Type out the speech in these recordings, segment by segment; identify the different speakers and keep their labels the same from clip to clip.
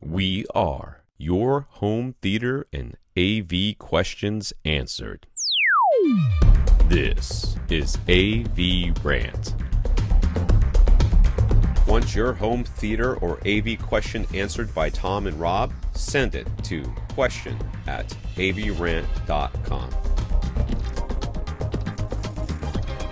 Speaker 1: We are your home theater and AV questions answered. This is AVRant. Want your home theater or AV question answered by Tom and Rob? Send it to question@avrant.com.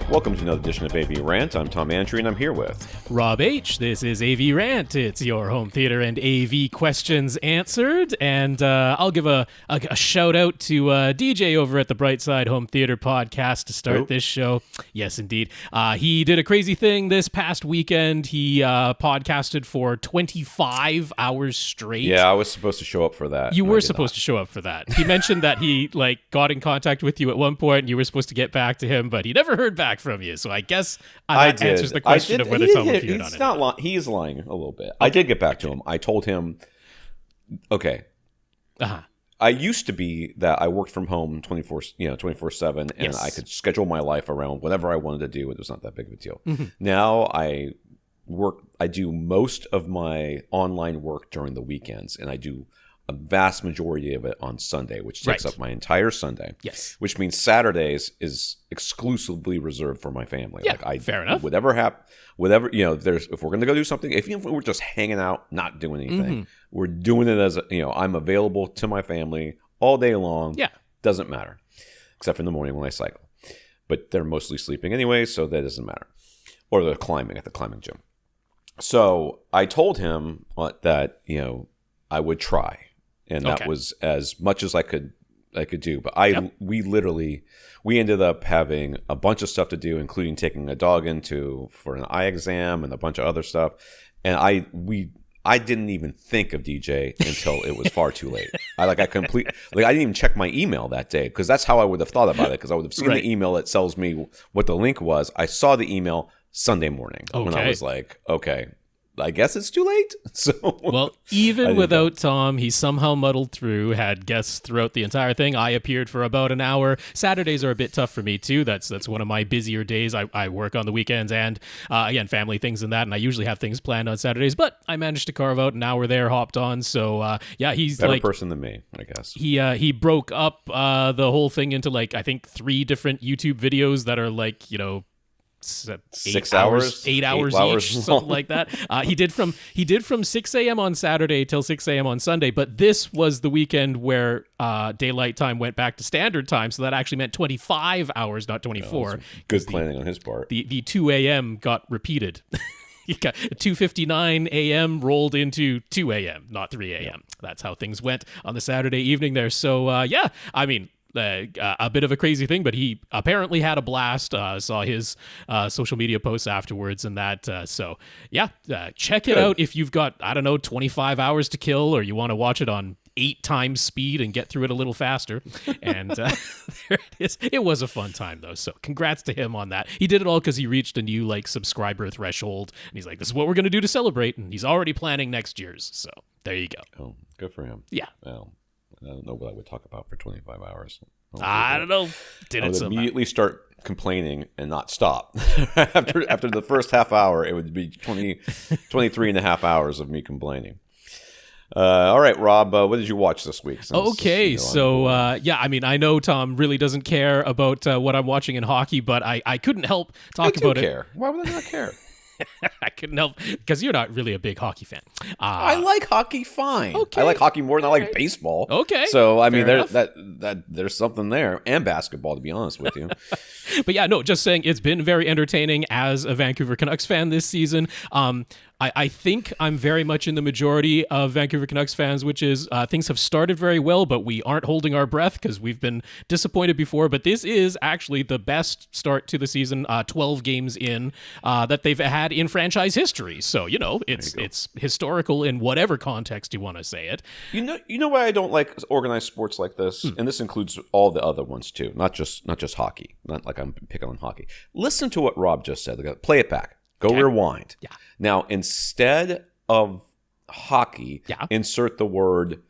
Speaker 1: Welcome to another edition of AV Rant. I'm Tom Andrew, and I'm here with
Speaker 2: Rob H. This is AV Rant. It's your home theater and AV questions answered. And I'll give a shout out to DJ over at the Brightside Home Theater podcast to start this show. Yes, indeed. He did a crazy thing this past weekend. He podcasted for 25 hours straight.
Speaker 1: Yeah, I was supposed to show up for that.
Speaker 2: You were supposed to show up for that. He mentioned that he got in contact with you at one point, and you were supposed to get back to him, but he never heard back from you. So I guess that answers the question of whether Tom appeared on it.
Speaker 1: He is lying a little bit. Okay. I did get back to him. I told him, okay. I used to be that I worked from home 24/7, and yes, I could schedule my life around whatever I wanted to do. It was not that big of a deal. Mm-hmm. Now I do most of my online work during the weekends, and I do a vast majority of it on Sunday, which takes up my entire Sunday.
Speaker 2: Yes.
Speaker 1: Which means Saturdays is exclusively reserved for my family.
Speaker 2: Yeah, fair enough.
Speaker 1: If we're going to go do something, even if we're just hanging out, not doing anything, we're doing it as, I'm available to my family all day long.
Speaker 2: Yeah.
Speaker 1: Doesn't matter. Except for in the morning when I cycle. But they're mostly sleeping anyway, so that doesn't matter. Or they're climbing at the climbing gym. So I told him that, I would try. And that was as much as I could do. But we ended up having a bunch of stuff to do, including taking a dog for an eye exam and a bunch of other stuff. And I didn't even think of DJ until it was far too late. I didn't even check my email that day, because that's how I would have thought about it, because I would have seen the email that tells me what the link was. I saw the email Sunday morning when I was like, okay, I guess it's too late. So
Speaker 2: even without Tom, he somehow muddled through, had guests throughout the entire thing. I appeared for about an hour. Saturdays are a bit tough for me too. That's one of my busier days. I work on the weekends and again, family things and that, and I usually have things planned on Saturdays, but I managed to carve out an hour there, hopped on. So he's
Speaker 1: better person than me, I guess.
Speaker 2: He broke up the whole thing into I think 3 different YouTube videos that are 8 hours each, something like that. He did from 6 a.m. on Saturday till 6 a.m. on Sunday, but this was the weekend where daylight time went back to standard time, so that actually meant 25 hours, not 24.
Speaker 1: Good planning on his part.
Speaker 2: The 2 a.m. got repeated. He got 2:59 a.m. rolled into 2 a.m., not 3 a.m. That's how things went on the Saturday evening there. So, a bit of a crazy thing, but he apparently had a blast. Saw his social media posts afterwards and that. Check it out if you've got, 25 hours to kill, or you want to watch it on 8 times speed and get through it a little faster. And there it is. It was a fun time, though. So congrats to him on that. He did it all because he reached a new subscriber threshold. And he's like, this is what we're going to do to celebrate. And he's already planning next year's. So there you go.
Speaker 1: Oh, good for him.
Speaker 2: Yeah.
Speaker 1: Well, I don't know what I would talk about for 25 hours.
Speaker 2: I don't know.
Speaker 1: I would immediately start complaining and not stop. after the first half hour, it would be 23 and a half hours of me complaining. All right, Rob, what did you watch this week?
Speaker 2: I know Tom really doesn't care about what I'm watching in hockey, but I couldn't help talk about it.
Speaker 1: I do care. Why would I not care?
Speaker 2: I couldn't help, because you're not really a big hockey fan.
Speaker 1: I like hockey fine.
Speaker 2: Okay.
Speaker 1: I like hockey more than I like baseball.
Speaker 2: Okay.
Speaker 1: So there's something there, and basketball, to be honest with you.
Speaker 2: But just saying, it's been very entertaining as a Vancouver Canucks fan this season. I think I'm very much in the majority of Vancouver Canucks fans, which is things have started very well, but we aren't holding our breath because we've been disappointed before. But this is actually the best start to the season, 12 games in, that they've had in franchise history. So, it's historical in whatever context you want to say it.
Speaker 1: You know why I don't like organized sports like this? And this includes all the other ones too, not just hockey. Not like I'm picking on hockey. Listen to what Rob just said. Play it back. Go rewind.
Speaker 2: Yeah.
Speaker 1: Now, instead of hockey, insert the word,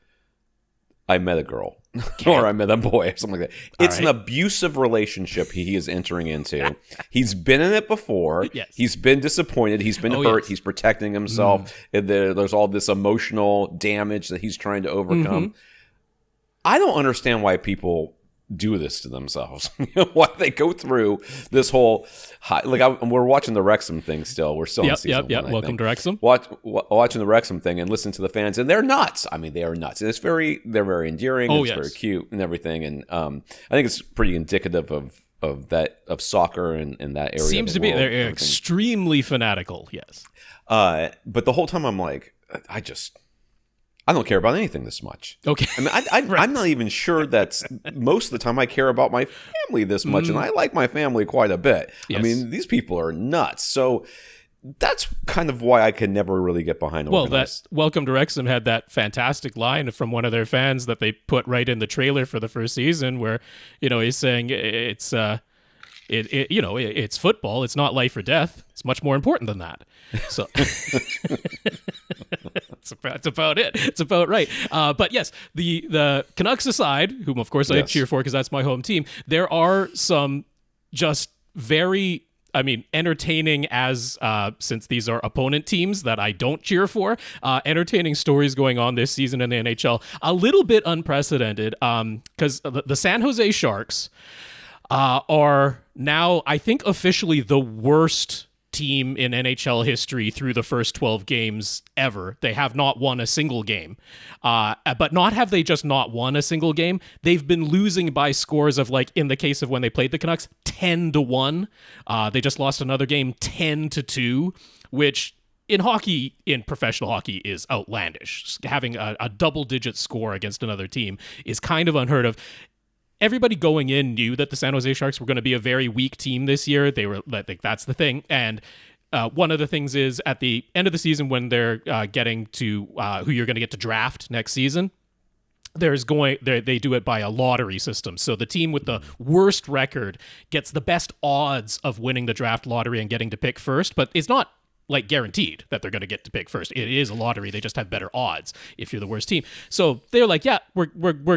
Speaker 1: I met a girl. or I met a boy, or something like that. It's
Speaker 2: right.
Speaker 1: an abusive relationship he is entering into. He's been in it before.
Speaker 2: Yes.
Speaker 1: He's been disappointed. He's been hurt.
Speaker 2: Yes.
Speaker 1: He's protecting himself. There's all this emotional damage that he's trying to overcome. I don't understand why people do this to themselves. Why they go through this whole we're watching the Wrexham thing still. We're still in season 1.
Speaker 2: Welcome to Wrexham.
Speaker 1: Watching the Wrexham thing and listen to the fans, and they're nuts. I mean, they are nuts. And they're very endearing. It's very cute and everything. And I think it's pretty indicative of soccer and that area.
Speaker 2: Seems to be they're extremely fanatical. Yes.
Speaker 1: But the whole time I'm like, I don't care about anything this much.
Speaker 2: Okay.
Speaker 1: I mean, I'm not even sure that most of the time I care about my family this much, and I like my family quite a bit.
Speaker 2: Yes.
Speaker 1: I mean, these people are nuts. So that's kind of why I can never really get behind organized.
Speaker 2: Welcome to Wrexham had that fantastic line from one of their fans that they put right in the trailer for the first season where, he's saying it's football. It's not life or death. It's much more important than that. So that's about it. It's about right. But yes, the Canucks aside, whom of course I cheer for because that's my home team, there are some just very, entertaining as since these are opponent teams that I don't cheer for, entertaining stories going on this season in the NHL. A little bit unprecedented because the San Jose Sharks are now, I think, officially the worst team in NHL history through the first 12 games ever. They have not won a single game. But not have they just not won a single game. They've been losing by scores of, like, in the case of when they played the Canucks, 10-1. They just lost another game 10-2, which in professional hockey is outlandish. Having a double-digit score against another team is kind of unheard of. Everybody going in knew that the San Jose Sharks were going to be a very weak team this year. That's the thing. And one of the things is at the end of the season when they're getting to who you're going to get to draft next season, they do it by a lottery system. So the team with the worst record gets the best odds of winning the draft lottery and getting to pick first, but it's not like guaranteed that they're going to get to pick first. It is a lottery. They just have better odds if you're the worst team. So they're like, yeah, we're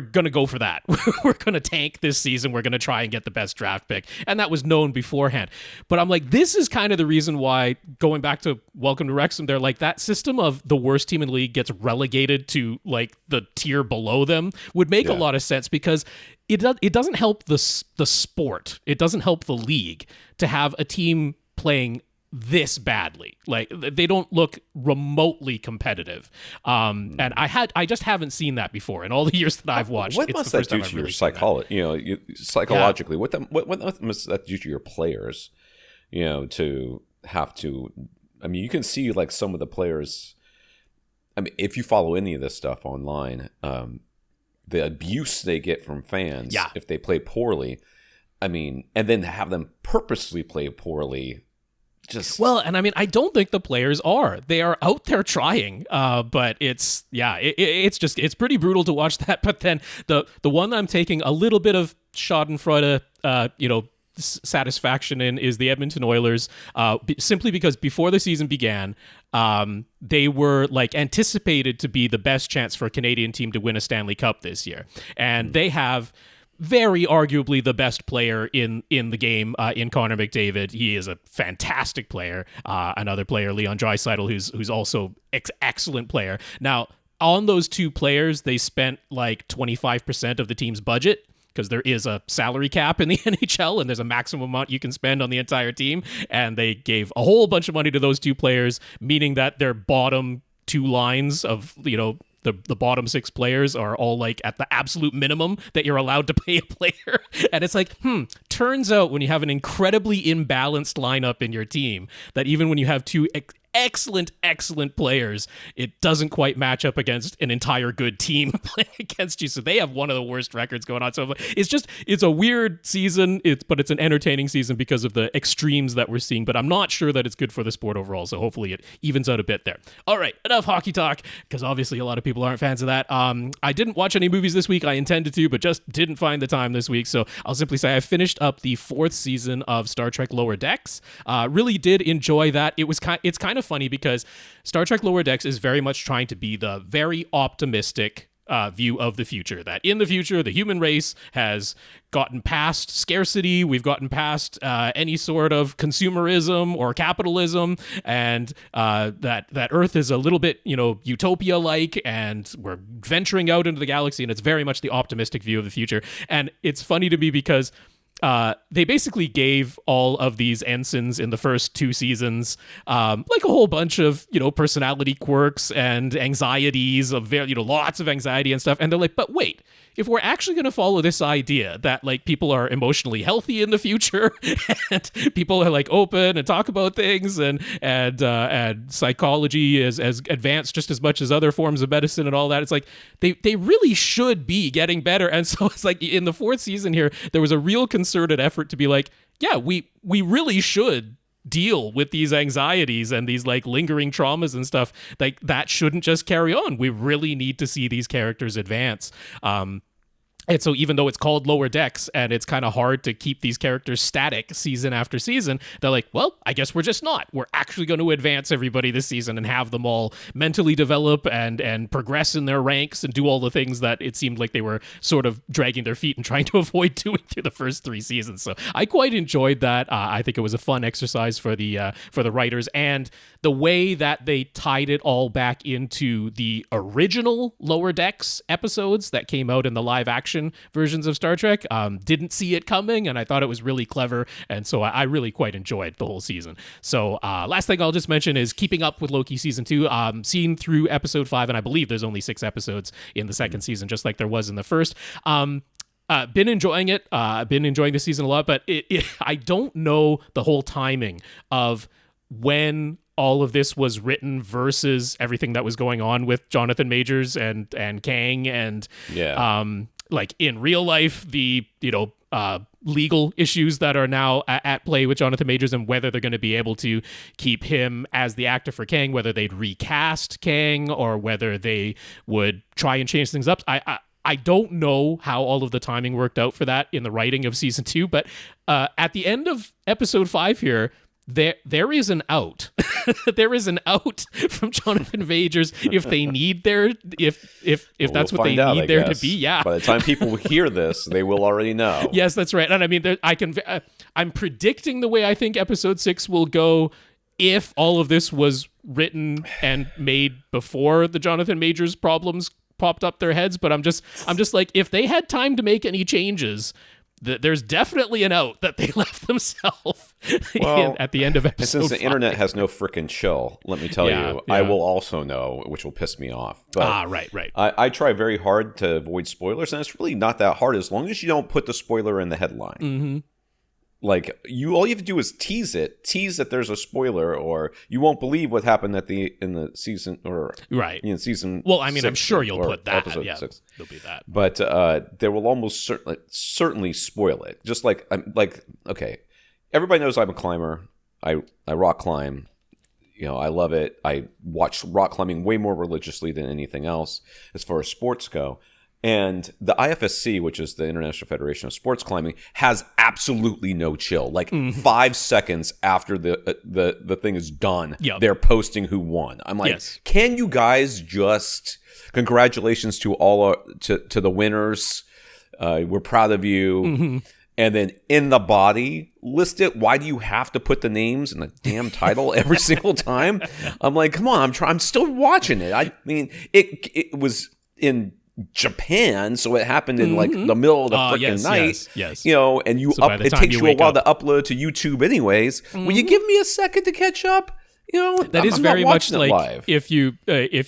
Speaker 2: going to go for that. We're going to tank this season. We're going to try and get the best draft pick. And that was known beforehand. But I'm like, this is kind of the reason why, going back to Welcome to Wrexham, they're like, that system of the worst team in the league gets relegated to like the tier below them would make a lot of sense because it doesn't help the sport. It doesn't help the league to have a team playing this badly. Like, they don't look remotely competitive. And I just haven't seen that before in all the years that I've watched.
Speaker 1: What must that do to your psychology? Psychologically, what must that do to your players? To have to. I mean, you can see like some of the players. I mean, if you follow any of this stuff online, the abuse they get from fans if they play poorly. I mean, and then have them purposely play poorly.
Speaker 2: And I mean, I don't think the players are. They are out there trying, but it's pretty brutal to watch that. But then the one that I'm taking a little bit of schadenfreude, satisfaction in is the Edmonton Oilers, simply because before the season began, they were like anticipated to be the best chance for a Canadian team to win a Stanley Cup this year, and they have very arguably the best player in the game in Connor McDavid. He is a fantastic player. Another player, Leon Draisaitl, who's also excellent player. Now, on those two players, they spent like 25% of the team's budget because there is a salary cap in the NHL and there's a maximum amount you can spend on the entire team. And they gave a whole bunch of money to those two players, meaning that their bottom two lines of, the bottom six players are all like at the absolute minimum that you're allowed to pay a player. And it's like, turns out when you have an incredibly imbalanced lineup in your team, that even when you have two excellent players, it doesn't quite match up against an entire good team playing against you. So they have one of the worst records going on. So it's a weird season, but it's an entertaining season because of the extremes that we're seeing. But I'm not sure that it's good for the sport overall. So hopefully it evens out a bit there. All right, enough hockey talk, because obviously a lot of people aren't fans of that. I didn't watch any movies this week. I intended to, but just didn't find the time this week. So I'll simply say I finished up the 4th season of Star Trek Lower Decks. Really did enjoy that. It's kind of funny because Star Trek Lower Decks is very much trying to be the very optimistic view of the future. That in the future, the human race has gotten past scarcity. We've gotten past any sort of consumerism or capitalism, and that Earth is a little bit, utopia-like, and we're venturing out into the galaxy, and it's very much the optimistic view of the future. And it's funny to me because they basically gave all of these ensigns in the first 2 seasons like a whole bunch of personality quirks and anxieties of lots of anxiety and stuff, and they're like, but wait, if we're actually going to follow this idea that like people are emotionally healthy in the future and people are like open and talk about things, and psychology is as advanced just as much as other forms of medicine and all that, it's like they really should be getting better. And so it's like in the 4th season here, there was a real concerted effort to be like, yeah, we really should deal with these anxieties and these like lingering traumas and stuff. Like that shouldn't just carry on. We really need to see these characters advance. And so even though it's called Lower Decks and it's kind of hard to keep these characters static season after season, they're like, well, I guess we're just not. We're actually going to advance everybody this season and have them all mentally develop and progress in their ranks and do all the things that it seemed like they were sort of dragging their feet and trying to avoid doing through the first 3 seasons. So I quite enjoyed that. I think it was a fun exercise for the writers, and the way that they tied it all back into the original Lower Decks episodes that came out in the live action versions of Star Trek. Didn't see it coming, and I thought it was really clever, and so I really quite enjoyed the whole season. So last thing I'll just mention is keeping up with Loki season 2, seen through episode 5, and I believe there's only 6 episodes in the second season, just like there was in the first. Been enjoying it. Been enjoying the season a lot, but I don't know the whole timing of when all of this was written versus everything that was going on with Jonathan Majors and Kang, and like in real life, the legal issues that are now at play with Jonathan Majors, and whether they're going to be able to keep him as the actor for Kang, whether they'd recast Kang or whether they would try and change things up. I don't know how all of the timing worked out for that in the writing of season 2, but at the end of episode 5 here, there is an out. There is an out from Jonathan Majors if they need there, if that's what they need there to be. Yeah.
Speaker 1: By the time people hear this, they will already know.
Speaker 2: Yes, that's right. And I mean, I'm predicting the way I think episode 6 will go if all of this was written and made before the Jonathan Majors problems popped up their heads. But I'm just like, if they had time to make any changes, there's definitely an out that they left themselves at the end of episode 5.
Speaker 1: Since the internet has no frickin' chill, let me tell you, I will also know, which will piss me off. But
Speaker 2: right.
Speaker 1: I try very hard to avoid spoilers, and it's really not that hard as long as you don't put the spoiler in the headline.
Speaker 2: Mm-hmm.
Speaker 1: Like, all you have to do is tease that there's a spoiler, or you won't believe what happened in the season, or season.
Speaker 2: Well, I mean, 6, I'm sure you'll put that.
Speaker 1: Episode 6.
Speaker 2: There'll be that.
Speaker 1: But there will almost certainly spoil it. Just like okay, everybody knows I'm a climber. I rock climb. I love it. I watch rock climbing way more religiously than anything else as far as sports go. And the IFSC, which is the International Federation of Sports Climbing, has absolutely no chill. Like 5 seconds after the thing is done, they're posting who won. I'm like, Can you guys just congratulations to to the winners? We're proud of you. Mm-hmm. And then in the body, list it. Why do you have to put the names in the damn title every single time? I'm like, come on, I'm still watching it. I mean, it was in Japan, so it happened in like the middle of the freaking night. Yes. And it takes you a while to upload to YouTube anyways. Will you give me a second to catch up?
Speaker 2: That is very much like live. if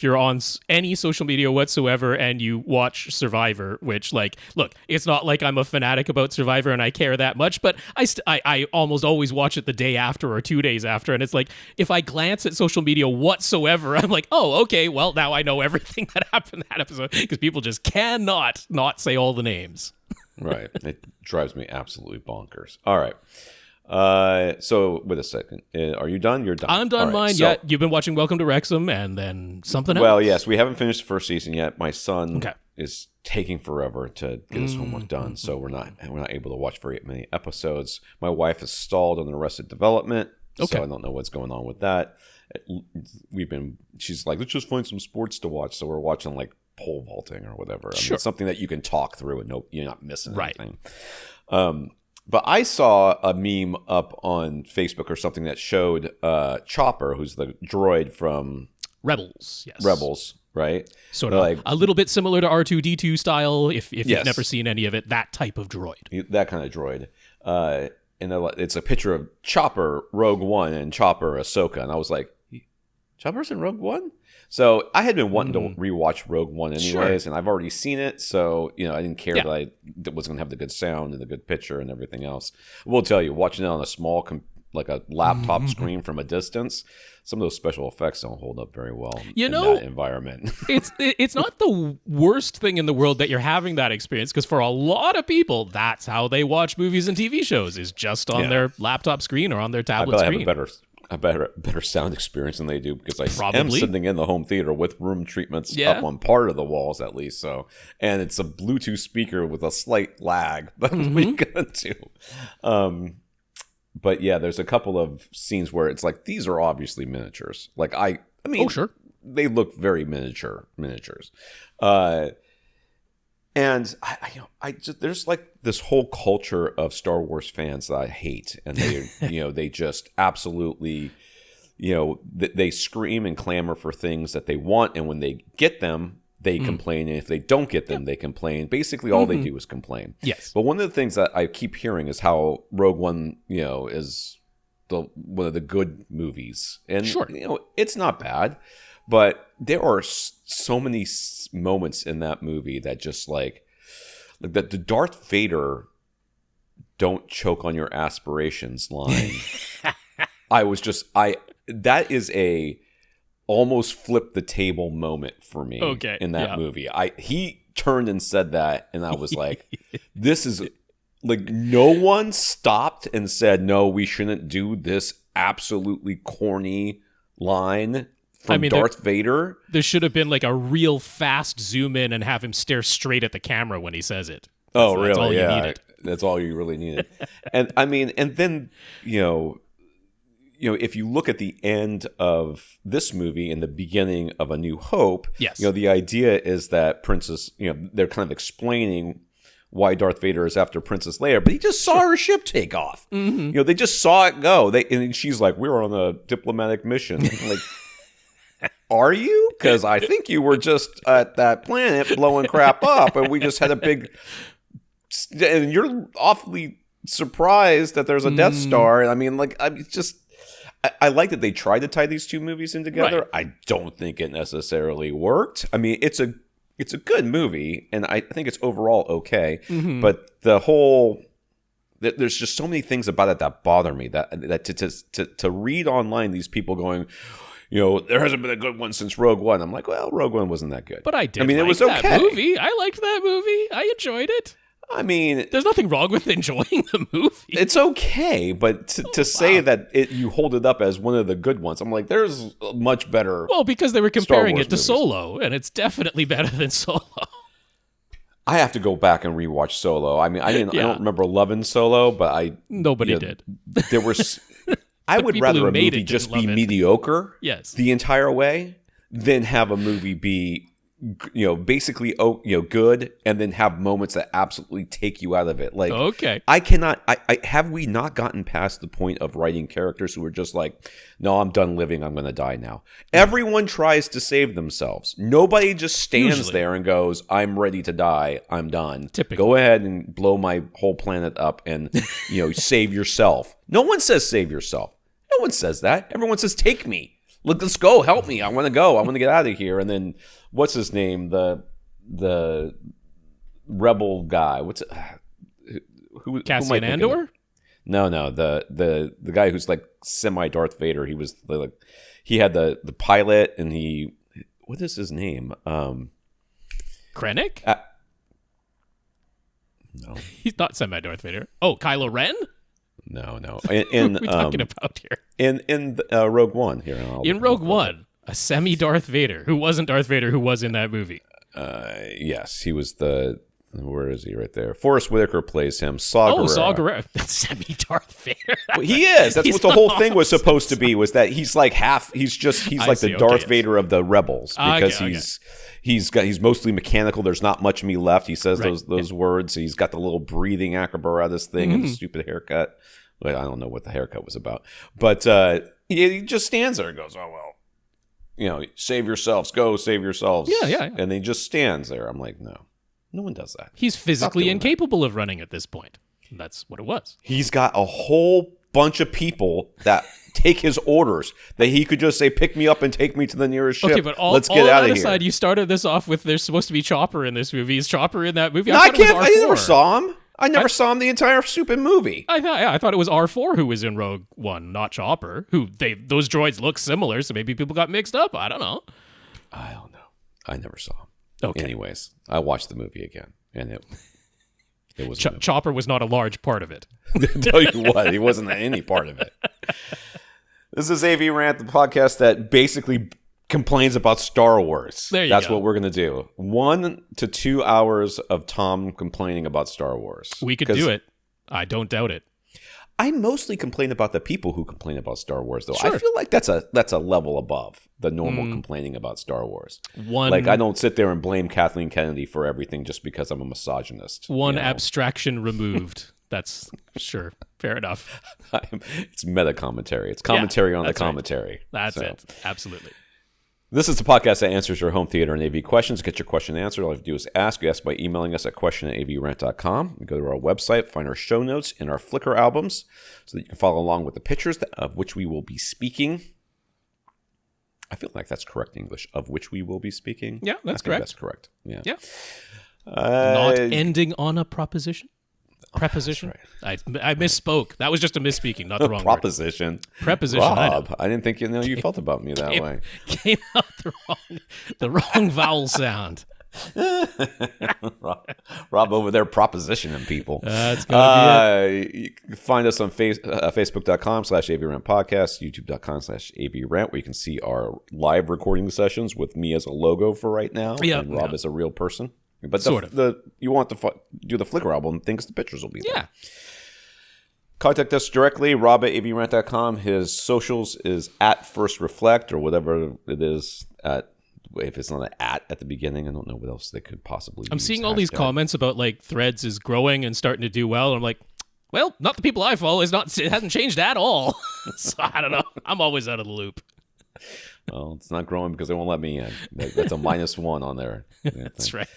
Speaker 2: you're on any social media whatsoever and you watch Survivor, which, like, look, it's not like I'm a fanatic about Survivor and I care that much, but I almost always watch it the day after or 2 days after, and it's like, if I glance at social media whatsoever, I'm like, oh, okay, well, now I know everything that happened in that episode, because people just cannot not say all the names.
Speaker 1: Right. It drives me absolutely bonkers. All right. So wait a second. Are you done? You're done.
Speaker 2: I'm done. Right, mine. You've been watching Welcome to Wrexham and then something else.
Speaker 1: Well, yes, we haven't finished the first season yet. My son is taking forever to get his homework done, so we're not able to watch very many episodes. My wife is stalled on Arrested Development, so I don't know what's going on with that. She's like, let's just find some sports to watch. So we're watching like pole vaulting or whatever. I mean,
Speaker 2: Sure.
Speaker 1: it's something that you can talk through and you're not missing
Speaker 2: Right.
Speaker 1: anything. But I saw a meme up on Facebook or something that showed Chopper, who's the droid from
Speaker 2: Rebels, yes.
Speaker 1: Rebels, right?
Speaker 2: Sort of
Speaker 1: like
Speaker 2: a little bit similar to R2-D2 style, if
Speaker 1: Yes.
Speaker 2: you've never seen any of it, that type of droid.
Speaker 1: that kind of droid. And it's a picture of Chopper, Rogue One, and Chopper, Ahsoka. And I was like, Chopper's in Rogue One? So I had been wanting to rewatch Rogue One anyways, and I've already seen it. So, I didn't care that I was going to have the good sound and the good picture and everything else. I will tell you, watching it on a small, like a laptop screen from a distance, some of those special effects don't hold up very well in that environment.
Speaker 2: It's not the worst thing in the world that you're having that experience, because for a lot of people, that's how they watch movies and TV shows, is just on their laptop screen or on their tablet screen.
Speaker 1: I have a better sound experience than they do, because I am
Speaker 2: Probably.
Speaker 1: sitting in the home theater with room treatments up on part of the walls at least. So, and it's a Bluetooth speaker with a slight lag. But what are you gonna do? But yeah, there's a couple of scenes where it's like, these are obviously miniatures. Like I mean,
Speaker 2: sure,
Speaker 1: they look very miniatures. And I just, there's like this whole culture of Star Wars fans that I hate, and they they just absolutely they scream and clamor for things that they want, and when they get them, they complain, and if they don't get them, they complain. Basically, all they do is complain.
Speaker 2: Yes.
Speaker 1: But one of the things that I keep hearing is how Rogue One, is one of the good movies, and it's not bad, but there are so many moments in that movie that just like that the Darth Vader "don't choke on your aspirations" line. That is a almost flip the table moment for me in that movie. He turned and said that, and I was like, this is like, no one stopped and said, no, we shouldn't do this absolutely corny line from Darth Vader.
Speaker 2: There should have been like a real fast zoom in and have him stare straight at the camera when he says it.
Speaker 1: Really?
Speaker 2: That's all you needed.
Speaker 1: That's all you really needed. And I mean, and then, if you look at the end of this movie and the beginning of A New Hope,
Speaker 2: yes.
Speaker 1: The idea is that Princess, they're kind of explaining why Darth Vader is after Princess Leia, but he just saw her ship take off. Mm-hmm. They just saw it go. And she's like, "We were on a diplomatic mission." I'm like, are you? Because I think you were just at that planet blowing crap up, and we just had a big. And you're awfully surprised that there's a Death Star. I mean, I like that they tried to tie these two movies in together. Right. I don't think it necessarily worked. I mean, it's a good movie, and I think it's overall okay. Mm-hmm. But there's just so many things about it that bother me. That to read online these people going, there hasn't been a good one since Rogue One. I'm like, well, Rogue One wasn't that good.
Speaker 2: But it
Speaker 1: was okay.
Speaker 2: That movie. I liked that movie. I enjoyed it.
Speaker 1: I mean,
Speaker 2: there's nothing wrong with enjoying the movie.
Speaker 1: It's okay, but to say that you hold it up as one of the good ones, I'm like, there's much better.
Speaker 2: Well, because they were comparing it to
Speaker 1: movies.
Speaker 2: Solo, and it's definitely better than Solo.
Speaker 1: I have to go back and rewatch Solo. I mean, I don't remember loving Solo, but
Speaker 2: nobody did.
Speaker 1: There was. I would rather a movie just be mediocre, the entire way, than have a movie be. Basically, good, and then have moments that absolutely take you out of it. Like, I cannot. Have we not gotten past the point of writing characters who are just like, no, I'm done living. I'm going to die now. Everyone tries to save themselves. Nobody just stands there and goes, I'm ready to die. I'm done.
Speaker 2: Typically.
Speaker 1: Go ahead and blow my whole planet up and, save yourself. No one says save yourself. No one says that. Everyone says take me. Look, let's go. Help me. I want to go. I want to get out of here. And then, what's his name? The rebel guy. What's it?
Speaker 2: Cassian Andor?
Speaker 1: No. The guy who's like semi Darth Vader. He was like, he had the pilot, and what is his name?
Speaker 2: Krennic?
Speaker 1: No,
Speaker 2: he's not semi Darth Vader. Oh, Kylo Ren?
Speaker 1: No.
Speaker 2: What are we talking about here?
Speaker 1: In Rogue One here.
Speaker 2: In Rogue One, a semi Darth Vader who wasn't Darth Vader, who was in that movie.
Speaker 1: Yes, he was the. Where is he? Right there. Forrest Whitaker plays him. Saw Gerrera.
Speaker 2: Saw Gerrera. That's semi Darth Vader.
Speaker 1: Well, he is. That's what the whole thing was supposed to be. Was that he's like half? He's like the Darth Vader of the rebels, because he's mostly mechanical. There's not much of me left. He says
Speaker 2: Right.
Speaker 1: those words. He's got the little breathing apparatus thing and the stupid haircut. But I don't know what the haircut was about. But he just stands there and goes, "Oh well, save yourselves. Go save yourselves."
Speaker 2: Yeah.
Speaker 1: And he just stands there. I'm like, no one does that.
Speaker 2: He's physically incapable of running at this point. That's what it was.
Speaker 1: He's got a whole bunch of people that take his orders that he could just say, "Pick me up and take me to the nearest ship.
Speaker 2: Okay, but
Speaker 1: Let's get out of here."
Speaker 2: Aside, you started this off with there's supposed to be Chopper in this movie. Is Chopper in that movie?
Speaker 1: No, I can't. I never saw him. I never
Speaker 2: I
Speaker 1: saw him the entire stupid movie.
Speaker 2: I thought it was R4 who was in Rogue One, not Chopper. Those droids look similar, so maybe people got mixed up. I don't know.
Speaker 1: I never saw him.
Speaker 2: Okay.
Speaker 1: Anyways, I watched the movie again, and it was
Speaker 2: Chopper was not a large part of it.
Speaker 1: tell you what, he wasn't any part of it. This is AVRant, the podcast that basically complains about Star Wars. That's what we're going to do. 1 to 2 hours of Tom complaining about Star Wars.
Speaker 2: We could do it. I don't doubt it.
Speaker 1: I mostly complain about the people who complain about Star Wars, though.
Speaker 2: Sure.
Speaker 1: I feel like that's a level above the normal complaining about Star Wars.
Speaker 2: Like
Speaker 1: I don't sit there and blame Kathleen Kennedy for everything just because I'm a misogynist.
Speaker 2: Abstraction removed. That's sure. Fair enough.
Speaker 1: It's meta commentary. It's commentary on the commentary.
Speaker 2: Right. That's it. Absolutely.
Speaker 1: This is the podcast that answers your home theater and AV questions. Get your question answered. All you have to do is ask. You ask by emailing us at question@avrant.com. You go to our website, find our show notes and our Flickr albums so that you can follow along with the pictures of which we will be speaking. I feel like that's correct English, of which we will be speaking.
Speaker 2: Yeah, that's correct.
Speaker 1: That's correct. Yeah.
Speaker 2: Not ending on a proposition. Preposition.
Speaker 1: Right.
Speaker 2: I misspoke. That was just a misspeaking, not the wrong
Speaker 1: proposition.
Speaker 2: Word. Preposition.
Speaker 1: Rob, I didn't think you felt about me that way.
Speaker 2: Came out the wrong vowel sound.
Speaker 1: Rob over there propositioning people.
Speaker 2: That's gonna be it.
Speaker 1: You can find us on facebook.com/AVRant podcast, youtube.com/AVRant, where you can see our live recording sessions with me as a logo for right now, and Rob as a real person. But you want to do the Flickr album, thinks the pictures will be there.
Speaker 2: Yeah.
Speaker 1: Contact us directly, rob@avrant.com. His socials is @FirstReflect or whatever it is. If it's not an at the beginning, I don't know what else they could possibly use.
Speaker 2: I'm seeing all these comments about like Threads is growing and starting to do well. And I'm like, well, not the people I follow. It hasn't changed at all. So I don't know. I'm always out of the loop.
Speaker 1: Well, it's not growing because they won't let me in. That's a -1 on there.
Speaker 2: That's right.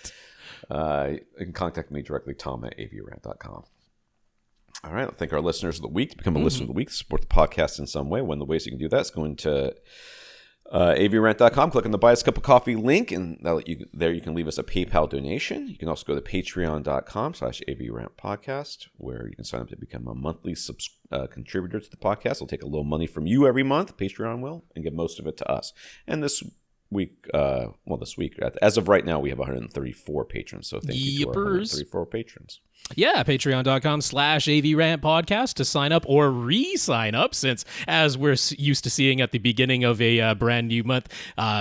Speaker 1: You can contact me directly, tom@avrant.com. All right, I'll thank our listeners of the week. To become a listener of the week, to support the podcast in some way. One of the ways you can do that is going to avrant.com, click on the Buy Us a Cup of Coffee link, and you can leave us a PayPal donation. You can also go to patreon.com/AVRant podcast, where you can sign up to become a monthly contributor to the podcast. We'll take a little money from you every month, Patreon will, and give most of it to us. And this week, as of right now, we have 134 patrons. So thank you to our 134 patrons.
Speaker 2: Yeah, patreon.com/AVRant podcast to sign up or re-sign up, since as we're used to seeing at the beginning of a brand new month,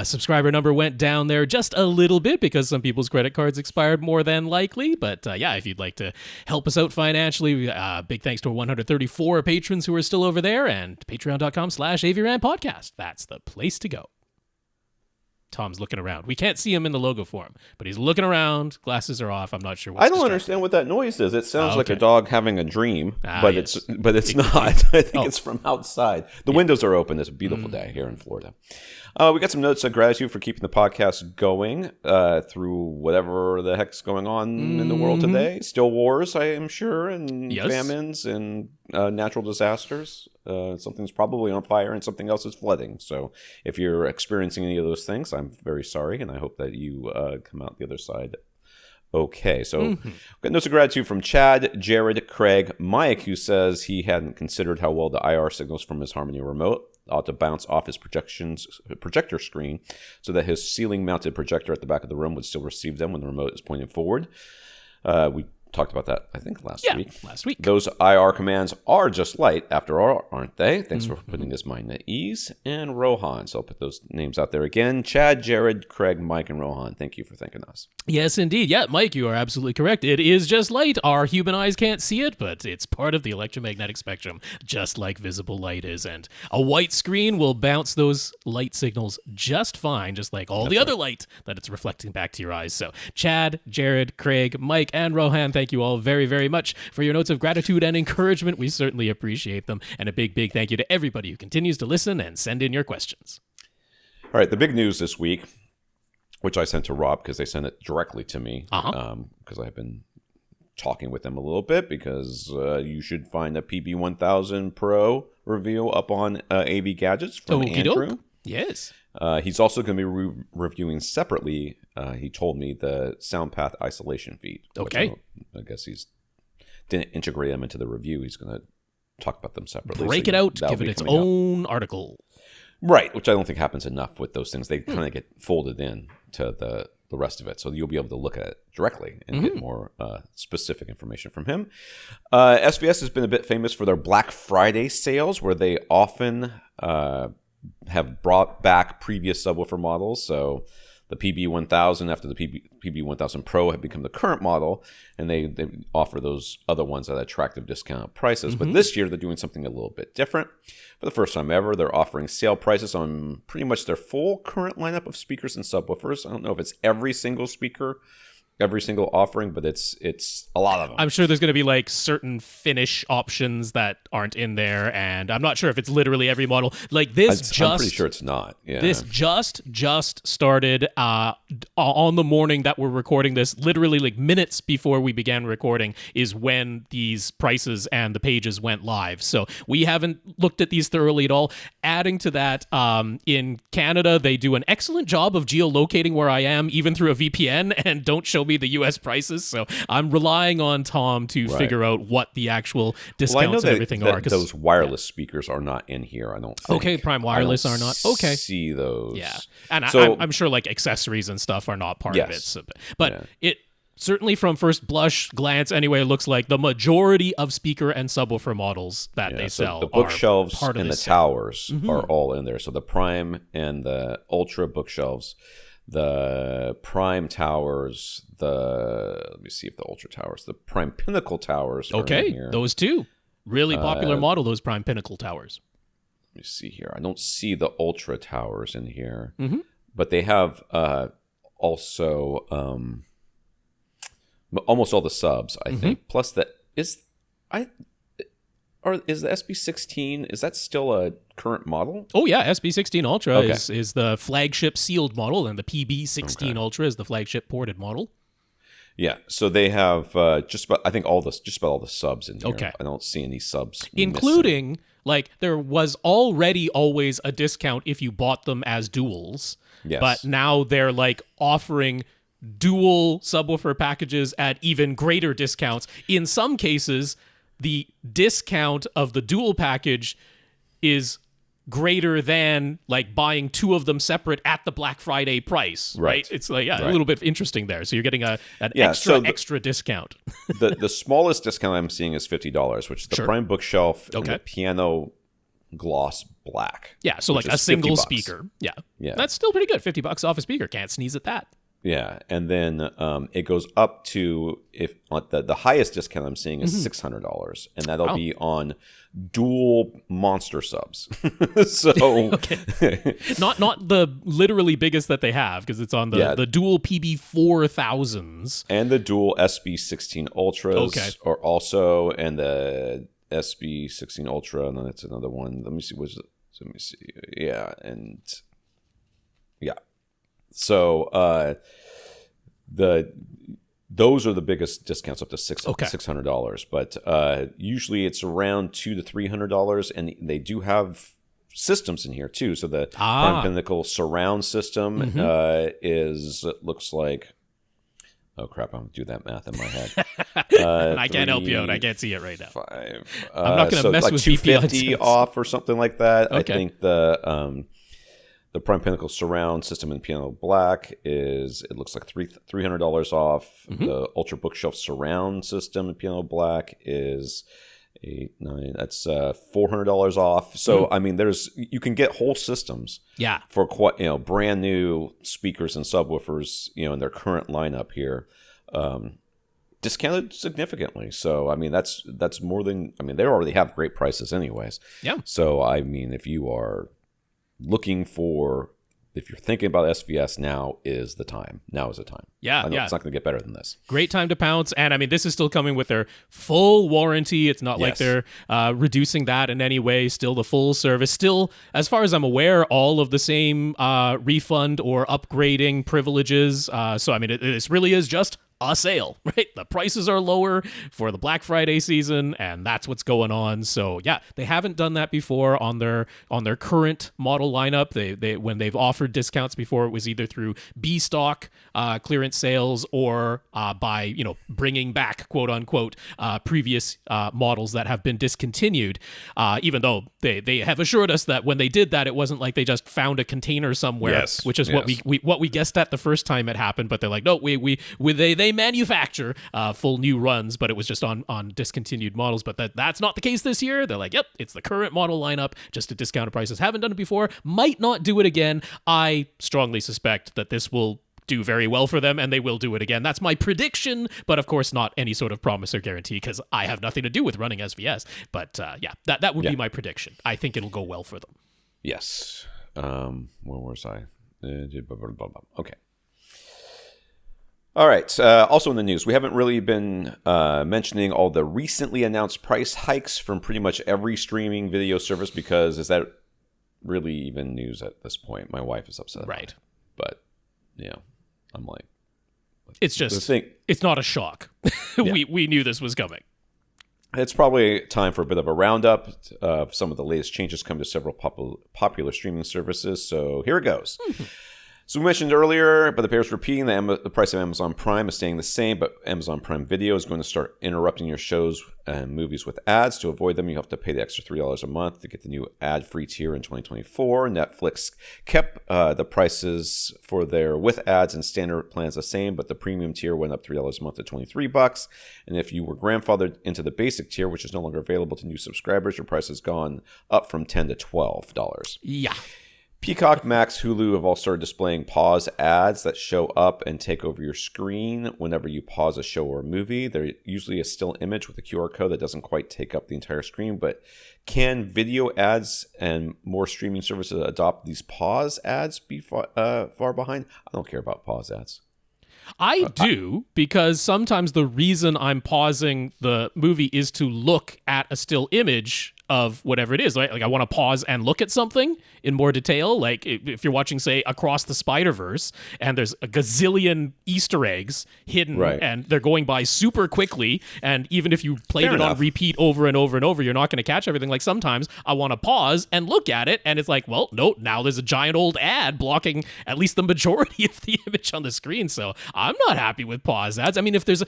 Speaker 2: subscriber number went down there just a little bit because some people's credit cards expired more than likely. But if you'd like to help us out financially, big thanks to our 134 patrons who are still over there, and patreon.com/AVRant podcast. That's the place to go. Tom's looking around. We can't see him in the logo form, but he's looking around. Glasses are off. I'm not sure.
Speaker 1: I don't understand what that noise is. It sounds like a dog having a dream, but it's not. I think it's from outside. The windows are open. It's a beautiful day here in Florida. We got some notes of gratitude for keeping the podcast going through whatever the heck's going on in the world today. Still wars, I am sure, and famines and natural disasters. Something's probably on fire and something else is flooding. So if you're experiencing any of those things, I'm very sorry, and I hope that you come out the other side okay. So we've got notes of gratitude from Chad, Jerrod, Craig, Mike, who says he hadn't considered how well the IR signals from his Harmony remote ought to bounce off his projector screen so that his ceiling-mounted projector at the back of the room would still receive them when the remote is pointed forward. We talked about that, I think, last week.
Speaker 2: Last week.
Speaker 1: Those IR commands are just light, after all, aren't they? Thanks for putting his mind at ease. And Rohan. So I'll put those names out there again. Chad, Jerrod, Craig, Mike, and Rohan. Thank you for thanking us.
Speaker 2: Yes, indeed. Yeah, Mike, you are absolutely correct. It is just light. Our human eyes can't see it, but it's part of the electromagnetic spectrum, just like visible light is. And a white screen will bounce those light signals just fine, just like all the other light that it's reflecting back to your eyes. So Chad, Jerrod, Craig, Mike, and Rohan, thank you all very, very much for your notes of gratitude and encouragement. We certainly appreciate them. And a big, big thank you to everybody who continues to listen and send in your questions.
Speaker 1: All right, the big news this week, which I sent to Rob because they sent it directly to me, because I've been talking with them a little bit, because you should find a PB1000 Pro review up on AV Gadgets from Andrew.
Speaker 2: Yes.
Speaker 1: He's also going to be reviewing separately, he told me, the SoundPath isolation feed.
Speaker 2: Okay.
Speaker 1: I guess he's didn't integrate them into the review. He's going to talk about them separately.
Speaker 2: Break it out, give it its own article.
Speaker 1: Right, which I don't think happens enough with those things. They kind of get folded in to the rest of it. So you'll be able to look at it directly and get more specific information from him. SVS has been a bit famous for their Black Friday sales, where they often have brought back previous subwoofer models. So the PB1000 after the PB1000 Pro have become the current model, and they offer those other ones at attractive discount prices. But this year they're doing something a little bit different. For the first time ever, they're offering sale prices on pretty much their full current lineup of speakers and subwoofers. I don't know if it's every single speaker, every single offering, but it's a lot of them.
Speaker 2: I'm sure there's going to be like certain finish options that aren't in there, and I'm not sure if it's literally every model. Like this,
Speaker 1: I'm pretty sure it's not. Yeah.
Speaker 2: This just started on the morning that we're recording this. Literally, like minutes before we began recording is when these prices and the pages went live. So we haven't looked at these thoroughly at all. Adding to that, in Canada, they do an excellent job of geolocating where I am, even through a VPN, and don't show me the U.S. prices. So I'm relying on Tom to figure out what the actual discounts and everything are.
Speaker 1: Because those wireless speakers are not in here, I don't think.
Speaker 2: Okay, Prime Wireless are not. Okay.
Speaker 1: See those.
Speaker 2: Yeah. And so, I'm sure like accessories and stuff are not part of it. So, but it certainly from first blush glance anyway, it looks like the majority of speaker and subwoofer models that they sell
Speaker 1: the bookshelves
Speaker 2: are part of
Speaker 1: and the
Speaker 2: set.
Speaker 1: towers are all in there. So the Prime and the Ultra bookshelves, the Prime towers, let me see if the Ultra towers, the Prime Pinnacle towers are in here.
Speaker 2: Those two. Really popular model, those Prime Pinnacle towers.
Speaker 1: Let me see here. I don't see the Ultra towers in here, but they have also almost all the subs, I think. Plus is the SB16, is that still a current model?
Speaker 2: Oh yeah, SB16 Ultra is the flagship sealed model, and the PB16 Ultra is the flagship ported model.
Speaker 1: Yeah, so they have just about all the subs in here. Okay. I don't see any subs
Speaker 2: including missing. Like there was already always a discount if you bought them as duals. Yes. But now they're like offering dual subwoofer packages at even greater discounts. In some cases, the discount of the dual package is greater than like buying two of them separate at the Black Friday price, right? It's like a little bit interesting there. So you're getting an extra discount.
Speaker 1: the smallest discount I'm seeing is $50, which is the Prime Bookshelf and the Piano Gloss Black.
Speaker 2: Yeah, so like a single speaker. Yeah. That's still pretty good. $50 off a speaker. Can't sneeze at that.
Speaker 1: Yeah, and then it goes up to the highest discount I'm seeing is $600, and that'll be on dual monster subs. So
Speaker 2: not the literally biggest that they have, because it's on the dual PB4000s
Speaker 1: and the dual SB16 Ultras are also, and the SB16 Ultra, and then it's another one. Let me see. So those are the biggest discounts, up to $600. But usually it's around $200 to $300, and they do have systems in here too. So the Prime Pinnacle surround system looks like. Oh crap! I'm gonna do that math in my head.
Speaker 2: And I can't help you out. I can't see it right now.
Speaker 1: 5.
Speaker 2: I'm not gonna mess
Speaker 1: like
Speaker 2: with
Speaker 1: $250 off or something like that. Okay. I think the The Prime Pinnacle surround system in piano black is, it looks like $300 off. The Ultra Bookshelf surround system in piano black is that's $400 off. So I mean, you can get whole systems for quite, brand new speakers and subwoofers, in their current lineup here, discounted significantly. So I mean, that's more than, I mean, they already have great prices anyways.
Speaker 2: Yeah.
Speaker 1: So I mean, if you're thinking about SVS, now is the time. Now is the time.
Speaker 2: Yeah,
Speaker 1: I know it's not going to get better than this.
Speaker 2: Great time to pounce. And I mean, this is still coming with their full warranty. It's not like they're reducing that in any way. Still the full service. Still, as far as I'm aware, all of the same refund or upgrading privileges. So I mean, this really is just a sale, right? The prices are lower for the Black Friday season, and that's what's going on. So yeah, they haven't done that before on their current model lineup. They when they've offered discounts before, it was either through B stock clearance sales or by bringing back quote unquote previous models that have been discontinued. Even though they have assured us that when they did that, it wasn't like they just found a container somewhere, which is what we guessed at the first time it happened. But they're like, no, they manufacture full new runs, but it was just on discontinued models. But that's not the case this year. They're like, yep, it's the current model lineup, just at discounted prices. Haven't done it before, might not do it again. I strongly suspect that this will do very well for them, and they will do it again. That's my prediction, but of course not any sort of promise or guarantee, because I have nothing to do with running SVS. But that would be my prediction. I think it'll go well for them.
Speaker 1: Yes. Where was I? Okay. All right. Also in the news, we haven't really been mentioning all the recently announced price hikes from pretty much every streaming video service, because is that really even news at this point? My wife is upset.
Speaker 2: Right.
Speaker 1: But, I'm like...
Speaker 2: It's just... It's not a shock. We knew this was coming.
Speaker 1: It's probably time for a bit of a roundup of some of the latest changes coming to several popular streaming services. So here it goes. So we mentioned earlier, but the bears repeating, the price of Amazon Prime is staying the same, but Amazon Prime Video is going to start interrupting your shows and movies with ads. To avoid them, you have to pay the extra $3 a month to get the new ad-free tier in 2024. Netflix kept the prices for their with ads and standard plans the same, but the premium tier went up $3 a month to $23. And if you were grandfathered into the basic tier, which is no longer available to new subscribers, your price has gone up from $10 to $12.
Speaker 2: Yeah.
Speaker 1: Peacock, Max, Hulu have all started displaying pause ads that show up and take over your screen whenever you pause a show or a movie. They're usually a still image with a QR code that doesn't quite take up the entire screen, but can video ads and more streaming services adopt these pause ads be far behind? I don't care about pause ads.
Speaker 2: I do, because sometimes the reason I'm pausing the movie is to look at a still image of whatever it is. Like I want to pause and look at something in more detail. Like if you're watching, say, Across the Spider-Verse, and there's a gazillion Easter eggs hidden, and they're going by super quickly, and even if you played it on repeat over and over and over, you're not going to catch everything. Like sometimes I want to pause and look at it, and it's like, well, no, now there's a giant old ad blocking at least the majority of the image on the screen. So I'm not happy with pause ads. I mean, if there's a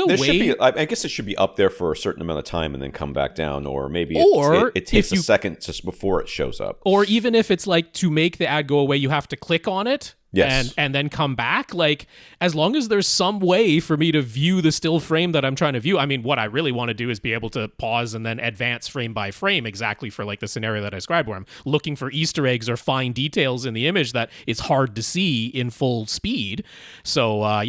Speaker 2: way,
Speaker 1: I guess it should be up there for a certain amount of time and then come back down, or maybe it takes a second just before it shows up.
Speaker 2: Or even if it's like to make the ad go away, you have to click on it and then come back. Like, as long as there's some way for me to view the still frame that I'm trying to view. I mean, what I really want to do is be able to pause and then advance frame by frame exactly for like the scenario that I described, where I'm looking for Easter eggs or fine details in the image that it's hard to see in full speed. So,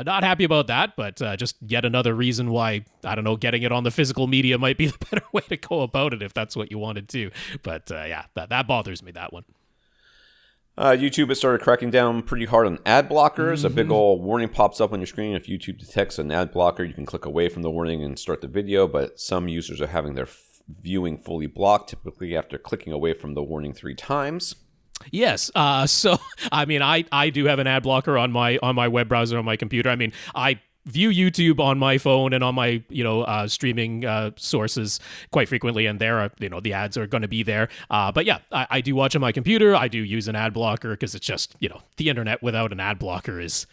Speaker 2: not happy about that, but just yet another reason why, I don't know, getting it on the physical media might be the better way to go about it if that's what you wanted to. But that bothers me, that one.
Speaker 1: YouTube has started cracking down pretty hard on ad blockers. A big old warning pops up on your screen. If YouTube detects an ad blocker, you can click away from the warning and start the video, but some users are having their viewing fully blocked, typically after clicking away from the warning 3 times.
Speaker 2: Yes. So, I mean, I do have an ad blocker on my web browser on my computer. I mean, I view YouTube on my phone and on my, streaming sources quite frequently, and there are, the ads are going to be there. But yeah, I do watch on my computer. I do use an ad blocker because it's just, the internet without an ad blocker is...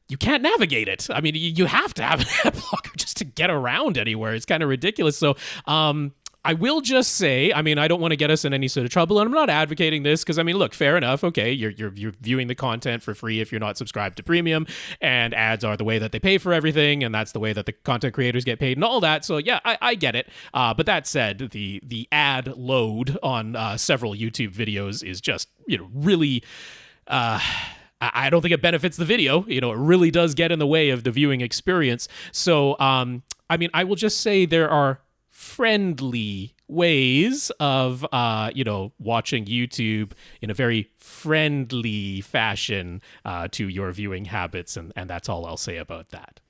Speaker 2: You can't navigate it. I mean, you have to have an ad blocker just to get around anywhere. It's kind of ridiculous. So, I will just say, I mean, I don't want to get us in any sort of trouble, and I'm not advocating this because, I mean, look, fair enough. Okay, you're viewing the content for free if you're not subscribed to premium, and ads are the way that they pay for everything, and that's the way that the content creators get paid and all that. So yeah, I get it. But that said, the ad load on several YouTube videos is just, really. I don't think it benefits the video. It really does get in the way of the viewing experience. So, I mean, I will just say there are friendly ways of watching YouTube in a very friendly fashion to your viewing habits, and that's all I'll say about that.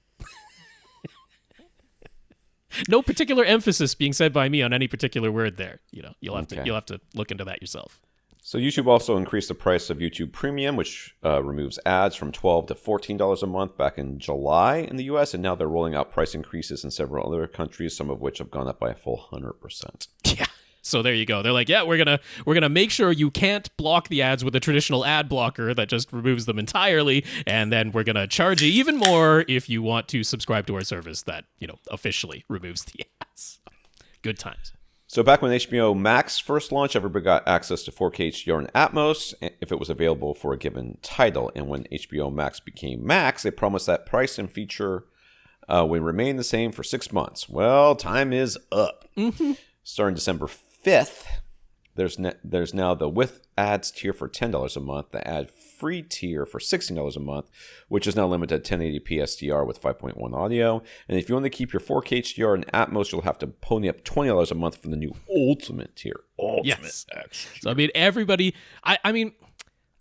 Speaker 2: No particular emphasis being said by me on any particular word there. You'll have to look into that yourself.
Speaker 1: So YouTube also increased the price of YouTube Premium, which removes ads, from $12 to $14 a month back in July in the US, and now they're rolling out price increases in several other countries, some of which have gone up by a full 100%.
Speaker 2: Yeah. So there you go. They're like, yeah, we're gonna make sure you can't block the ads with a traditional ad blocker that just removes them entirely, and then we're gonna charge you even more if you want to subscribe to our service that officially removes the ads. Good times.
Speaker 1: So back when HBO Max first launched, everybody got access to 4K HDR and Atmos if it was available for a given title. And when HBO Max became Max, they promised that price and feature would remain the same for 6 months. Well, time is up. Mm-hmm. Starting December 5th, there's now the with ads tier for $10 a month, the ad-free tier for $16 a month, which is now limited to 1080p SDR with 5.1 audio. And if you want to keep your 4K HDR and Atmos, you'll have to pony up $20 a month for the new Ultimate tier.
Speaker 2: Yes. So, I mean, everybody...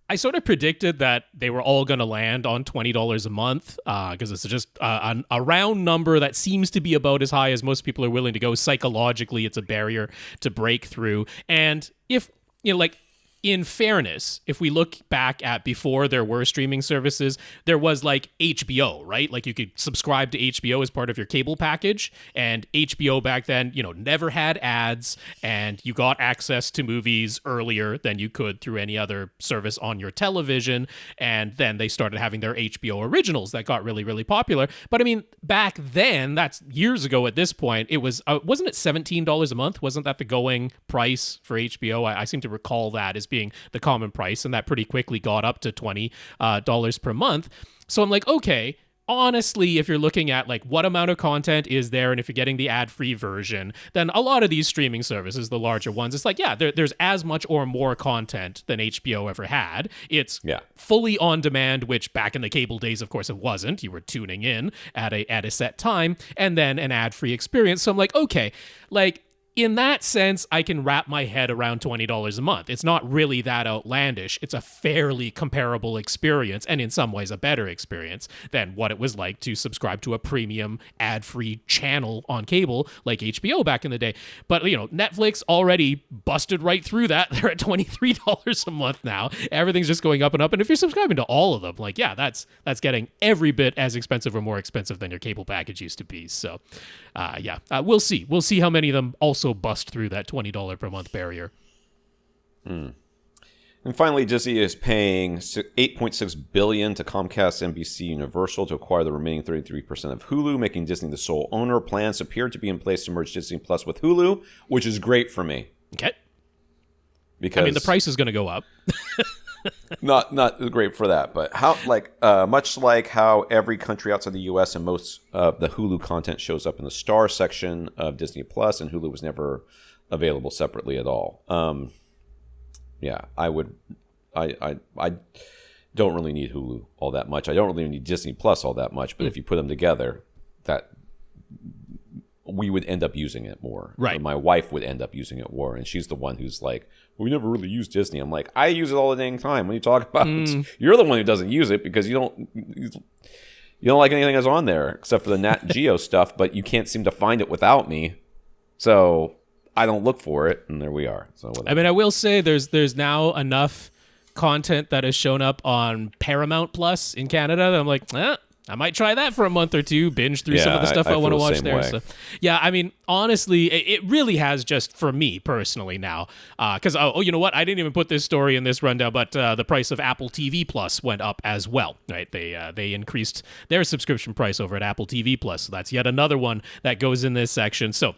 Speaker 2: I sort of predicted that they were all going to land on $20 a month because it's just a round number that seems to be about as high as most people are willing to go. Psychologically, it's a barrier to break through. And if, in fairness, if we look back at before there were streaming services, there was like HBO, right? Like you could subscribe to HBO as part of your cable package, and HBO back then, never had ads, and you got access to movies earlier than you could through any other service on your television, and then they started having their HBO originals that got really, really popular. But I mean, back then, that's years ago at this point, it was, wasn't it $17 a month? Wasn't that the going price for HBO? I seem to recall that as being the common price, and that pretty quickly got up to $20 per month. So I'm like, okay, honestly, if you're looking at like what amount of content is there, and if you're getting the ad-free version, then a lot of these streaming services, the larger ones, it's like, yeah, there's as much or more content than HBO ever had. It's fully on demand, which back in the cable days, of course, it wasn't. You were tuning in at a set time, and then an ad-free experience. So I'm like, okay, like, in that sense, I can wrap my head around $20 a month. It's not really that outlandish. It's a fairly comparable experience, and in some ways a better experience than what it was like to subscribe to a premium ad-free channel on cable like HBO back in the day. But, Netflix already busted right through that. They're at $23 a month now. Everything's just going up and up. And if you're subscribing to all of them, like, yeah, that's getting every bit as expensive or more expensive than your cable package used to be. So, we'll see. We'll see how many of them also bust through that $20 per month barrier.
Speaker 1: And finally, Disney is paying $8.6 billion to Comcast, NBC, Universal to acquire the remaining 33% of Hulu, making Disney the sole owner. Plans appear to be in place to merge Disney Plus with Hulu, which is great for me.
Speaker 2: Okay.
Speaker 1: Because
Speaker 2: the price is going to go up.
Speaker 1: not great for that, but how much like how every country outside the U.S. and most of the Hulu content shows up in the Star section of Disney Plus, and Hulu was never available separately at all. I don't really need Hulu all that much. I don't really need Disney Plus all that much, but if you put them together, that we would end up using it more.
Speaker 2: Right.
Speaker 1: Or my wife would end up using it more, and she's the one who's like, we never really use Disney. I'm like, I use it all the dang time. What are you talking about? You're the one who doesn't use it because you don't like anything that's on there except for the Nat Geo stuff, but you can't seem to find it without me. So I don't look for it, and there we are. So whatever.
Speaker 2: I mean, I will say there's now enough content that has shown up on Paramount Plus in Canada that I'm like, I might try that for a month or two, binge through some of the stuff I want to watch there. So, yeah, I mean, honestly, it really has just for me personally now. Because, you know what? I didn't even put this story in this rundown, but the price of Apple TV Plus went up as well, right? They increased their subscription price over at Apple TV Plus. So that's yet another one that goes in this section. So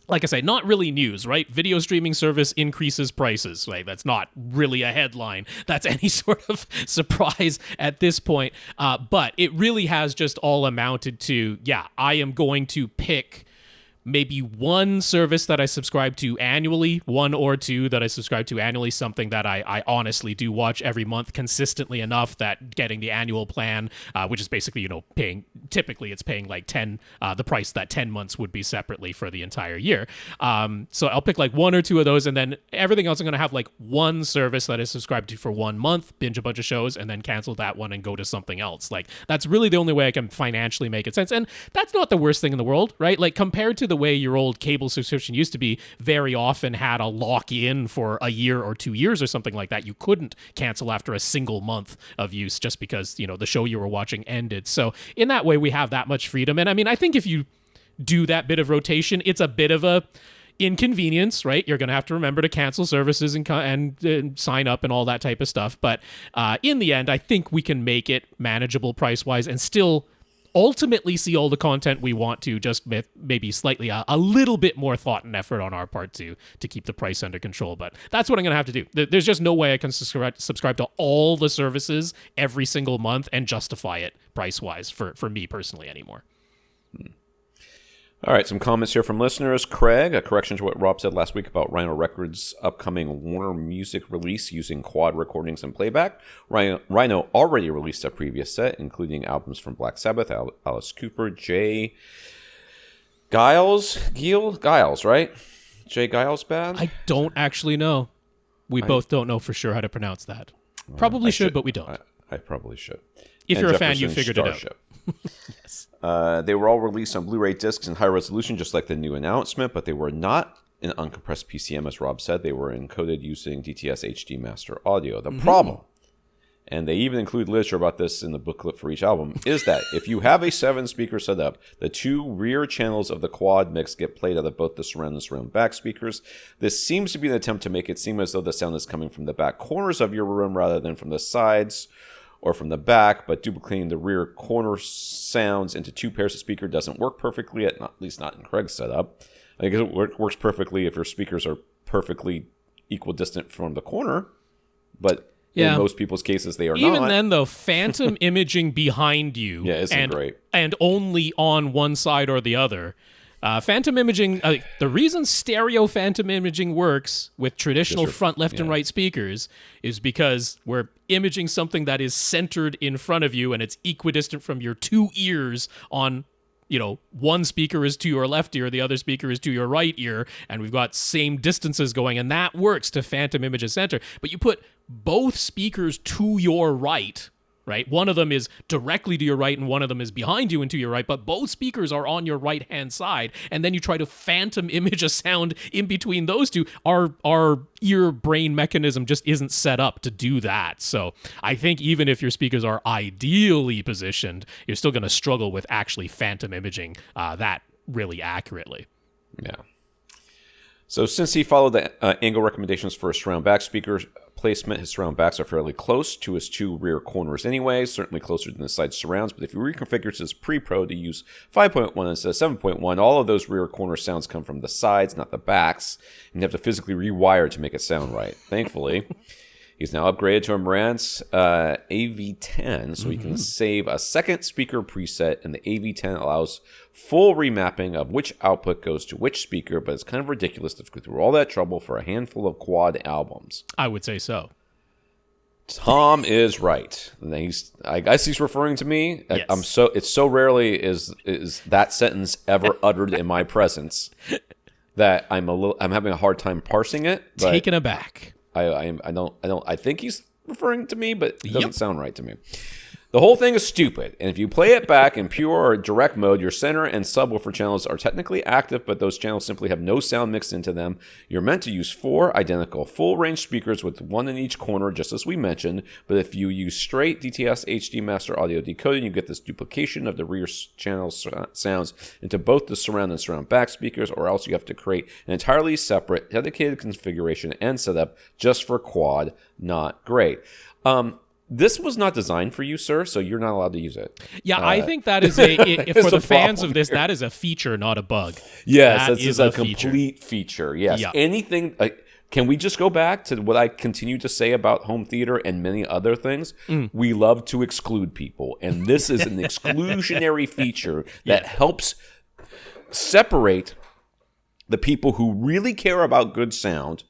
Speaker 2: like I say, not really news, right? Video streaming service increases prices. Like, that's not really a headline. That's any sort of surprise at this point. But it really has just all amounted to, I am going to pick maybe one service that I subscribe to annually, one or two that I subscribe to annually, something that I honestly do watch every month consistently enough that getting the annual plan, which is basically, typically it's paying like the price that 10 months would be separately for the entire year. So I'll pick like one or two of those, and then everything else I'm going to have like one service that I subscribe to for 1 month, binge a bunch of shows, and then cancel that one and go to something else. Like, that's really the only way I can financially make it sense. And that's not the worst thing in the world, right? Like, compared to the way your old cable subscription used to be, very often had a lock-in for a year or 2 years or something like that. You couldn't cancel after a single month of use just because, the show you were watching ended. So in that way, we have that much freedom. And I mean, I think if you do that bit of rotation, it's a bit of a inconvenience, right? You're going to have to remember to cancel services and sign up and all that type of stuff. But in the end, I think we can make it manageable price-wise and still ultimately see all the content we want to, just maybe slightly a little bit more thought and effort on our part to keep the price under control. But that's what I'm going to have to do. There's just no way I can subscribe to all the services every single month and justify it price-wise for me personally anymore.
Speaker 1: All right, some comments here from listeners. Craig, a correction to what Rob said last week about Rhino Records' upcoming Warner Music release using quad recordings and playback. Rhino already released a previous set, including albums from Black Sabbath, Alice Cooper, Jay Giles, right? Jay Giles Band?
Speaker 2: I don't actually know. We both don't know for sure how to pronounce that. Probably should, but we don't.
Speaker 1: I probably should.
Speaker 2: If you're a fan, you figured it out.
Speaker 1: Yes. They were all released on Blu-ray discs in high resolution, just like the new announcement, but they were not in uncompressed PCM, as Rob said. They were encoded using DTS-HD master audio. The problem, and they even include literature about this in the booklet for each album, is that if you have a 7-speaker setup, the 2 rear channels of the quad mix get played out of both the surround and surround back speakers. This seems to be an attempt to make it seem as though the sound is coming from the back corners of your room rather than from the sides or from the back, but duplicating the rear corner sounds into 2 pairs of speaker doesn't work perfectly, at least not in Craig's setup. I think it works perfectly if your speakers are perfectly equidistant from the corner, but in most people's cases they are not.
Speaker 2: Even then, though, phantom imaging behind you
Speaker 1: isn't great.
Speaker 2: And only on one side or the other. Phantom imaging, the reason stereo phantom imaging works with traditional front, left, and right speakers is because we're imaging something that is centered in front of you and it's equidistant from your 2 ears on, one speaker is to your left ear, the other speaker is to your right ear, and we've got same distances going, and that works to phantom image a center. But you put both speakers to your right, one of them is directly to your right and one of them is behind you and to your right, but both speakers are on your right-hand side, and then you try to phantom image a sound in between those two. Our ear-brain mechanism just isn't set up to do that. So I think even if your speakers are ideally positioned, you're still going to struggle with actually phantom imaging that really accurately.
Speaker 1: Yeah. So since he followed the angle recommendations for a surround back speaker placement, his surround backs are fairly close to his 2 rear corners anyway, certainly closer than the side surrounds. But if you reconfigure his pre-pro to use 5.1 instead of 7.1, all of those rear corner sounds come from the sides, not the backs, and you have to physically rewire to make it sound right. Thankfully, he's now upgraded to a Marantz AV10, so he can save a second speaker preset, and the AV10 allows full remapping of which output goes to which speaker, but it's kind of ridiculous to go through all that trouble for a handful of quad albums.
Speaker 2: I would say so.
Speaker 1: Tom is right. And I guess he's referring to me.
Speaker 2: Yes.
Speaker 1: It's so rarely is that sentence ever uttered in my presence that I'm having a hard time parsing it. But
Speaker 2: taken aback.
Speaker 1: I think he's referring to me, but it doesn't sound right to me. The whole thing is stupid, and if you play it back in pure or direct mode, your center and subwoofer channels are technically active, but those channels simply have no sound mixed into them. You're meant to use 4 identical full-range speakers with 1 in each corner, just as we mentioned, but if you use straight DTS-HD master audio decoding, you get this duplication of the rear channel sounds into both the surround and surround back speakers, or else you have to create an entirely separate, dedicated configuration and setup just for quad. Not great. this was not designed for you, sir, so you're not allowed to use it.
Speaker 2: Yeah, I think that is for the fans of this, that is a feature, not a bug.
Speaker 1: Yes, this is a complete feature. Yes.
Speaker 2: Yeah.
Speaker 1: Anything... can we just go back to what I continue to say about home theater and many other things? We love to exclude people, and this is an exclusionary feature that helps separate the people who really care about good sound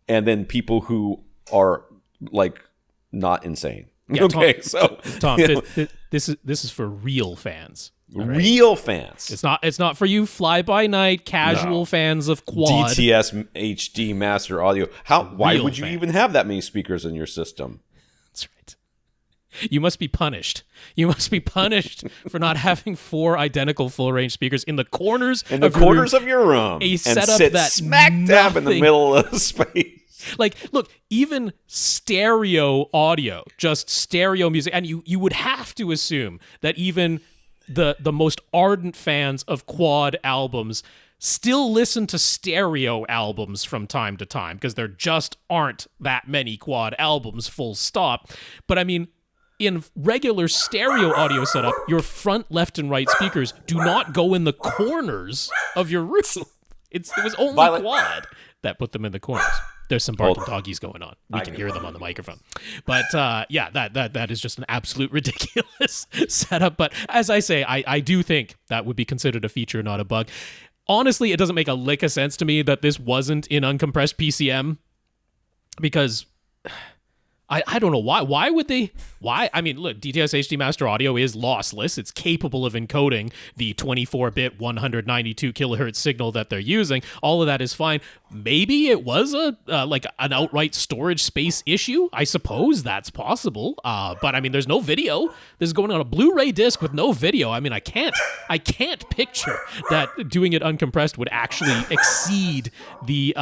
Speaker 1: and then people who are like not insane.
Speaker 2: Yeah,
Speaker 1: okay,
Speaker 2: Tom, this is for real fans.
Speaker 1: Right. Real fans.
Speaker 2: It's not for you fly-by-night casual fans of Quad.
Speaker 1: DTS-HD master audio. Why would you even have that many speakers in your system?
Speaker 2: That's right. You must be punished. You must be punished for not having 4 identical full-range speakers in the corners
Speaker 1: of your room.
Speaker 2: A setup
Speaker 1: sit
Speaker 2: that
Speaker 1: smack dab in the middle of the space.
Speaker 2: Like, look, even stereo audio, just stereo music, and you would have to assume that even the most ardent fans of Quad albums still listen to stereo albums from time to time, because there just aren't that many Quad albums, full stop. But I mean, in regular stereo audio setup, your front, left, and right speakers do not go in the corners of your room. It was only Quad that put them in the corners. There's some barking doggies going on. We can hear them on the microphone. But yeah, that is just an absolute ridiculous setup. But as I say, I do think that would be considered a feature, not a bug. Honestly, it doesn't make a lick of sense to me that this wasn't in uncompressed PCM, because I don't know why. Why would they? Why? I mean, look, DTS-HD Master Audio is lossless. It's capable of encoding the 24-bit 192 kilohertz signal that they're using. All of that is fine. Maybe it was like an outright storage space issue. I suppose that's possible. But I mean, there's no video. This is going on a Blu-ray disc with no video. I mean, I can't picture that doing it uncompressed would actually exceed the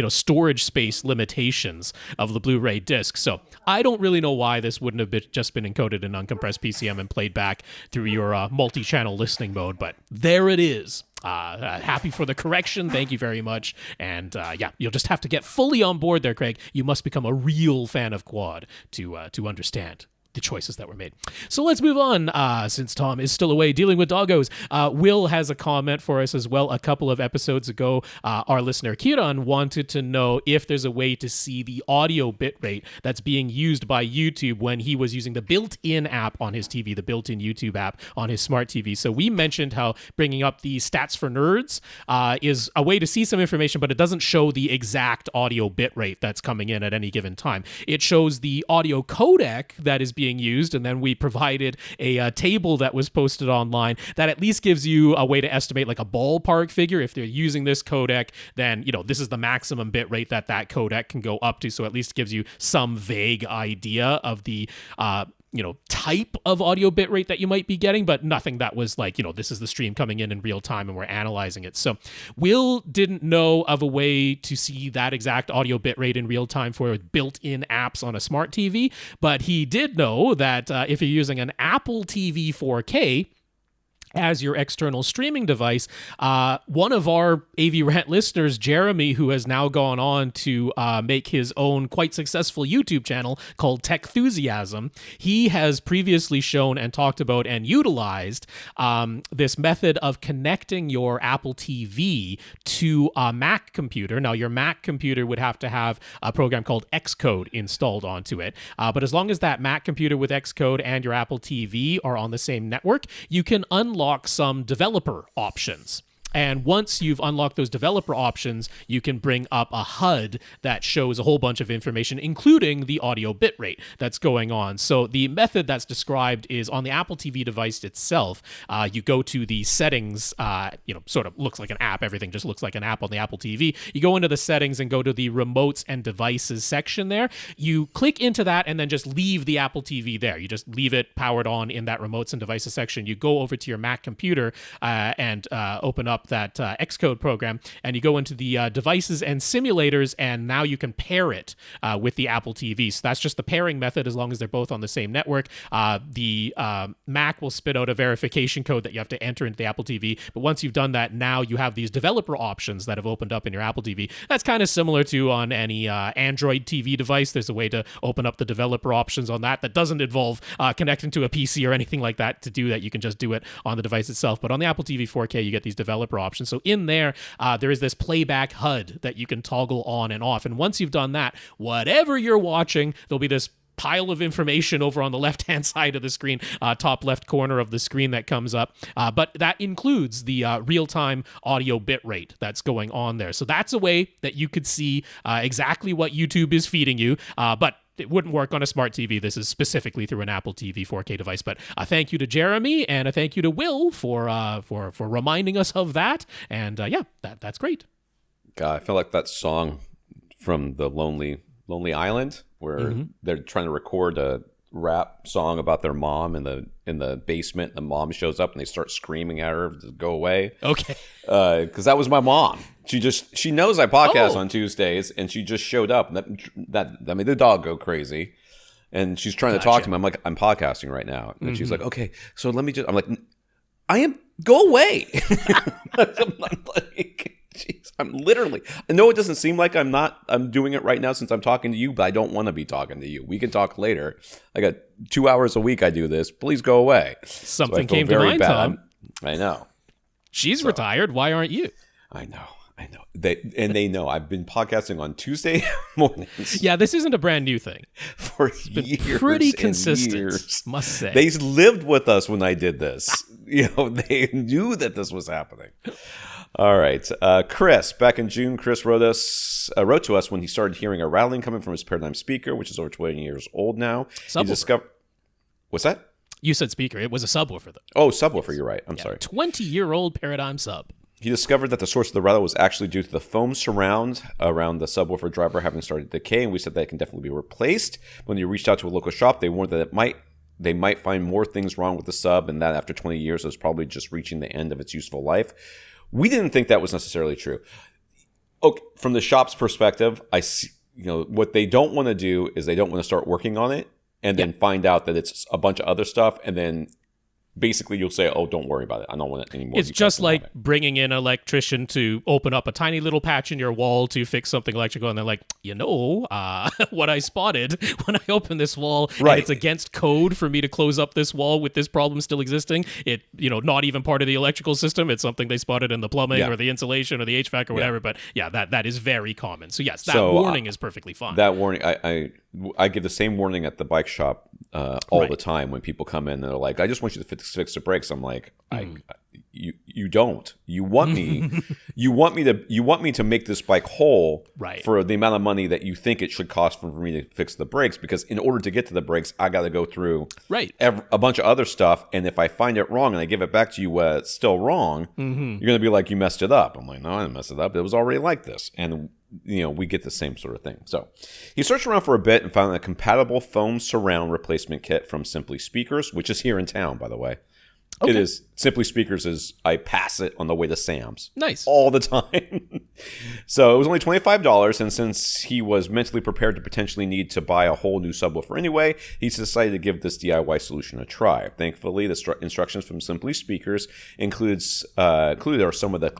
Speaker 2: storage space limitations of the Blu-ray disc. So I don't really know why this wouldn't have just been encoded in uncompressed PCM and played back through your multi-channel listening mode, but there it is. Happy for the correction. Thank you very much. And yeah, you'll just have to get fully on board there, Craig. You must become a real fan of Quad to understand the choices that were made. So let's move on, since Tom is still away dealing with doggos. Will has a comment for us as well. A couple of episodes ago, our listener Kiran wanted to know if there's a way to see the audio bitrate that's being used by YouTube when he was using the built-in app on his TV, the built-in YouTube app on his smart TV. So we mentioned how bringing up the Stats for Nerds is a way to see some information, but it doesn't show the exact audio bitrate that's coming in at any given time. It shows the audio codec that is being used, and then we provided a table that was posted online that at least gives you a way to estimate like a ballpark figure. If they're using this codec, then this is the maximum bit rate that codec can go up to, so at least gives you some vague idea of the type of audio bitrate that you might be getting, but nothing that was like, this is the stream coming in real time and we're analyzing it. So Will didn't know of a way to see that exact audio bitrate in real time for built-in apps on a smart TV, but he did know that if you're using an Apple TV 4K as your external streaming device, one of our AVRant listeners, Jeremy, who has now gone on to make his own quite successful YouTube channel called Techthusiasm, he has previously shown and talked about and utilized this method of connecting your Apple TV to a Mac computer. Now, your Mac computer would have to have a program called Xcode installed onto it, but as long as that Mac computer with Xcode and your Apple TV are on the same network, you can unlock some developer options. And once you've unlocked those developer options, you can bring up a HUD that shows a whole bunch of information, including the audio bitrate that's going on. So the method that's described is on the Apple TV device itself. You go to the settings, sort of looks like an app. Everything just looks like an app on the Apple TV. You go into the settings and go to the remotes and devices section there. You click into that and then just leave the Apple TV there. You just leave it powered on in that remotes and devices section. You go over to your Mac computer and open up up that Xcode program, and you go into the devices and simulators, and now you can pair it with the Apple TV. So that's just the pairing method as long as they're both on the same network. The Mac will spit out a verification code that you have to enter into the Apple TV. But once you've done that, now you have these developer options that have opened up in your Apple TV. That's kind of similar to on any Android TV device. There's a way to open up the developer options on that doesn't involve connecting to a PC or anything like that to do that. You can just do it on the device itself. But on the Apple TV 4K, you get these developer options. So in there, there is this playback HUD that you can toggle on and off. And once you've done that, whatever you're watching, there'll be this pile of information over on the left-hand side of the screen, top left corner of the screen that comes up. But that includes the real-time audio bitrate that's going on there. So that's a way that you could see exactly what YouTube is feeding you. But it wouldn't work on a smart TV. This is specifically through an Apple TV 4K device. But a thank you to Jeremy and a thank you to Will for reminding us of that. And that's great.
Speaker 1: God, I feel like that song from the Lonely Island, where they're trying to record a rap song about their mom in the basement. The mom shows up and they start screaming at her to go away.
Speaker 2: Okay,
Speaker 1: because that was my mom. She knows I podcast on Tuesdays, and she just showed up. And that made the dog go crazy. And she's trying to talk to me. I'm like, I'm podcasting right now, and she's like, okay, so let me just. I'm like, go away. I'm like, jeez, I'm literally. I know it doesn't seem like I'm doing it right now since I'm talking to you, but I don't want to be talking to you. We can talk later. I got 2 hours a week I do this. Please go away.
Speaker 2: Something came to mind, Tom.
Speaker 1: I know.
Speaker 2: She's retired. Why aren't you?
Speaker 1: I know. They know. I've been podcasting on Tuesday mornings.
Speaker 2: Yeah, this isn't a brand new thing.
Speaker 1: For years.
Speaker 2: Pretty consistent,
Speaker 1: years.
Speaker 2: Must say.
Speaker 1: They lived with us when I did this. They knew that this was happening. All right. Chris, back in June, Chris wrote to us when he started hearing a rattling coming from his Paradigm speaker, which is over 20 years old now.
Speaker 2: Subwoofer.
Speaker 1: What's that?
Speaker 2: You said speaker. It was a subwoofer, though.
Speaker 1: Oh, subwoofer. You're right. I'm sorry.
Speaker 2: 20-year-old Paradigm sub.
Speaker 1: He discovered that the source of the rattle was actually due to the foam surround around the subwoofer driver having started to decay, and we said that it can definitely be replaced. When he reached out to a local shop, they warned that they might find more things wrong with the sub, and that after 20 years, it was probably just reaching the end of its useful life. We didn't think that was necessarily true. Okay, from the shop's perspective, I see, what they don't want to do is they don't want to start working on it and then find out that it's a bunch of other stuff, and then basically you'll say, oh, don't worry about it. I don't want it anymore.
Speaker 2: It's just like bringing in an electrician to open up a tiny little patch in your wall to fix something electrical, and they're like, what I spotted when I opened this wall, and it's against code for me to close up this wall with this problem still existing. It, not even part of the electrical system. It's something they spotted in the plumbing or the insulation or the HVAC or whatever. But yeah, that is very common. So yes, that warning is perfectly fine.
Speaker 1: That warning, I give the same warning at the bike shop all the time when people come in and they're like, I just want you to fix the brakes. I'm like, you don't. You want me to make this bike whole for the amount of money that you think it should cost for me to fix the brakes, because in order to get to the brakes, I got to go through a bunch of other stuff, and if I find it wrong and I give it back to you it's still wrong, you're going to be like, you messed it up. I'm like, no, I didn't mess it up. It was already like this. And we get the same sort of thing. So he searched around for a bit and found a compatible foam surround replacement kit from Simply Speakers, which is here in town, by the way. Okay. It is Simply Speakers. I pass it on the way to Sam's.
Speaker 2: Nice.
Speaker 1: All the time. So it was only $25, and since he was mentally prepared to potentially need to buy a whole new subwoofer anyway, he's decided to give this DIY solution a try. Thankfully, the instructions from Simply Speakers included are some of the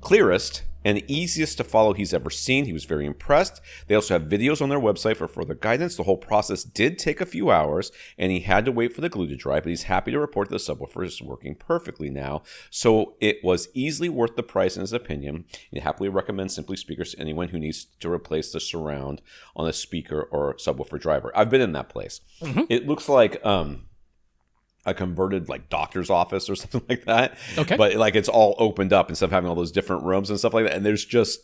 Speaker 1: clearest and easiest to follow he's ever seen. He was very impressed. They also have videos on their website for further guidance. The whole process did take a few hours, and he had to wait for the glue to dry, but he's happy to report that the subwoofer is working perfectly now. So it was easily worth the price in his opinion. He happily recommends Simply Speakers to anyone who needs to replace the surround on a speaker or subwoofer driver. I've been in that place. Mm-hmm. It looks like a converted doctor's office or something like that.
Speaker 2: Okay.
Speaker 1: But it's all opened up instead of having all those different rooms and stuff like that. And there's just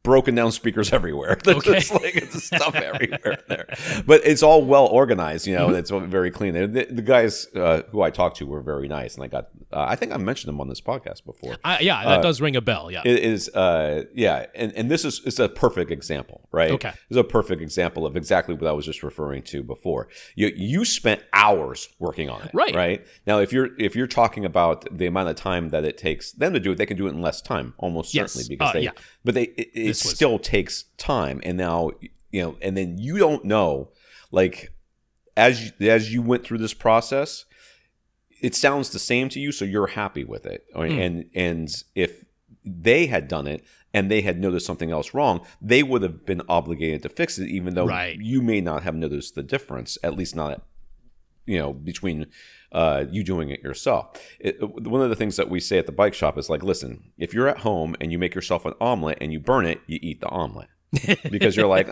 Speaker 1: broken down speakers everywhere. There's
Speaker 2: Okay.
Speaker 1: just like it's stuff everywhere there. But it's all well organized, and it's very clean. The guys who I talked to were very nice, and I got I think I mentioned them on this podcast before.
Speaker 2: That does ring a bell. Yeah.
Speaker 1: It is and this is a perfect example, right?
Speaker 2: Okay.
Speaker 1: It's a perfect example of exactly what I was just referring to before. You spent hours working on it, right? Now if you're talking about the amount of time that it takes them to do it, they can do it in less time, almost certainly, because it still takes time. And now and then you don't know, like as you went through this process, it sounds the same to you, so you're happy with it. And if they had done it and they had noticed something else wrong, they would have been obligated to fix it, even though you may not have noticed the difference, at least not between you doing it yourself. One of the things that we say at the bike shop is like, listen, if you're at home and you make yourself an omelet and you burn it, you eat the omelet. Because you're like,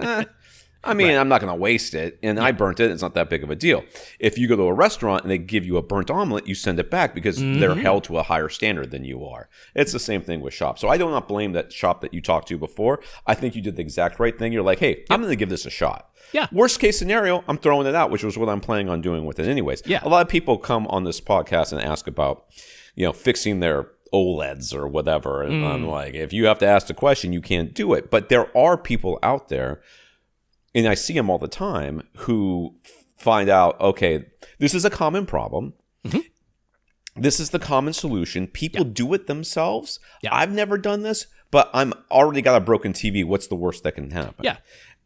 Speaker 1: I'm not going to waste it, and I burnt it. It's not that big of a deal. If you go to a restaurant and they give you a burnt omelet, you send it back because they're held to a higher standard than you are. It's the same thing with shop. So I do not blame that shop that you talked to before. I think you did the exact right thing. You're like, hey, I'm going to give this a shot.
Speaker 2: Yeah.
Speaker 1: Worst case scenario, I'm throwing it out, which was what I'm planning on doing with it anyways.
Speaker 2: Yeah.
Speaker 1: A lot of people come on this podcast and ask about, fixing their OLEDs or whatever. And I'm like, if you have to ask the question, you can't do it. But there are people out there, and I see them all the time, who find out, okay, this is a common problem. This is the common solution. People do it themselves. I've never done this, but I'm already got a broken TV. What's the worst that can happen?
Speaker 2: Yeah.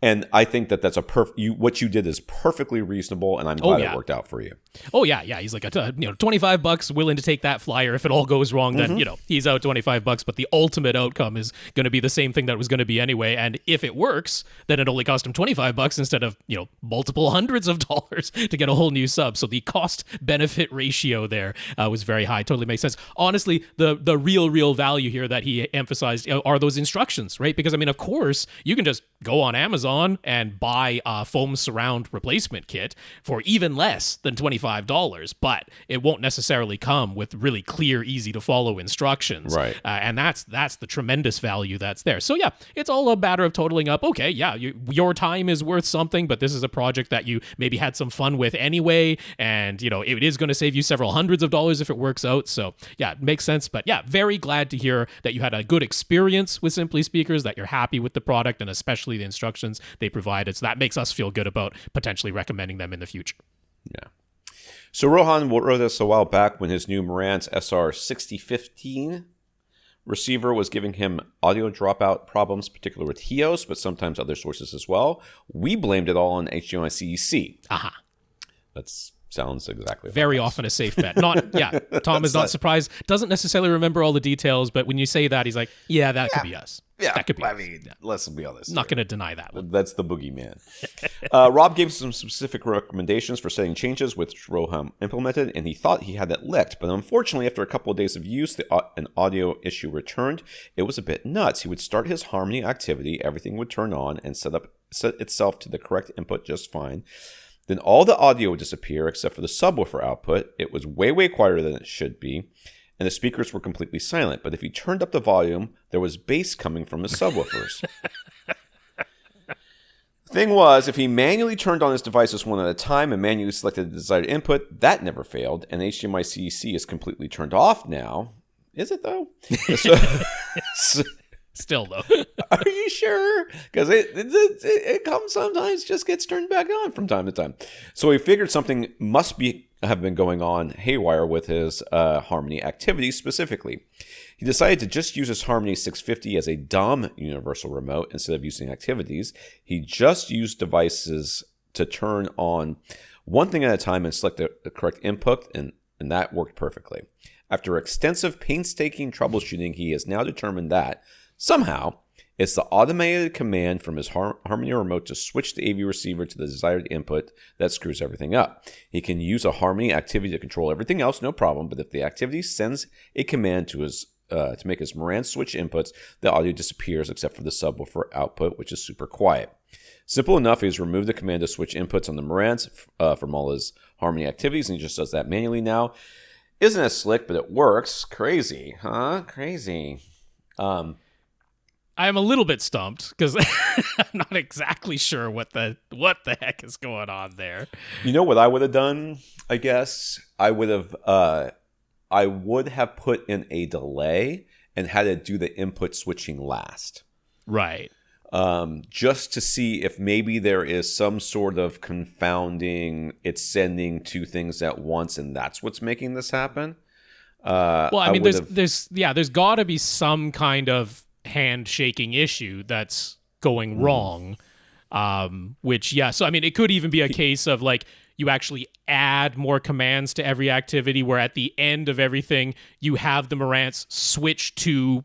Speaker 1: And I think that's what you did is perfectly reasonable, and I'm glad it worked out for you.
Speaker 2: Oh yeah. He's like, $25, willing to take that flyer. If it all goes wrong, then he's out $25. But the ultimate outcome is going to be the same thing that it was going to be anyway. And if it works, then it only cost him $25 instead of multiple hundreds of dollars to get a whole new sub. So the cost benefit ratio there was very high. Totally makes sense. Honestly, the real value here that he emphasized are those instructions, right? Because of course you can just go on Amazon and buy a foam surround replacement kit for even less than $25, but it won't necessarily come with really clear, easy to follow instructions.
Speaker 1: Right.
Speaker 2: And that's the tremendous value that's there. So yeah, it's all a matter of totaling up. Okay, yeah, your time is worth something, but this is a project that you maybe had some fun with anyway, and it is going to save you several hundreds of dollars if it works out. So yeah, it makes sense. But yeah, very glad to hear that you had a good experience with Simply Speakers, that you're happy with the product, and especially the instructions they provided. So that makes us feel good about potentially recommending them in the future.
Speaker 1: Yeah. So Rohan wrote us a while back when his new Marantz SR6015 receiver was giving him audio dropout problems, particularly with HEOS, but sometimes other sources as well. We blamed it all on HDMI CEC.
Speaker 2: Aha.
Speaker 1: That sounds exactly
Speaker 2: very often a safe bet. Tom is not surprised, doesn't necessarily remember all the details, but when you say that, he's like, yeah, that could be us.
Speaker 1: Yeah,
Speaker 2: that could be.
Speaker 1: Let's be honest.
Speaker 2: Not going to deny that one.
Speaker 1: That's the boogeyman. Rob gave some specific recommendations for setting changes, which Rohan implemented, and he thought he had it licked. But unfortunately, after a couple of days of use, an audio issue returned. It was a bit nuts. He would start his harmony activity, everything would turn on and set itself to the correct input just fine. Then all the audio would disappear except for the subwoofer output. It was way quieter than it should be, and the speakers were completely silent. But if he turned up the volume, there was bass coming from his subwoofers. The thing was, if he manually turned on his devices one at a time and manually selected the desired input, that never failed, and HDMI CEC is completely turned off now. Is it, though?
Speaker 2: Still, though.
Speaker 1: Are you sure? Because it comes sometimes, just gets turned back on from time to time. So he figured something must have been going on haywire with his Harmony activities specifically. He decided to just use his Harmony 650 as a dumb universal remote instead of using activities. He just used devices to turn on one thing at a time and select the correct input, and that worked perfectly. After extensive painstaking troubleshooting, he has now determined that somehow, it's the automated command from his Harmony remote to switch the AV receiver to the desired input that screws everything up. He can use a Harmony activity to control everything else, no problem, but if the activity sends a command to make his Marantz switch inputs, the audio disappears except for the subwoofer output, which is super quiet. Simple enough, he's removed the command to switch inputs on the Marantz from all his Harmony activities, and he just does that manually now. Isn't as slick, but it works. Crazy, huh? Crazy.
Speaker 2: I'm a little bit stumped because I'm not exactly sure what the heck is going on there.
Speaker 1: You know what I would have done? I guess I would have put in a delay and had to do the input switching last.
Speaker 2: Right.
Speaker 1: Just to see if maybe there is some sort of confounding, it's sending two things at once, and that's what's making this happen.
Speaker 2: Well, I mean, there's got to be some kind of handshaking issue that's going wrong. Which, yeah, so I mean, it could even be a case of like you actually add more commands to every activity, where at the end of everything you have the Marantz switch to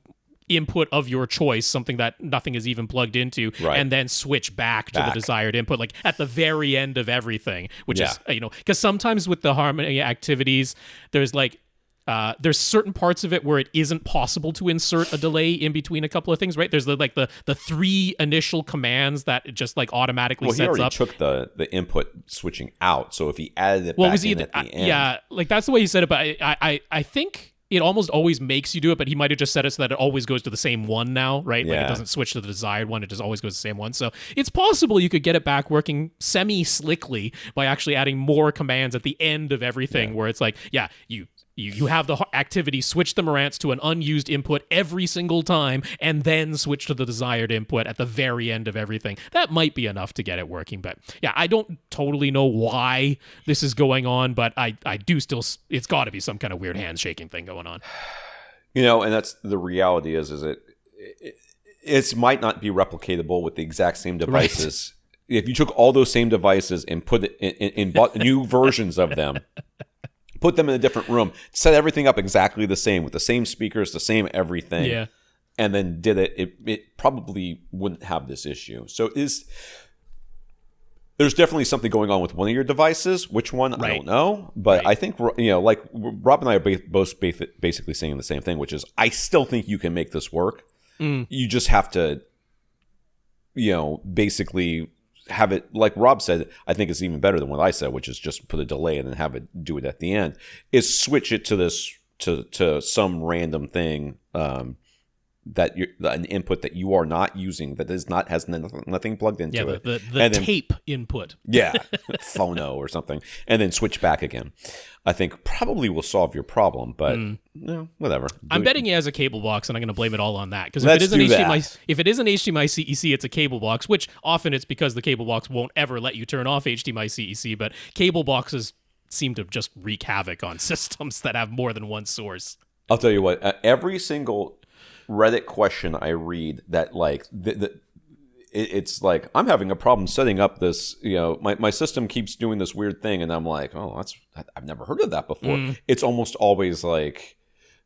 Speaker 2: input of your choice, something that nothing is even plugged into, and then switch back to the desired input, like at the very end of everything, which is, because sometimes with the Harmony activities, there's like, there's certain parts of it where it isn't possible to insert a delay in between a couple of things, right? There's the three initial commands that it just like automatically sets up.
Speaker 1: Well, he already took the input switching out, so if he added it back in at the end.
Speaker 2: Yeah, like that's the way he said it, but I think it almost always makes you do it, but he might have just set it so that it always goes to the same one now, right?
Speaker 1: Yeah.
Speaker 2: Like it doesn't switch to the desired one, it just always goes to the same one. So it's possible you could get it back working semi-slickly by actually adding more commands at the end of everything, where it's like, you have the activity switch the Marantz to an unused input every single time, and then switch to the desired input at the very end of everything. That might be enough to get it working. But yeah, I don't totally know why this is going on, but I do still, it's got to be some kind of weird handshaking thing going on.
Speaker 1: And that's the reality is it might not be replicatable with the exact same devices. Right. If you took all those same devices and put it in bought new versions of them, put them in a different room, set everything up exactly the same with the same speakers, the same everything, and then did it probably wouldn't have this issue. So there's definitely something going on with one of your devices. Which one, I don't know. But I think, like Rob and I are both basically saying the same thing, which is I still think you can make this work. You just have to, basically have it, like Rob said, I think it's even better than what I said, which is just put a delay and then have it do it at the end, is switch it to this to some random thing that an input that you are not using, that has nothing plugged into it.
Speaker 2: The tape input.
Speaker 1: Phono or something, and then switch back again. I think probably will solve your problem, but whatever.
Speaker 2: I'm betting he has a cable box, and I'm going to blame it all on that, because if it is an HDMI CEC, it's a cable box, which often it's because the cable box won't ever let you turn off HDMI CEC, but cable boxes seem to just wreak havoc on systems that have more than one source.
Speaker 1: I'll tell you what, every single Reddit question I read that like it's like, I'm having a problem setting up this, my system keeps doing this weird thing, and I'm like, I've never heard of that before. It's almost always like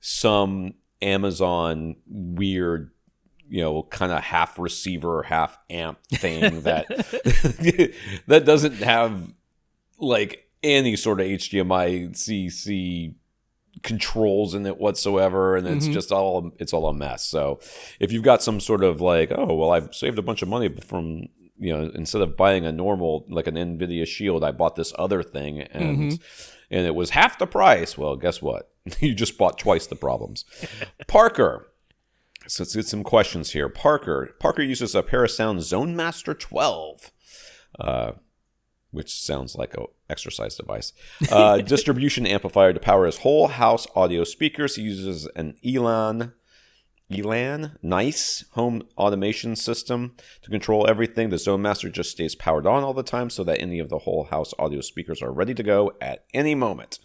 Speaker 1: some Amazon weird, kind of half receiver, half amp thing that that doesn't have like any sort of HDMI CC controls in it whatsoever, and it's just all a mess. So if you've got some sort of like, I've saved a bunch of money from, instead of buying a normal, like an NVIDIA Shield, I bought this other thing, and it was half the price. Well, guess what? You just bought twice the problems. Parker. So let's get some questions here. Parker uses a Parasound Zone Master 12. Which sounds like an exercise device. Distribution amplifier to power his whole house audio speakers. He uses an Elan nice home automation system to control everything. The Zone Master just stays powered on all the time, so that any of the whole house audio speakers are ready to go at any moment.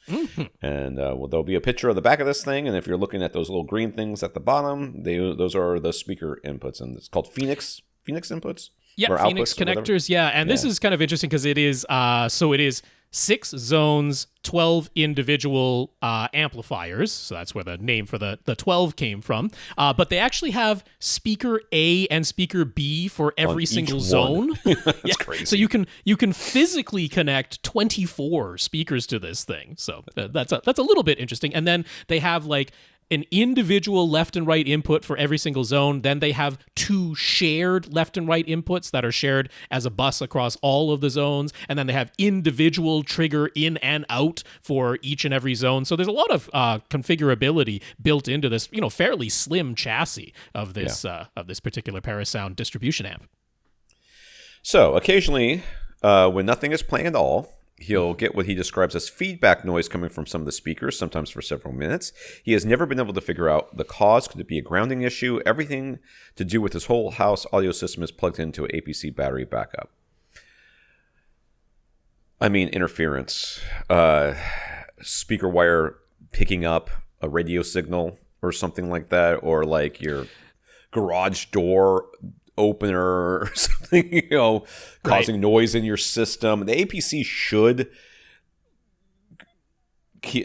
Speaker 1: And there'll be a picture of the back of this thing, and if you're looking at those little green things at the bottom, those are the speaker inputs, and it's called Phoenix inputs.
Speaker 2: Yeah, Phoenix connectors. Yeah, and this is kind of interesting because it is it is 6 zones, 12 individual amplifiers. So that's where the name for the 12 came from. But they actually have speaker A and speaker B for every single zone.
Speaker 1: That's crazy.
Speaker 2: So you can physically connect 24 speakers to this thing. So that's a little bit interesting. And then they have like an individual left and right input for every single zone. Then they have 2 shared left and right inputs that are shared as a bus across all of the zones. And then they have individual trigger in and out for each and every zone. So there's a lot of configurability built into this, fairly slim chassis of this particular Parasound distribution amp.
Speaker 1: So occasionally, when nothing is playing at all, he'll get what he describes as feedback noise coming from some of the speakers, sometimes for several minutes. He has never been able to figure out the cause. Could it be a grounding issue? Everything to do with his whole house audio system is plugged into an APC battery backup. I mean, interference. Speaker wire picking up a radio signal or something like that, or like your garage door opener or something, causing noise in your system. The APC should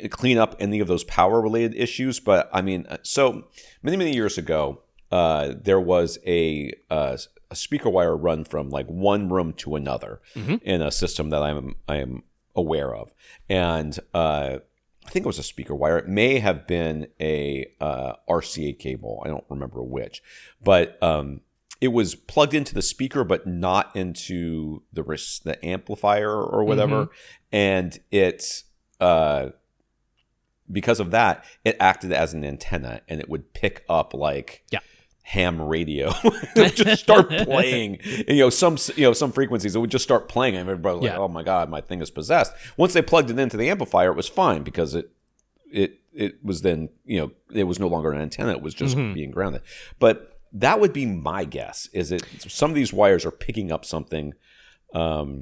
Speaker 1: clean up any of those power related issues. But I mean, so many years ago, there was a speaker wire run from like one room to another in a system that I am aware of, and I think it was a speaker wire. It may have been a RCA cable. I don't remember which, but it was plugged into the speaker, but not into the amplifier or whatever. And it's because of that, it acted as an antenna, and it would pick up like ham radio. It would just start playing. And, some frequencies, it would just start playing, and everybody was like, "Oh my god, my thing is possessed." Once they plugged it into the amplifier, it was fine because it was then it was no longer an antenna. It was just being grounded, but. That would be my guess. Is it some of these wires are picking up something that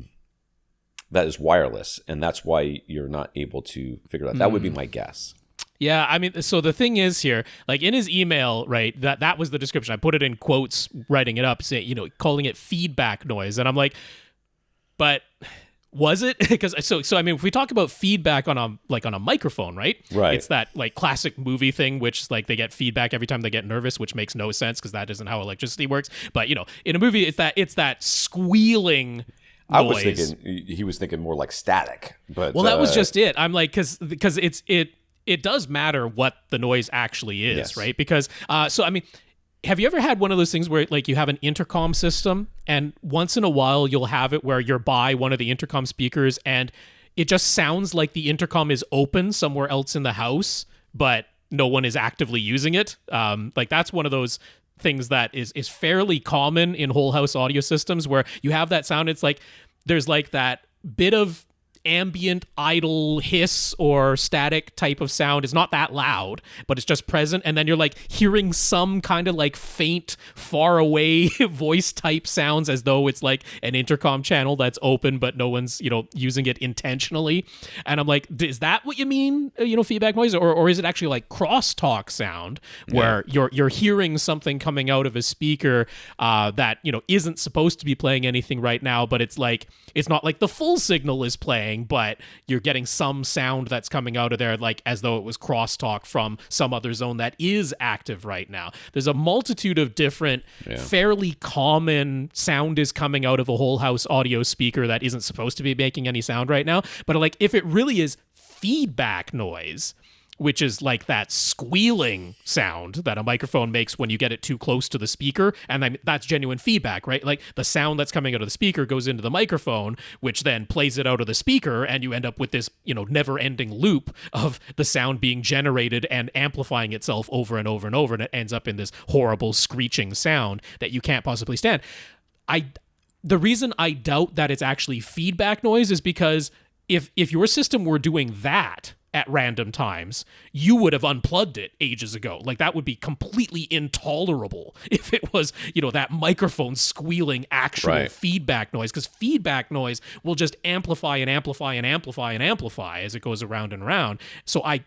Speaker 1: is wireless, and that's why you're not able to figure it out. That would be my guess.
Speaker 2: Yeah, I mean, so the thing is here, like in his email, right, that was the description. I put it in quotes, writing it up, saying, calling it feedback noise. And I'm like, but was it? Because so I mean, if we talk about feedback on a microphone, right?
Speaker 1: Right.
Speaker 2: It's that like classic movie thing, which like they get feedback every time they get nervous, which makes no sense because that isn't how electricity works. But in a movie, it's that squealing noise.
Speaker 1: I was thinking he was thinking more like static, but
Speaker 2: that was just it. I'm like, because it does matter what the noise actually is, right? Because so I mean. Have you ever had one of those things where like you have an intercom system and once in a while you'll have it where you're by one of the intercom speakers and it just sounds like the intercom is open somewhere else in the house, but no one is actively using it? Like that's one of those things that is fairly common in whole house audio systems where you have that sound. It's like there's like that bit of ambient idle hiss or static type of sound. Is not that loud, but it's just present, and then you're like hearing some kind of like faint far away voice type sounds as though it's like an intercom channel that's open but no one's using it intentionally. And I'm like, is that what you mean, feedback noise, or is it actually like crosstalk sound where you're hearing something coming out of a speaker that isn't supposed to be playing anything right now, but it's like it's not like the full signal is playing, but you're getting some sound that's coming out of there, like as though it was crosstalk from some other zone that is active right now. There's a multitude of different, fairly common sound is coming out of a whole house audio speaker that isn't supposed to be making any sound right now. But like, if it really is feedback noise, which is like that squealing sound that a microphone makes when you get it too close to the speaker. And that's genuine feedback, right? Like the sound that's coming out of the speaker goes into the microphone, which then plays it out of the speaker. And you end up with this, never ending loop of the sound being generated and amplifying itself over and over and over. And it ends up in this horrible screeching sound that you can't possibly stand. The reason I doubt that it's actually feedback noise is because if your system were doing that at random times, you would have unplugged it ages ago. Like that would be completely intolerable if it was, that microphone squealing actual feedback noise, because feedback noise will just amplify and amplify and amplify and amplify as it goes around and around. So I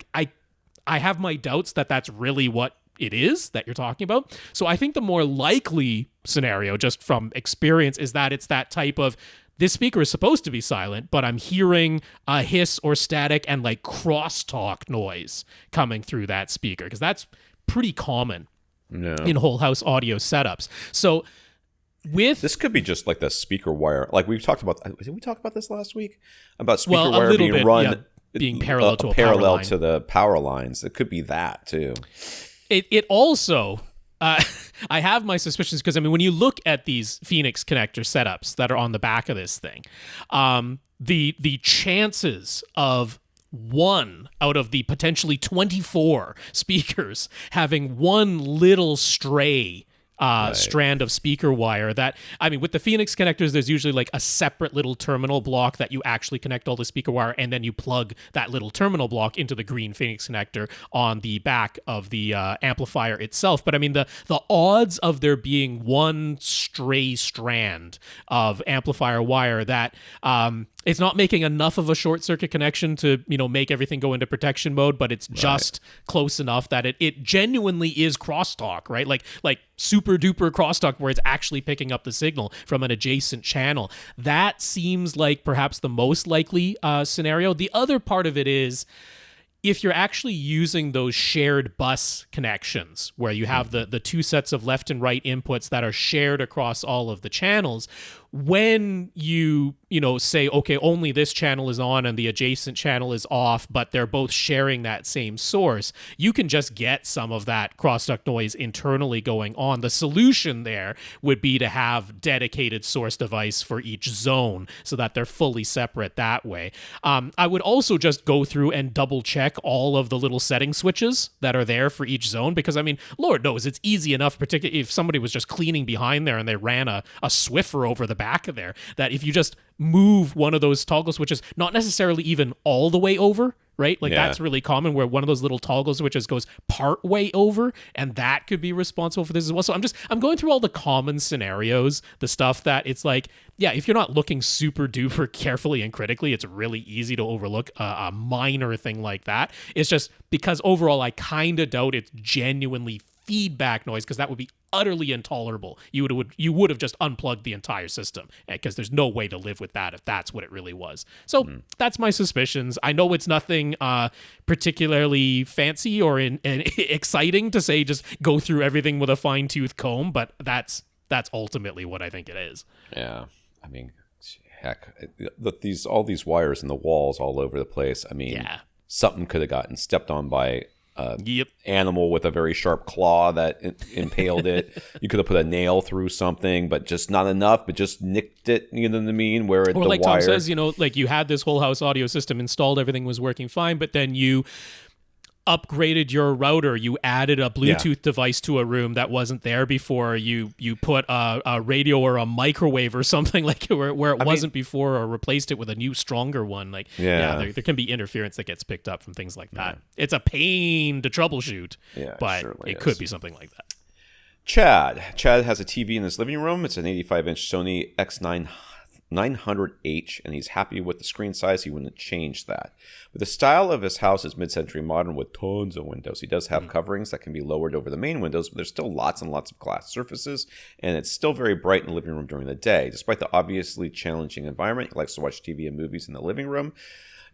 Speaker 2: have my doubts that that's really what it is that you're talking about. So I think the more likely scenario, just from experience, is that it's that type of, this speaker is supposed to be silent, but I'm hearing a hiss or static and like crosstalk noise coming through that speaker, because that's pretty common in whole house audio setups. So this
Speaker 1: could be just like the speaker wire. Like we've talked about, did we talk about this last week? About speaker wire being run
Speaker 2: being parallel to a power
Speaker 1: parallel
Speaker 2: line.
Speaker 1: to the power lines. It could be that too.
Speaker 2: It also, I have my suspicions because, I mean, when you look at these Phoenix connector setups that are on the back of this thing, the chances of one out of the potentially 24 speakers having one little stray strand of speaker wire that, I mean, with the Phoenix connectors, there's usually like a separate little terminal block that you actually connect all the speaker wire, and then you plug that little terminal block into the green Phoenix connector on the back of the amplifier itself. But I mean, the odds of there being one stray strand of amplifier wire that it's not making enough of a short circuit connection to, make everything go into protection mode, but it's just close enough that it genuinely is crosstalk, right? Like super duper crosstalk where it's actually picking up the signal from an adjacent channel. That seems like perhaps the most likely scenario. The other part of it is, if you're actually using those shared bus connections where you have the two sets of left and right inputs that are shared across all of the channels, when you say, okay, only this channel is on and the adjacent channel is off, but they're both sharing that same source, you can just get some of that crosstalk noise internally going on. The solution there would be to have dedicated source device for each zone so that they're fully separate that way. I would also just go through and double check all of the little setting switches that are there for each zone, because I mean, Lord knows it's easy enough, particularly if somebody was just cleaning behind there and they ran a Swiffer over the back of there, that if you just move one of those toggle switches, not necessarily even all the way over, right? Like that's really common where one of those little toggle switches goes part way over, and that could be responsible for this as well. So I'm going through all the common scenarios, the stuff that it's like, yeah, if you're not looking super duper carefully and critically, it's really easy to overlook a minor thing like that. It's just because overall I kind of doubt it's genuinely feedback noise, because that would be utterly intolerable. You would have just unplugged the entire system, because there's no way to live with that if that's what it really was. So that's my suspicions. I know it's nothing particularly fancy or exciting to say just go through everything with a fine-tooth comb, but that's ultimately what I think it is.
Speaker 1: Yeah, I mean, heck, all these wires in the walls all over the place. I mean, something could have gotten stepped on by animal with a very sharp claw that impaled it. You could have put a nail through something, but just not enough, but just nicked it, you know what I mean? Where
Speaker 2: or like Tom says, like you had this whole house audio system installed, everything was working fine, but then you upgraded your router, you added a Bluetooth device to a room that wasn't there before, you put a radio or a microwave or something like where it wasn't before, or replaced it with a new stronger one. Like there can be interference that gets picked up from things like that. It's a pain to troubleshoot, but it could be something like that.
Speaker 1: Chad has a TV in his living room. It's an 85-inch Sony X900H, and he's happy with the screen size. He wouldn't change that. But the style of his house is mid-century modern with tons of windows. He does have coverings that can be lowered over the main windows, but there's still lots and lots of glass surfaces, and it's still very bright in the living room during the day. Despite the obviously challenging environment, he likes to watch TV and movies in the living room,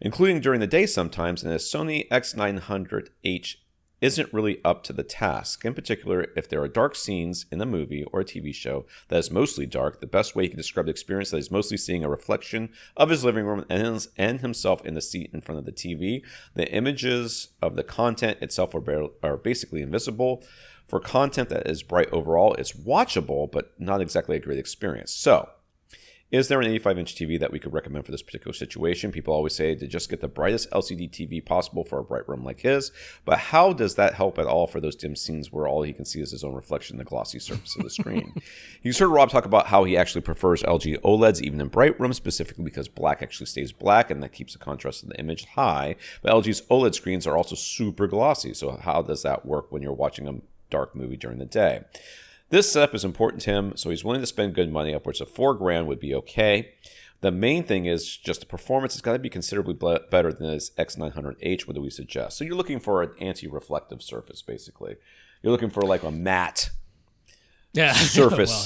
Speaker 1: including during the day sometimes, and his Sony X900H isn't really up to the task. In particular, if there are dark scenes in a movie or a TV show that is mostly dark, the best way he can describe the experience that he's mostly seeing a reflection of his living room and himself in the seat in front of the TV. The images of the content itself are basically invisible. For content that is bright overall, it's watchable, but not exactly a great experience. So, is there an 85-inch TV that we could recommend for this particular situation? People always say to just get the brightest LCD TV possible for a bright room like his, but how does that help at all for those dim scenes where all he can see is his own reflection in the glossy surface of the screen? You heard Rob talk about how he actually prefers LG OLEDs even in bright rooms, specifically because black actually stays black and that keeps the contrast of the image high, but LG's OLED screens are also super glossy, so how does that work when you're watching a dark movie during the day? This setup is important to him, so he's willing to spend good money. Upwards of $4,000 would be okay. The main thing is just the performance has got to be considerably better than his X900H. What do we suggest? So you're looking for an anti-reflective surface, basically. You're looking for like a matte surface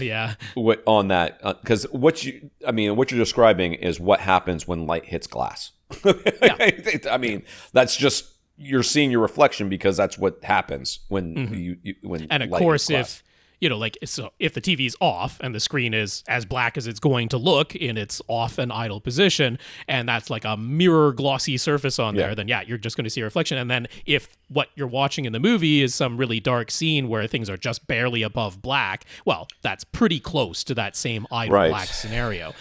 Speaker 1: on that, because what you're describing is what happens when light hits glass. I mean, that's just, you're seeing your reflection because that's what happens when when
Speaker 2: and of
Speaker 1: light
Speaker 2: course
Speaker 1: hits glass.
Speaker 2: like, so if the TV's off and the screen is as black as it's going to look in its off and idle position, and that's like a mirror glossy surface on there, then you're just going to see a reflection. And then if what you're watching in the movie is some really dark scene where things are just barely above black, well, that's pretty close to that same idle black scenario.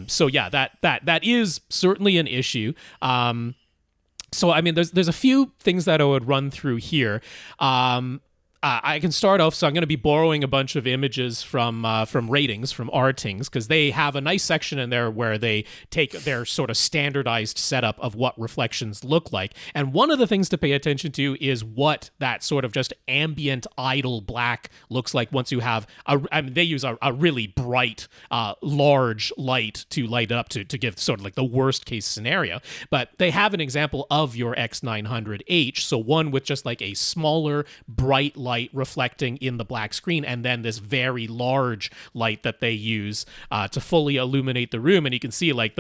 Speaker 2: So yeah, that is certainly an issue. So I mean, there's a few things that I would run through here. I can start off, so I'm going to be borrowing a bunch of images from ratings, from Rtings, because they have a nice section in there where they take their sort of standardized setup of what reflections look like. And one of the things to pay attention to is what that sort of just ambient idle black looks like once you have, they use a really bright, large light to light up to give sort of like the worst case scenario. But they have an example of your X900H, so one with just like a smaller, bright light reflecting in the black screen, and then this very large light that they use to fully illuminate the room. And you can see like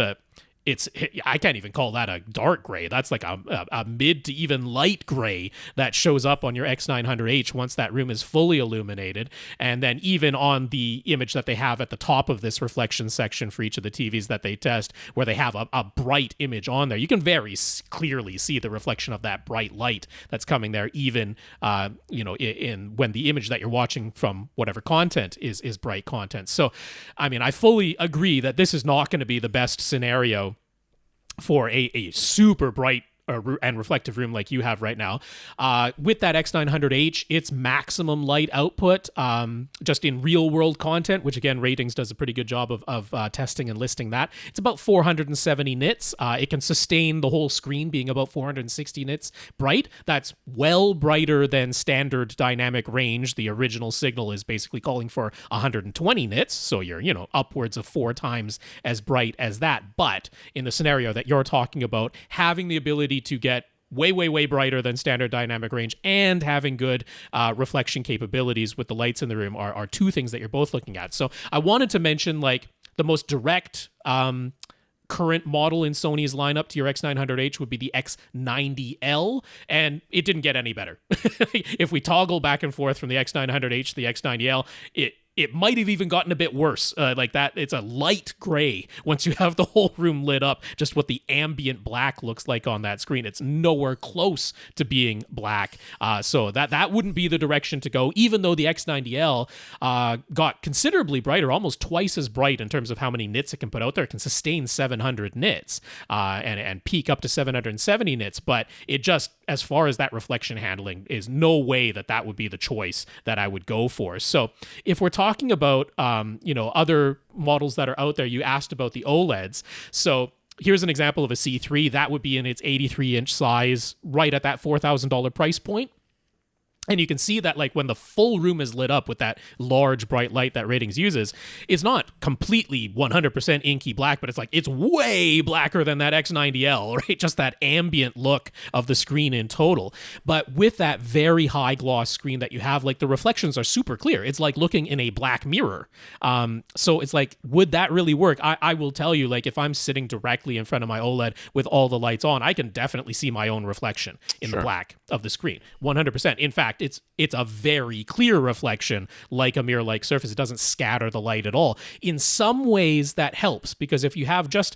Speaker 2: I can't even call that a dark gray. That's like a mid to even light gray that shows up on your X900H once that room is fully illuminated. And then even on the image that they have at the top of this reflection section for each of the TVs that they test, where they have a bright image on there, you can very clearly see the reflection of that bright light that's coming there, even in when the image that you're watching from whatever content is bright content. So, I mean, I fully agree that this is not going to be the best scenario for a super bright and reflective room like you have right now. With that X900H, its maximum light output, just in real world content, which again, Ratings does a pretty good job of testing and listing that, it's about 470 nits. It can sustain the whole screen being about 460 nits bright. That's well brighter than standard dynamic range. The original signal is basically calling for 120 nits, so you're, upwards of 4 times as bright as that. But in the scenario that you're talking about, having the ability to get way, way, way brighter than standard dynamic range and having good reflection capabilities with the lights in the room are two things that you're both looking at. So I wanted to mention like the most direct current model in Sony's lineup to your X900H would be the X90L, and it didn't get any better. If we toggle back and forth from the X900H to the X90L, it might have even gotten a bit worse. Like that, it's a light gray once you have the whole room lit up, just what the ambient black looks like on that screen. It's nowhere close to being black. So that wouldn't be the direction to go, even though the X90L got considerably brighter, almost twice as bright in terms of how many nits it can put out there. It can sustain 700 nits and peak up to 770 nits, but it just, as far as that reflection handling, is no way that would be the choice that I would go for. So if we're talking about other models that are out there, you asked about the OLEDs. So here's an example of a C3 that would be in its 83-inch size, right at that $4,000 price point. And you can see that like when the full room is lit up with that large bright light that Ratings uses, it's not completely 100% inky black, but it's way blacker than that X90L, right? Just that ambient look of the screen in total. But with that very high gloss screen that you have, like the reflections are super clear. It's like looking in a black mirror. So it's like, would that really work? I will tell you, like if I'm sitting directly in front of my OLED with all the lights on, I can definitely see my own reflection in the black of the screen, 100%. In fact, it's a very clear reflection, like a mirror-like surface. It doesn't scatter the light at all. In some ways, that helps, because if you have just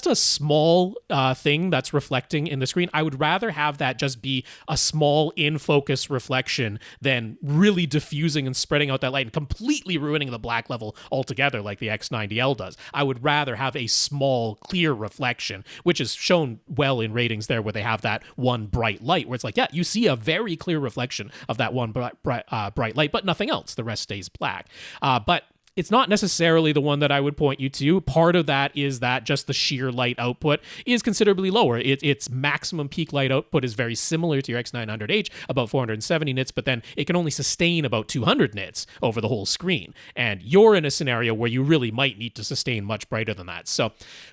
Speaker 2: a small thing that's reflecting in the screen, I would rather have that just be a small in-focus reflection than really diffusing and spreading out that light and completely ruining the black level altogether like the X90L does. I would rather have a small, clear reflection, which is shown well in Ratings there, where they have that one bright light, where it's like, yeah, you see a very clear reflection of that one bright light, but nothing else. The rest stays black. But it's not necessarily the one that I would point you to. Part of that is that just the sheer light output is considerably lower. Its maximum peak light output is very similar to your X900H, about 470 nits, but then it can only sustain about 200 nits over the whole screen. And you're in a scenario where you really might need to sustain much brighter than that. So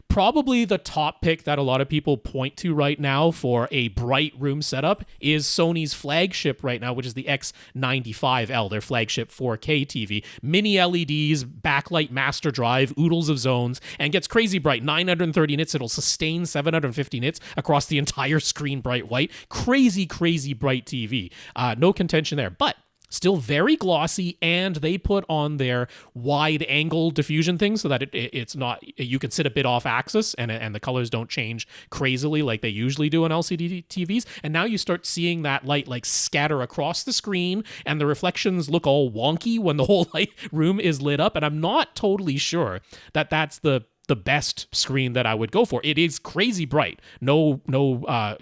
Speaker 2: probably the top pick that a lot of people point to right now for a bright room setup is Sony's flagship right now, which is the X95L, their flagship 4K TV. Mini LEDs, backlight master drive, oodles of zones, and gets crazy bright, 930 nits. It'll sustain 750 nits across the entire screen bright white. Crazy, crazy bright TV. No contention there. But Still very glossy, and they put on their wide angle diffusion thing so that it's not, you can sit a bit off axis and the colors don't change crazily like they usually do on LCD TVs. And now you start seeing that light like scatter across the screen, and the reflections look all wonky when the whole room is lit up. And I'm not totally sure that that's the best screen that I would go for. It is crazy bright. No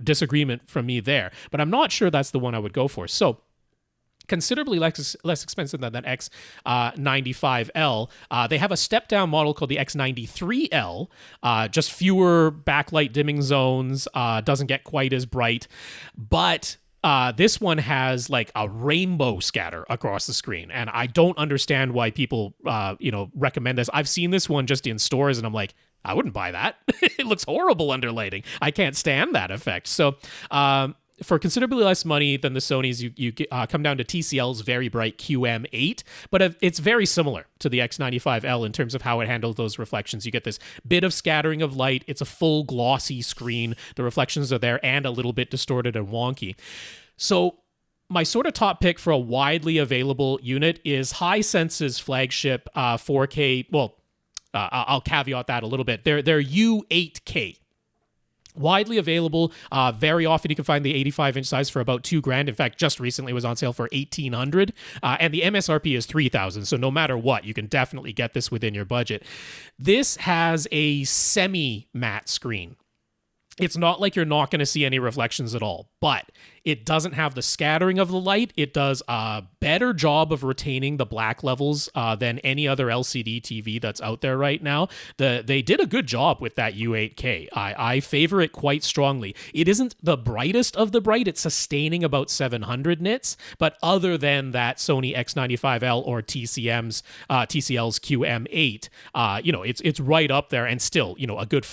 Speaker 2: disagreement from me there. But I'm not sure that's the one I would go for. So considerably less expensive than that X95L. They have a step-down model called the X93L, just fewer backlight dimming zones, doesn't get quite as bright, but this one has like a rainbow scatter across the screen, and I don't understand why people, recommend this. I've seen this one just in stores, and I'm like, I wouldn't buy that. It looks horrible under lighting. I can't stand that effect. So, for considerably less money than the Sonys, you come down to TCL's very bright QM8, but it's very similar to the X95L in terms of how it handles those reflections. You get this bit of scattering of light. It's a full glossy screen. The reflections are there and a little bit distorted and wonky. So my sort of top pick for a widely available unit is Hisense's flagship 4K. Well, I'll caveat that a little bit. They're U8K. Widely available. Very often you can find the 85-inch size for about $2,000. In fact, just recently it was on sale for $1,800, and the MSRP is $3,000. So no matter what, you can definitely get this within your budget. This has a semi-matte screen. It's not like you're not going to see any reflections at all, but it doesn't have the scattering of the light. It does a better job of retaining the black levels than any other LCD TV that's out there right now. They did a good job with that U8K. I favor it quite strongly. It isn't the brightest of the bright. It's sustaining about 700 nits, but other than that Sony X95L or TCL's QM8, it's right up there, and still, a good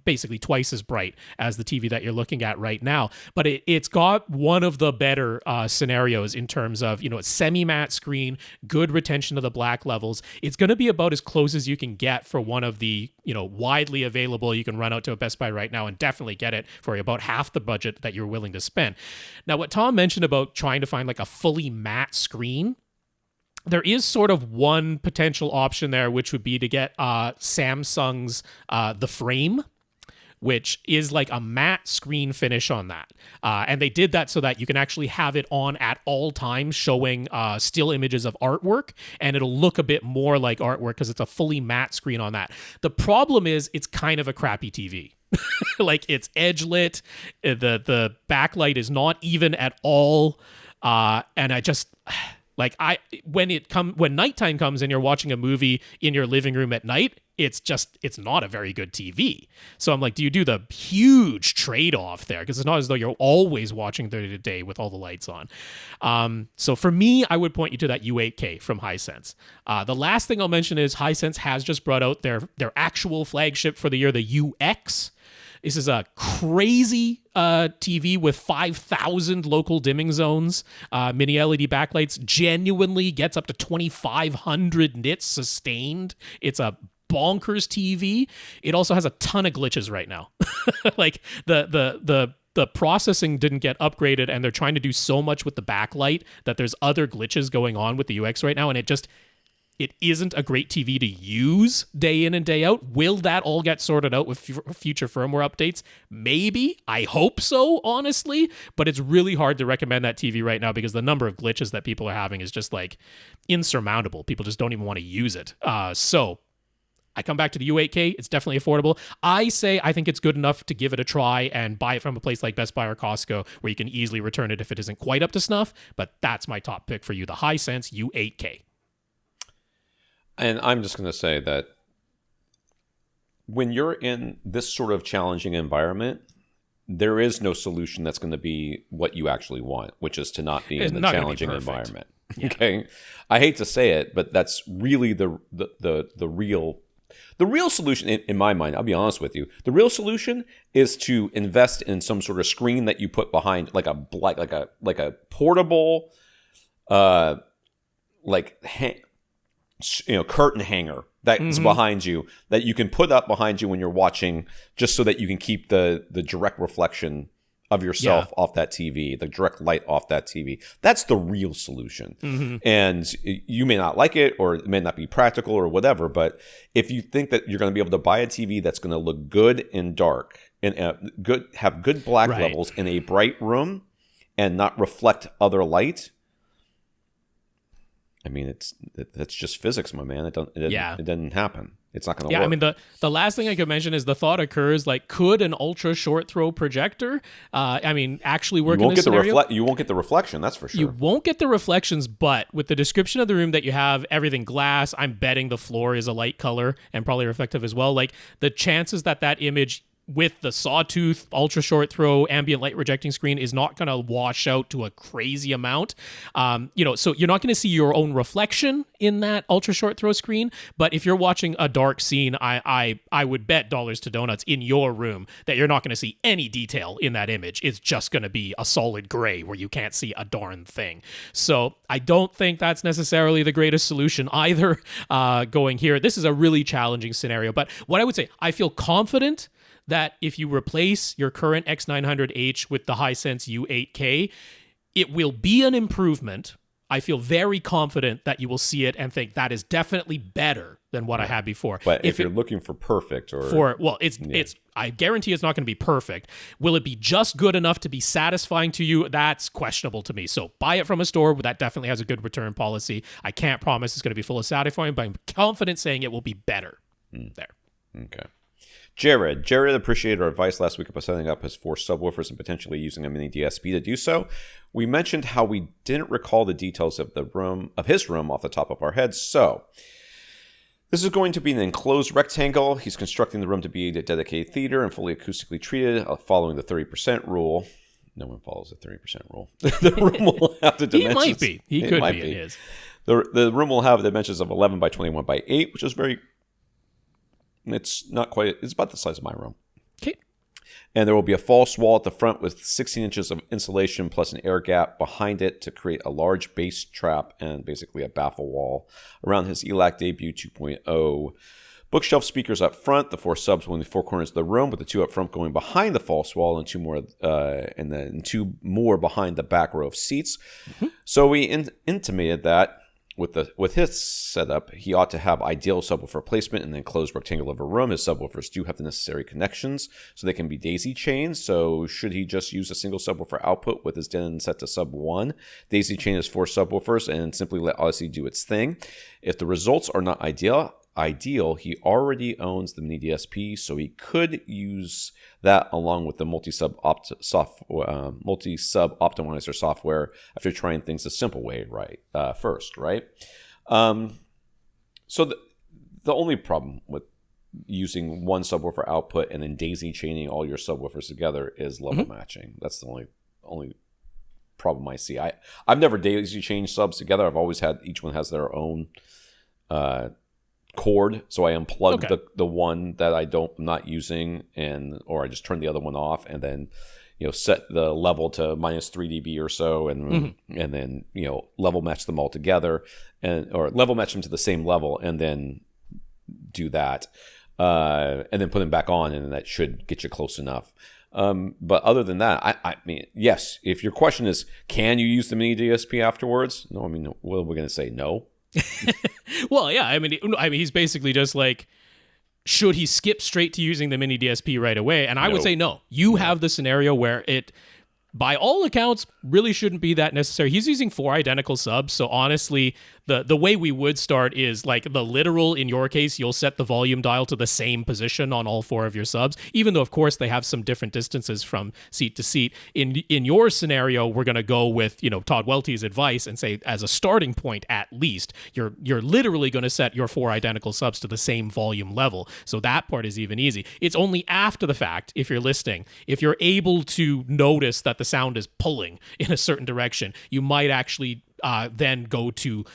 Speaker 2: basically twice as bright as the TV that you're looking at right now. But it's got one of the better scenarios in terms of, a semi-matte screen, good retention of the black levels. It's going to be about as close as you can get for one of the, widely available. You can run out to a Best Buy right now and definitely get it for about half the budget that you're willing to spend. Now, what Tom mentioned about trying to find like a fully matte screen, there is sort of one potential option there, which would be to get Samsung's The Frame, which is like a matte screen finish on that. And they did that so that you can actually have it on at all times, showing still images of artwork, and it'll look a bit more like artwork because it's a fully matte screen on that. The problem is it's kind of a crappy TV. Like, it's edge lit, the backlight is not even at all, and I just... when nighttime comes and you're watching a movie in your living room at night, it's not a very good TV. So I'm like, do you do the huge trade-off there? Because it's not as though you're always watching the day with all the lights on. So for me, I would point you to that U8K from Hisense. The last thing I'll mention is Hisense has just brought out their actual flagship for the year, the UX. This is a crazy TV with 5,000 local dimming zones, mini LED backlights, genuinely gets up to 2,500 nits sustained. It's a bonkers TV. It also has a ton of glitches right now. Like the processing didn't get upgraded, and they're trying to do so much with the backlight that there's other glitches going on with the UX right now, and it isn't a great TV to use day in and day out. Will that all get sorted out with future firmware updates? Maybe. I hope so, honestly. But it's really hard to recommend that TV right now because the number of glitches that people are having is just like insurmountable. People just don't even want to use it. So I come back to the U8K. It's definitely affordable. I think it's good enough to give it a try and buy it from a place like Best Buy or Costco where you can easily return it if it isn't quite up to snuff. But that's my top pick for you, the Hisense U8K.
Speaker 1: And I'm just going to say that when you're in this sort of challenging environment, there is no solution that's going to be what you actually want, which is to not be in the challenging environment. Yeah. Okay, I hate to say it, but that's really the real solution in my mind. I'll be honest with you. The real solution is to invest in some sort of screen that you put behind, like a portable, curtain hanger that's behind you that you can put up behind you when you're watching, just so that you can keep the direct reflection of yourself off that TV, the direct light off that TV. That's the real solution. And you may not like it, or it may not be practical or whatever, but if you think that you're going to be able to buy a TV that's going to look good in dark and have good black levels in a bright room and not reflect other light, I mean, that's just physics, my man. It doesn't happen. It's not going to work.
Speaker 2: I mean, the last thing I could mention is the thought occurs, like, could an ultra short throw projector, actually work in this scenario?
Speaker 1: You won't get the reflection, that's for sure.
Speaker 2: You won't get the reflections, but with the description of the room that you have, everything glass, I'm betting the floor is a light color and probably reflective as well. Like, the chances that image with the sawtooth ultra short throw ambient light rejecting screen is not going to wash out to a crazy amount. So you're not going to see your own reflection in that ultra short throw screen. But if you're watching a dark scene, I would bet dollars to donuts in your room that you're not going to see any detail in that image. It's just going to be a solid gray where you can't see a darn thing. So I don't think that's necessarily the greatest solution either going here. This is a really challenging scenario. But what I would say, I feel confident that if you replace your current X900H with the Hisense U8K, it will be an improvement. I feel very confident that you will see it and think that is definitely better than what I had before.
Speaker 1: But if you're looking for perfect
Speaker 2: I guarantee it's not going to be perfect. Will it be just good enough to be satisfying to you? That's questionable to me. So buy it from a store that definitely has a good return policy. I can't promise it's going to be full of satisfying, but I'm confident saying it will be better there.
Speaker 1: Okay. Jerrod appreciated our advice last week about setting up his 4 subwoofers and potentially using a mini DSP to do so. We mentioned how we didn't recall the details of his room off the top of our heads. So this is going to be an enclosed rectangle. He's constructing the room to be a dedicated theater and fully acoustically treated, following the 30% rule. No one follows the 30% rule. The room will have the dimensions.
Speaker 2: He might be. He could be. It is.
Speaker 1: The room will have dimensions of 11 by 21 by 8, which is very... It's not quite... It's about the size of my room.
Speaker 2: Okay.
Speaker 1: And there will be a false wall at the front with 16 inches of insulation plus an air gap behind it to create a large bass trap and basically a baffle wall around his ELAC debut 2.0. Bookshelf speakers up front, the 4 subs will in the 4 corners of the room, with the 2 up front going behind the false wall and 2 more behind the back row of seats. Mm-hmm. So we intimated that with his setup, he ought to have ideal subwoofer placement in the enclosed rectangle of a room. His subwoofers do have the necessary connections, so they can be daisy chained. So should he just use a single subwoofer output with his DIN set to sub 1, daisy chain his 4 subwoofers, and simply let Audyssey do its thing? If the results are not ideal, he already owns the mini DSP, so he could use that along with the multi-sub optimizer software after trying things the simple way first, right? So the only problem with using one subwoofer output and then daisy chaining all your subwoofers together is level matching. That's the only problem I see. I've never daisy chained subs together. I've always had each one has their own cord, so I unplug the one that I'm not using, or I just turn the other one off, and then set the level to minus 3 dB or so, and then level match them all together, or level match them to the same level, and then do that, and then put them back on, and that should get you close enough. But other than that, I mean, yes, if your question is, can you use the mini DSP afterwards? No, I mean, what are we going to say? No.
Speaker 2: Well, yeah, I mean, he's basically just like, should he skip straight to using the mini DSP right away? And I would say no. You have the scenario where it, by all accounts, really shouldn't be that necessary. He's using 4 identical subs, so honestly, the way we would start is like the literal, in your case, you'll set the volume dial to the same position on all 4 of your subs, even though, of course, they have some different distances from seat to seat. In your scenario, we're going to go with, Todd Welty's advice and say, as a starting point, at least, you're literally going to set your 4 identical subs to the same volume level. So that part is even easy. It's only after the fact, if you're listening, if you're able to notice that the sound is pulling in a certain direction, you might actually then go to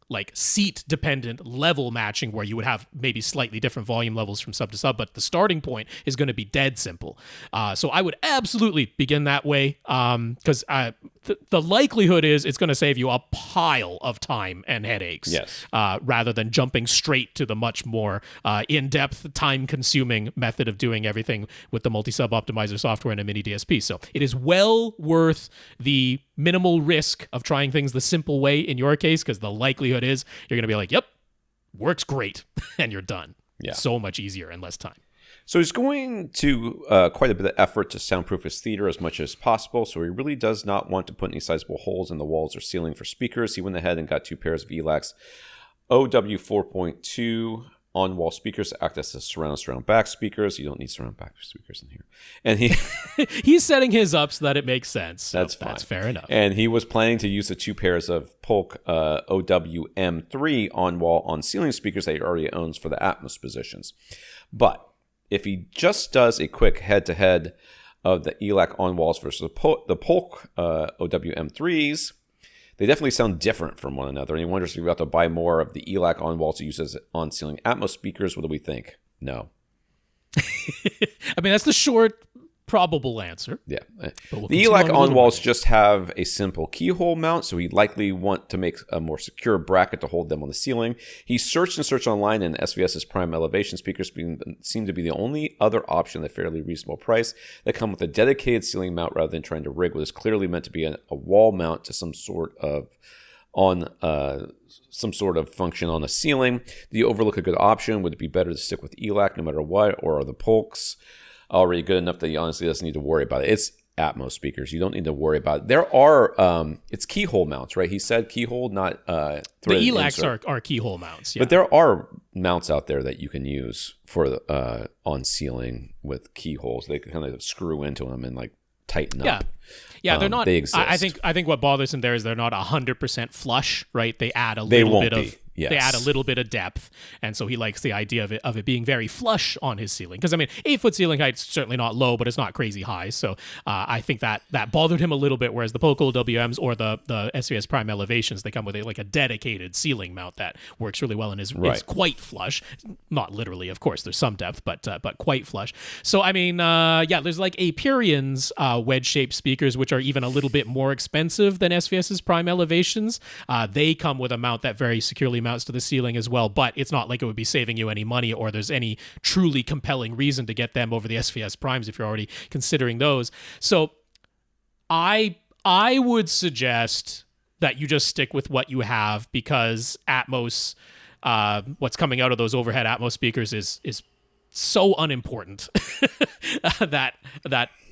Speaker 2: like seat dependent level matching, where you would have maybe slightly different volume levels from sub to sub, but the starting point is going to be dead simple. So I would absolutely begin that way, because the likelihood is it's going to save you a pile of time and headaches.
Speaker 1: Yes.
Speaker 2: Rather than jumping straight to the much more in-depth, time-consuming method of doing everything with the multi-sub optimizer software and a mini DSP. So it is well worth the minimal risk of trying things the simple way in your case, because the likelihood is you're going to be like, yep, works great, and you're done.
Speaker 1: Yeah.
Speaker 2: So much easier and less time.
Speaker 1: So he's going to quite a bit of effort to soundproof his theater as much as possible, so he really does not want to put any sizable holes in the walls or ceiling for speakers. He went ahead and got 2 pairs of ELAC's OW 4.2 on-wall speakers to act as the surround back speakers. You don't need surround back speakers in here. And
Speaker 2: he's setting his up so that it makes sense. So
Speaker 1: that's fine.
Speaker 2: That's fair enough.
Speaker 1: And he was planning to use the 2 pairs of Polk OWM3 on-wall on-ceiling speakers that he already owns for the Atmos positions. But if he just does a quick head-to-head of the ELAC on-walls versus the Polk OWM3s, they definitely sound different from one another. And he wonders if we have to buy more of the ELAC on-walls to use as on-ceiling Atmos speakers. What do we think? No.
Speaker 2: I mean, that's the short, probable answer.
Speaker 1: Yeah.
Speaker 2: We'll
Speaker 1: the ELAC on-walls just have a simple keyhole mount, so he'd likely want to make a more secure bracket to hold them on the ceiling. He searched online, and SVS's prime elevation speakers seem to be the only other option at a fairly reasonable price that come with a dedicated ceiling mount rather than trying to rig what is clearly meant to be a wall mount to some sort of function on the ceiling. Do you overlook a good option? Would it be better to stick with ELAC no matter what, or are the Polks already good enough that he honestly doesn't need to worry about it? It's Atmos speakers. You don't need to worry about it. There are, it's keyhole mounts, right? He said keyhole, not threaded
Speaker 2: The ELACs
Speaker 1: insert.
Speaker 2: are keyhole mounts, yeah.
Speaker 1: But there are mounts out there that you can use for on ceiling with keyholes. They kind of screw into them and like tighten up.
Speaker 2: Yeah, they're not.
Speaker 1: They exist.
Speaker 2: I think what bothers him there is they're not 100% flush, right? They add a little bit of.
Speaker 1: Yes.
Speaker 2: They add a little bit of depth, and so he likes the idea of it being very flush on his ceiling. Because I mean, 8-foot ceiling height's certainly not low, but it's not crazy high. So I think that bothered him a little bit. Whereas the Poco WMs or the SVS Prime Elevations, they come with a dedicated ceiling mount that works really well and is quite flush. Not literally, of course. There's some depth, but quite flush. So I mean, there's like Aperian's wedge-shaped speakers, which are even a little bit more expensive than SVS's Prime Elevations. They come with a mount that very securely mounts to the ceiling as well, but it's not like it would be saving you any money or there's any truly compelling reason to get them over the SVS Primes if you're already considering those. So I would suggest that you just stick with what you have, because Atmos, what's coming out of those overhead Atmos speakers is so unimportant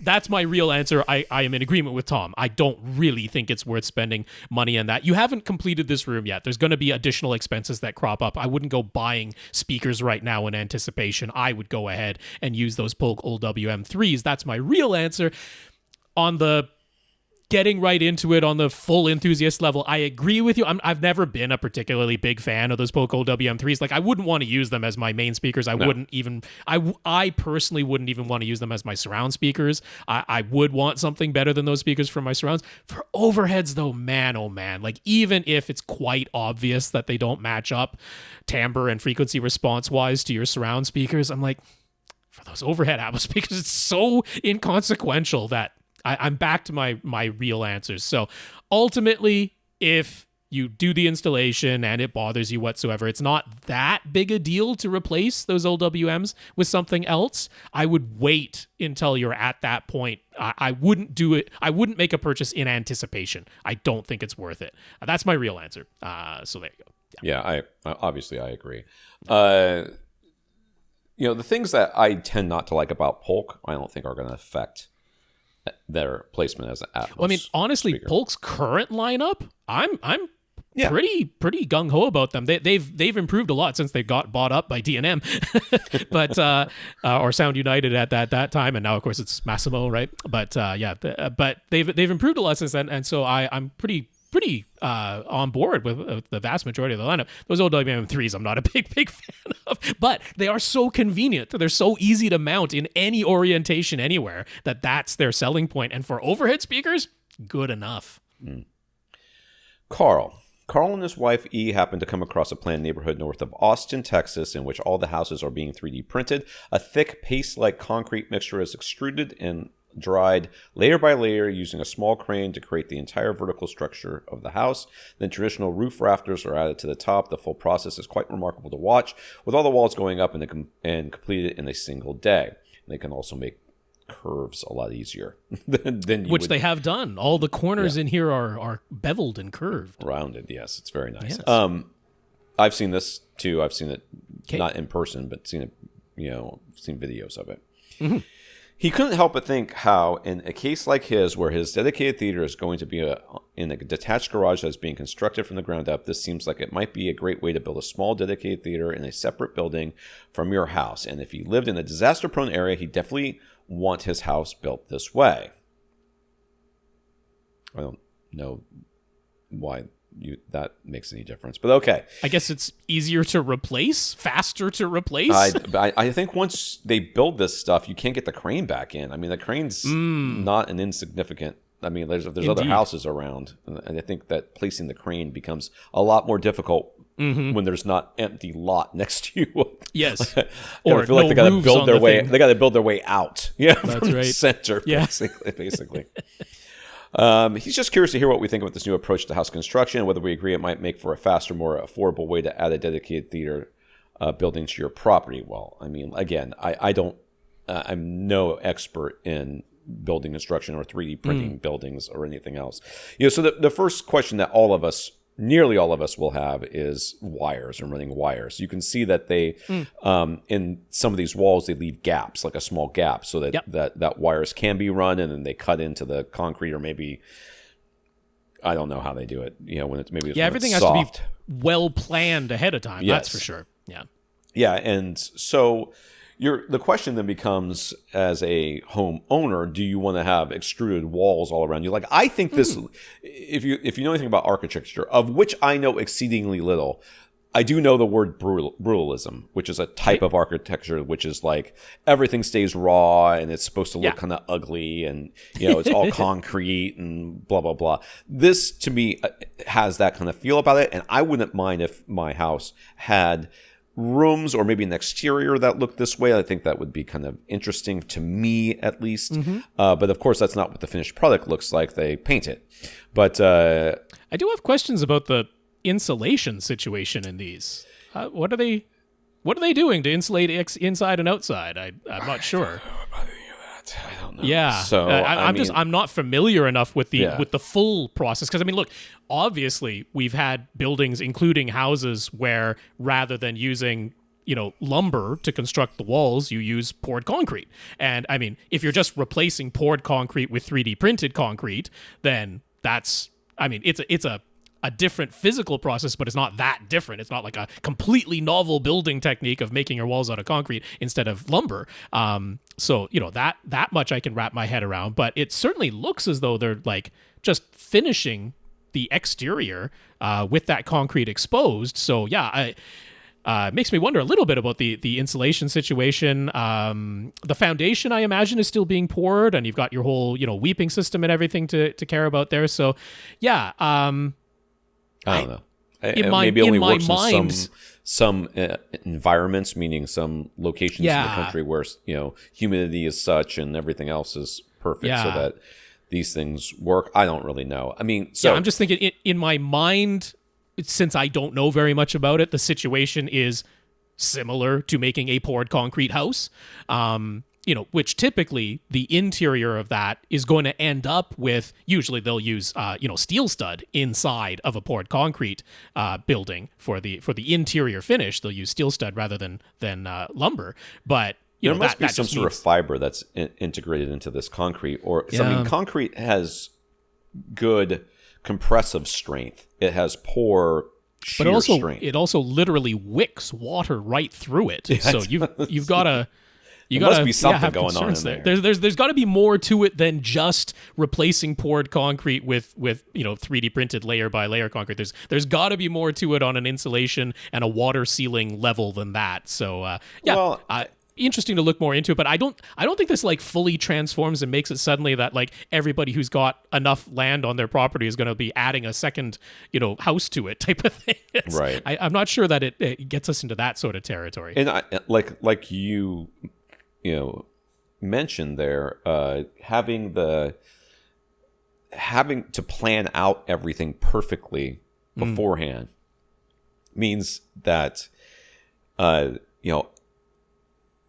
Speaker 2: that's my real answer. I am in agreement with Tom. I don't really think it's worth spending money on that. You haven't completed this room yet. There's going to be additional expenses that crop up. I wouldn't go buying speakers right now in anticipation. I would go ahead and use those Polk old WM3s. That's my real answer. On the getting right into it on the full enthusiast level, I agree with you. I've never been a particularly big fan of those Poco WM3s. Like, I wouldn't want to use them as my main speakers. I personally wouldn't even want to use them as my surround speakers. I would want something better than those speakers for my surrounds. For overheads, though, man, oh man. Like, even if it's quite obvious that they don't match up timbre and frequency response-wise to your surround speakers, I'm like, for those overhead Atmos speakers, it's so inconsequential that I'm back to my real answers. So ultimately, if you do the installation and it bothers you whatsoever, it's not that big a deal to replace those old WMs with something else. I would wait until you're at that point. I wouldn't do it. I wouldn't make a purchase in anticipation. I don't think it's worth it. That's my real answer. So there you go.
Speaker 1: Yeah, I obviously agree. The things that I tend not to like about Polk, I don't think are going to affect their placement as an Atmos.
Speaker 2: Well, I mean, honestly,
Speaker 1: speaker.
Speaker 2: Polk's current lineup, I'm pretty gung ho about them. They've improved a lot since they got bought up by D&M, but or Sound United at that time, and now of course it's Massimo, right? But but they've improved a lot since then, and so I'm pretty on board with the vast majority of the lineup. Those old WM3s I'm not a big fan of, but they are so convenient. They're so easy to mount in any orientation anywhere that's their selling point. And for overhead speakers, good enough.
Speaker 1: Karl and his wife E happened to come across a planned neighborhood north of Austin, Texas, in which all the houses are being 3D printed. A thick paste-like concrete mixture is extruded and dried layer by layer using a small crane to create the entire vertical structure of the house. Then traditional roof rafters are added to the top. The full process is quite remarkable to watch, with all the walls going up and completed in a single day. And they can also make curves a lot easier than you
Speaker 2: Which
Speaker 1: would.
Speaker 2: they have done. All the corners in here are beveled and curved.
Speaker 1: Rounded, yes. It's very nice.
Speaker 2: Yes.
Speaker 1: I've seen this too. I've seen it not in person, but seen it, seen videos of it. Mm-hmm. He couldn't help but think how, in a case like his, where his dedicated theater is going to be in a detached garage that's being constructed from the ground up, this seems like it might be a great way to build a small dedicated theater in a separate building from your house. And if he lived in a disaster-prone area, he'd definitely want his house built this way. I don't know why that makes any difference, but okay.
Speaker 2: I guess it's easier to replace, faster to replace.
Speaker 1: I think once they build this stuff, you can't get the crane back in. I mean, the crane's not an insignificant. I mean, there's other houses around, and I think that placing the crane becomes a lot more difficult when there's not empty lot next to you.
Speaker 2: Yes,
Speaker 1: or I feel like they got to build their way. They got to build their way out. Yeah,
Speaker 2: that's
Speaker 1: from
Speaker 2: right.
Speaker 1: The center. Yeah, basically. He's just curious to hear what we think about this new approach to house construction and whether we agree it might make for a faster, more affordable way to add a dedicated theater building to your property. Well, I mean, again, I don't, I'm no expert in building construction or 3D printing buildings or anything else. So the first question that nearly all of us will have is wires and running wires. You can see that they, in some of these walls, they leave gaps, like a small gap, so that, that wires can be run, and then they cut into the concrete, or maybe, I don't know how they do it. When it's maybe
Speaker 2: everything has to be well planned ahead of time. Yes. That's for sure. Yeah, and so the question then becomes, as a homeowner, do you want to have extruded walls all around you? Like, I think this, if you know anything about architecture, of which I know exceedingly little, I do know the word brutalism, which is a type of architecture, which is like everything stays raw and it's supposed to look kind of ugly, and it's all concrete and blah blah blah. This to me has that kind of feel about it, and I wouldn't mind if my house had rooms or maybe an exterior that looked this way. I think that would be kind of interesting to me, at least. But of course, that's not what the finished product looks like. They paint it. But I do have questions about the insulation situation in these. What are they doing to insulate inside and outside? I'm not sure.
Speaker 1: I don't know.
Speaker 2: Yeah.
Speaker 1: So
Speaker 2: I'm not familiar enough with the full process, because I mean, look, obviously we've had buildings, including houses, where rather than using lumber to construct the walls, you use poured concrete. And I mean, if you're just replacing poured concrete with 3D printed concrete, then it's a different physical process, but it's not that different. It's not like a completely novel building technique of making your walls out of concrete instead of lumber. So that much I can wrap my head around, but it certainly looks as though they're like just finishing the exterior with that concrete exposed. So yeah, it makes me wonder a little bit about the insulation situation. The foundation, I imagine, is still being poured, and you've got your whole weeping system and everything to care about there. So yeah.
Speaker 1: I don't know.
Speaker 2: Maybe only works in
Speaker 1: some environments, meaning some locations in the country where humidity is such and everything else is perfect, so that these things work. I don't really know. I mean,
Speaker 2: I'm just thinking in my mind, since I don't know very much about it, the situation is similar to making a poured concrete house. Which typically the interior of that is going to end up with, usually they'll use, steel stud inside of a poured concrete building for the interior finish. They'll use steel stud rather than lumber. But
Speaker 1: there must be some sort of fiber that's integrated into this concrete, I mean, concrete has good compressive strength. It has poor shear strength.
Speaker 2: It also literally wicks water right through it.
Speaker 1: Yeah,
Speaker 2: so you've got to.
Speaker 1: There must be something going on in there.
Speaker 2: There's got to be more to it than just replacing poured concrete with 3D printed layer by layer concrete. There's got to be more to it on an insulation and a water sealing level than that. So interesting to look more into it. But I don't think this like fully transforms and makes it suddenly that like everybody who's got enough land on their property is going to be adding a second house to it type of thing.
Speaker 1: Right.
Speaker 2: I'm not sure that it gets us into that sort of territory.
Speaker 1: And like you mentioned there, having to plan out everything perfectly beforehand means that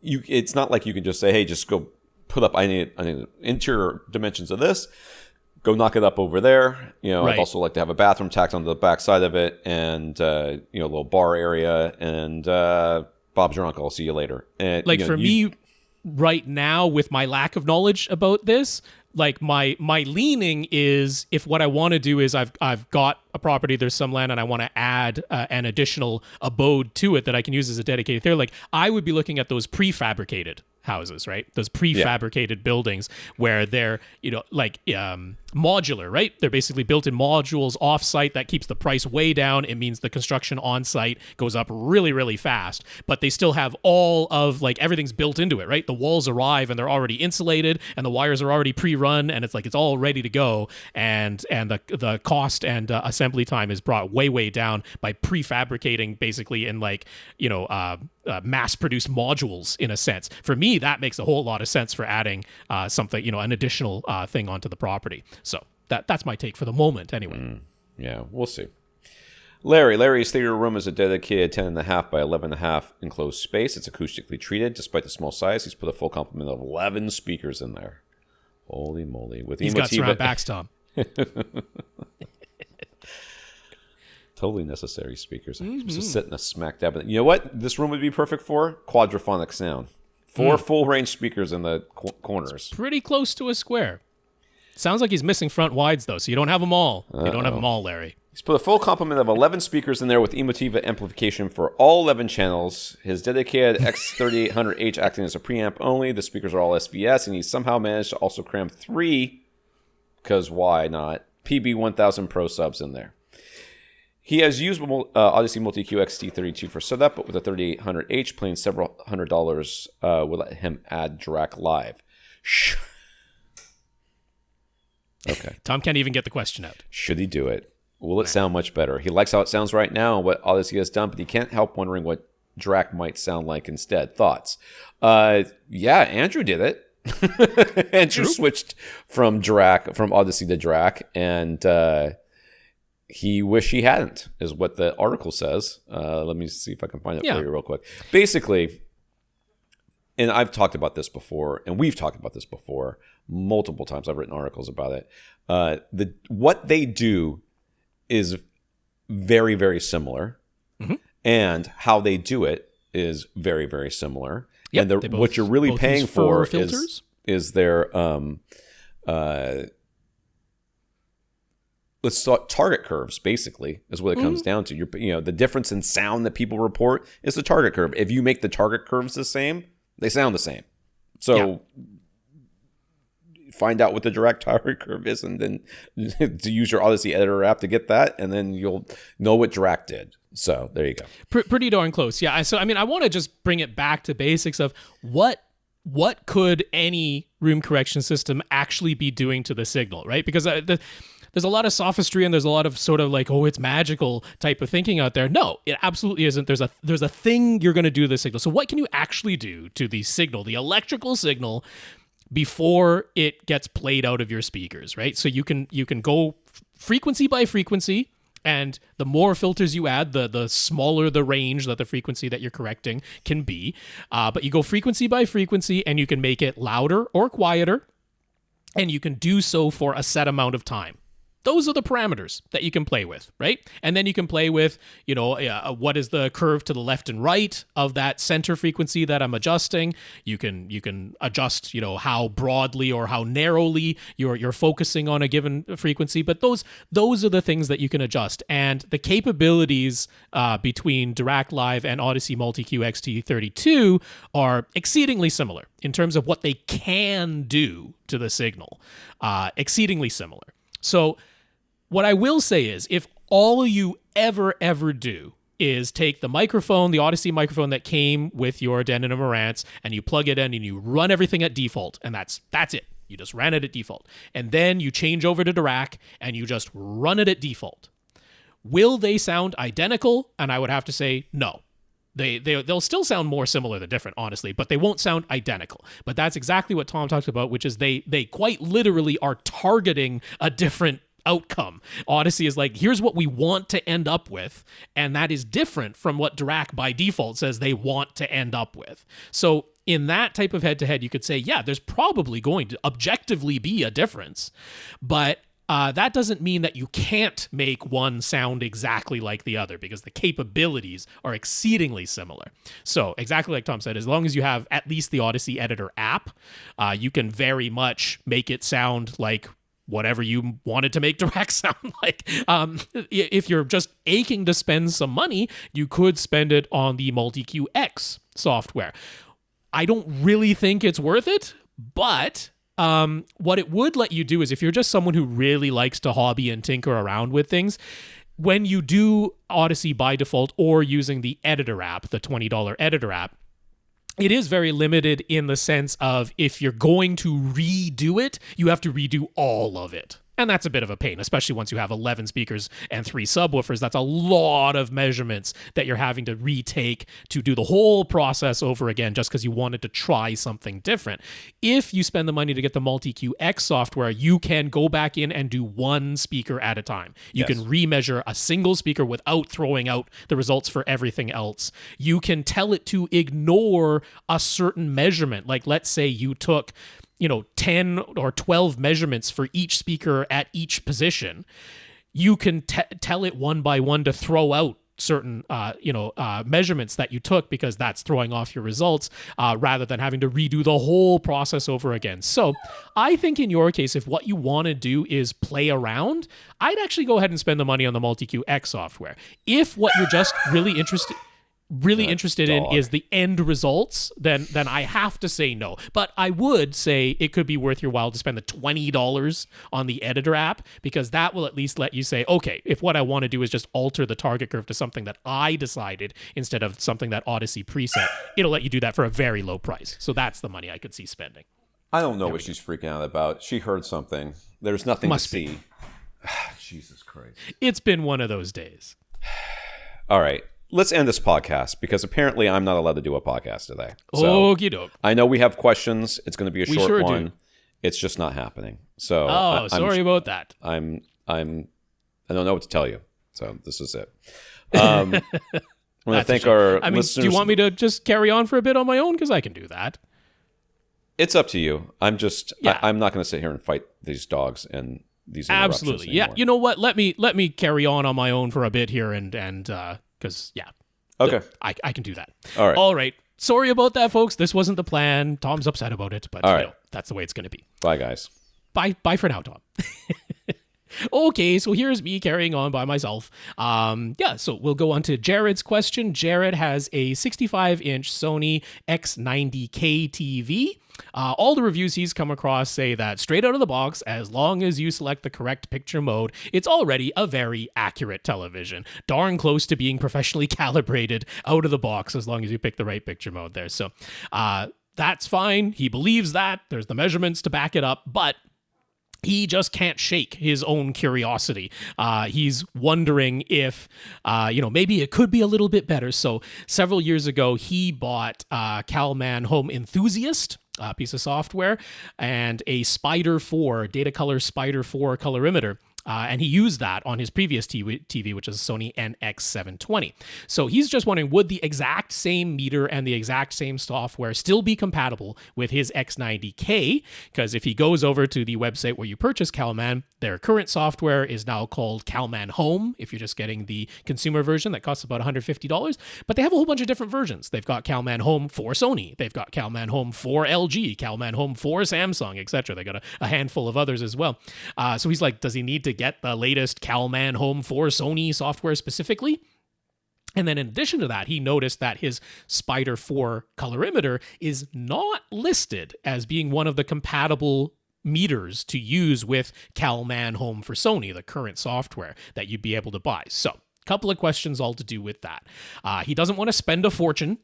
Speaker 1: it's not like you can just say, hey, just go put up I need interior dimensions of this, go knock it up over there. I'd also like to have a bathroom tacked onto the back side of it, and a little bar area, and Bob's your uncle, I'll see you later. And
Speaker 2: for me right now, with my lack of knowledge about this, like my leaning is, if what I want to do is I've got a property, there's some land, and I want to add an additional abode to it that I can use as a dedicated theater, like I would be looking at those prefabricated houses, right? Those prefabricated buildings where they're, modular, right? They're basically built in modules off-site. That keeps the price way down. It means the construction on-site goes up really, really fast, but they still have all of, everything's built into it, right? The walls arrive and they're already insulated and the wires are already pre-run, and it's all ready to go. And the cost and assembly time is brought way, way down by prefabricating basically in mass-produced modules, in a sense. For me, that makes a whole lot of sense for adding something, an additional thing onto the property. So that's my take for the moment, anyway.
Speaker 1: Yeah, we'll see. Larry's theater room is a dedicated 10.5 by 11.5 enclosed space. It's acoustically treated. Despite the small size, he's put a full complement of 11 speakers in there. Holy moly.
Speaker 2: He's got surround backs, Tom.
Speaker 1: Totally necessary speakers. Just sitting a smack dab. You know what this room would be perfect for? Quadraphonic sound. 4 full range speakers in the corners.
Speaker 2: It's pretty close to a square. Sounds like he's missing front wides, though, so you don't have them all. You don't have them all, Larry.
Speaker 1: He's put a full complement of 11 speakers in there with Emotiva amplification for all 11 channels. His dedicated X3800H acting as a preamp only. The speakers are all SVS, and he somehow managed to also cram 3, because why not, PB1000 Pro subs in there. He has used Audyssey Multi-Q XT32 for setup, but with a 3800H, paying several $100 will let him add Dirac live. Okay.
Speaker 2: Tom can't even get the question out.
Speaker 1: Should he do it? Will it sound much better? He likes how it sounds right now and what Audyssey has done, but he can't help wondering what Dirac might sound like instead. Thoughts? Yeah, Andrew did it. Andrew switched from Audyssey to Dirac, and he wished he hadn't, is what the article says. Let me see if I can find it for you real quick. Basically, and I've talked about this before, and we've talked about this before multiple times. I've written articles about it. What they do is very, very similar, and how they do it is very, very similar. Yep, and what you're really paying for is their let's talk target curves. Basically, is what it comes down to. The difference in sound that people report is the target curve. If you make the target curves the same, they sound the same. So find out what the Dirac target curve is, and then to use your Audyssey editor app to get that, and then you'll know what Dirac did. So there you go.
Speaker 2: Pretty darn close. Yeah. So I want to just bring it back to basics of what could any room correction system actually be doing to the signal, right? Because there's a lot of sophistry and there's a lot of sort of it's magical type of thinking out there. No, it absolutely isn't. There's a thing you're going to do to the signal. So what can you actually do to the signal, the electrical signal, before it gets played out of your speakers, right? So you can go frequency by frequency, and the more filters you add, the smaller the range that the frequency that you're correcting can be. But you go frequency by frequency, and you can make it louder or quieter, and you can do so for a set amount of time. Those are the parameters that you can play with, right? And then you can play with, what is the curve to the left and right of that center frequency that I'm adjusting. You can adjust, how broadly or how narrowly you're focusing on a given frequency. But those are the things that you can adjust. And the capabilities between Dirac Live and Audyssey Multi-Q XT32 are exceedingly similar in terms of what they can do to the signal. Exceedingly similar. So what I will say is, if all you ever do is take the microphone, the Audyssey microphone that came with your Denon and Marantz, and you plug it in and you run everything at default, and that's it. You just ran it at default. And then you change over to Dirac and you just run it at default. Will they sound identical? And I would have to say no. They'll still sound more similar than different, honestly, but they won't sound identical. But that's exactly what Tom talks about, which is they quite literally are targeting a different outcome. Audyssey is like, here's what we want to end up with, and that is different from what Dirac by default says they want to end up with. So in that type of head-to-head, you could say, yeah, there's probably going to objectively be a difference, but that doesn't mean that you can't make one sound exactly like the other, because the capabilities are exceedingly similar. So exactly like Tom said, as long as you have at least the Audyssey editor app, you can very much make it sound like whatever you wanted to make Dirac sound like. If you're just aching to spend some money, you could spend it on the Multi-Q X software. I don't really think it's worth it, but what it would let you do is, if you're just someone who really likes to hobby and tinker around with things, when you do Audyssey by default or using the editor app, the $20 editor app, it is very limited in the sense of, if you're going to redo it, you have to redo all of it. And that's a bit of a pain, especially once you have 11 speakers and 3 subwoofers. That's a lot of measurements that you're having to retake to do the whole process over again just because you wanted to try something different. If you spend the money to get the Multi-Q X software, you can go back in and do one speaker at a time. You can remeasure a single speaker without throwing out the results for everything else. You can tell it to ignore a certain measurement. Like, let's say you took 10 or 12 measurements for each speaker at each position. You can tell it one by one to throw out certain, measurements that you took, because that's throwing off your results, rather than having to redo the whole process over again. So I think in your case, if what you want to do is play around, I'd actually go ahead and spend the money on the Multi-Q X software. If what you're just really interested in is the end results, then I have to say no. But I would say it could be worth your while to spend the $20 on the editor app, because that will at least let you say, okay, if what I want to do is just alter the target curve to something that I decided instead of something that Audyssey preset, it'll let you do that for a very low price. So that's the money I could see spending.
Speaker 1: I don't know what she's freaking out about. She heard something. There's nothing to see. Jesus Christ.
Speaker 2: It's been one of those days.
Speaker 1: All right. Let's end this podcast, because apparently I'm not allowed to do a podcast today. So
Speaker 2: okie doke.
Speaker 1: I know we have questions. It's going to be a short one.
Speaker 2: Do.
Speaker 1: It's just not happening. So
Speaker 2: sorry about that.
Speaker 1: I don't know what to tell you. So this is it. I want to thank our listeners.
Speaker 2: Do you want me to just carry on for a bit on my own? Because I can do that.
Speaker 1: It's up to you. I'm not going to sit here and fight these dogs and these interruptions
Speaker 2: Absolutely.
Speaker 1: anymore.
Speaker 2: Yeah. You know what? Let me carry on my own for a bit here, and because,
Speaker 1: okay,
Speaker 2: I can do that.
Speaker 1: All right.
Speaker 2: Sorry about that, folks. This wasn't the plan. Tom's upset about it, but that's the way it's going to be.
Speaker 1: Bye, guys.
Speaker 2: Bye for now, Tom. Okay, so here's me carrying on by myself. So we'll go on to Jerrod's question. Jerrod has a 65-inch Sony X90K TV. All the reviews he's come across say that straight out of the box, as long as you select the correct picture mode, it's already a very accurate television. Darn close to being professionally calibrated out of the box, as long as you pick the right picture mode there. So that's fine. He believes that. There's the measurements to back it up, but he just can't shake his own curiosity. He's wondering if, maybe it could be a little bit better. So several years ago, he bought Calman Home Enthusiast, a piece of software, and a Spider 4, Datacolor Spider 4 colorimeter. And he used that on his previous TV, which is Sony NX720. So he's just wondering, would the exact same meter and the exact same software still be compatible with his X90K? Because if he goes over to the website where you purchase Calman, their current software is now called Calman Home, if you're just getting the consumer version that costs about $150. But they have a whole bunch of different versions. They've got Calman Home for Sony. They've got Calman Home for LG, Calman Home for Samsung, etc. They got a handful of others as well. So he's like, does he need to get the latest Calman Home for Sony software specifically? And then in addition to that, he noticed that his Spider 4 colorimeter is not listed as being one of the compatible meters to use with Calman Home for Sony, the current software that you'd be able to buy. So couple of questions all to do with that. He doesn't want to spend a fortune.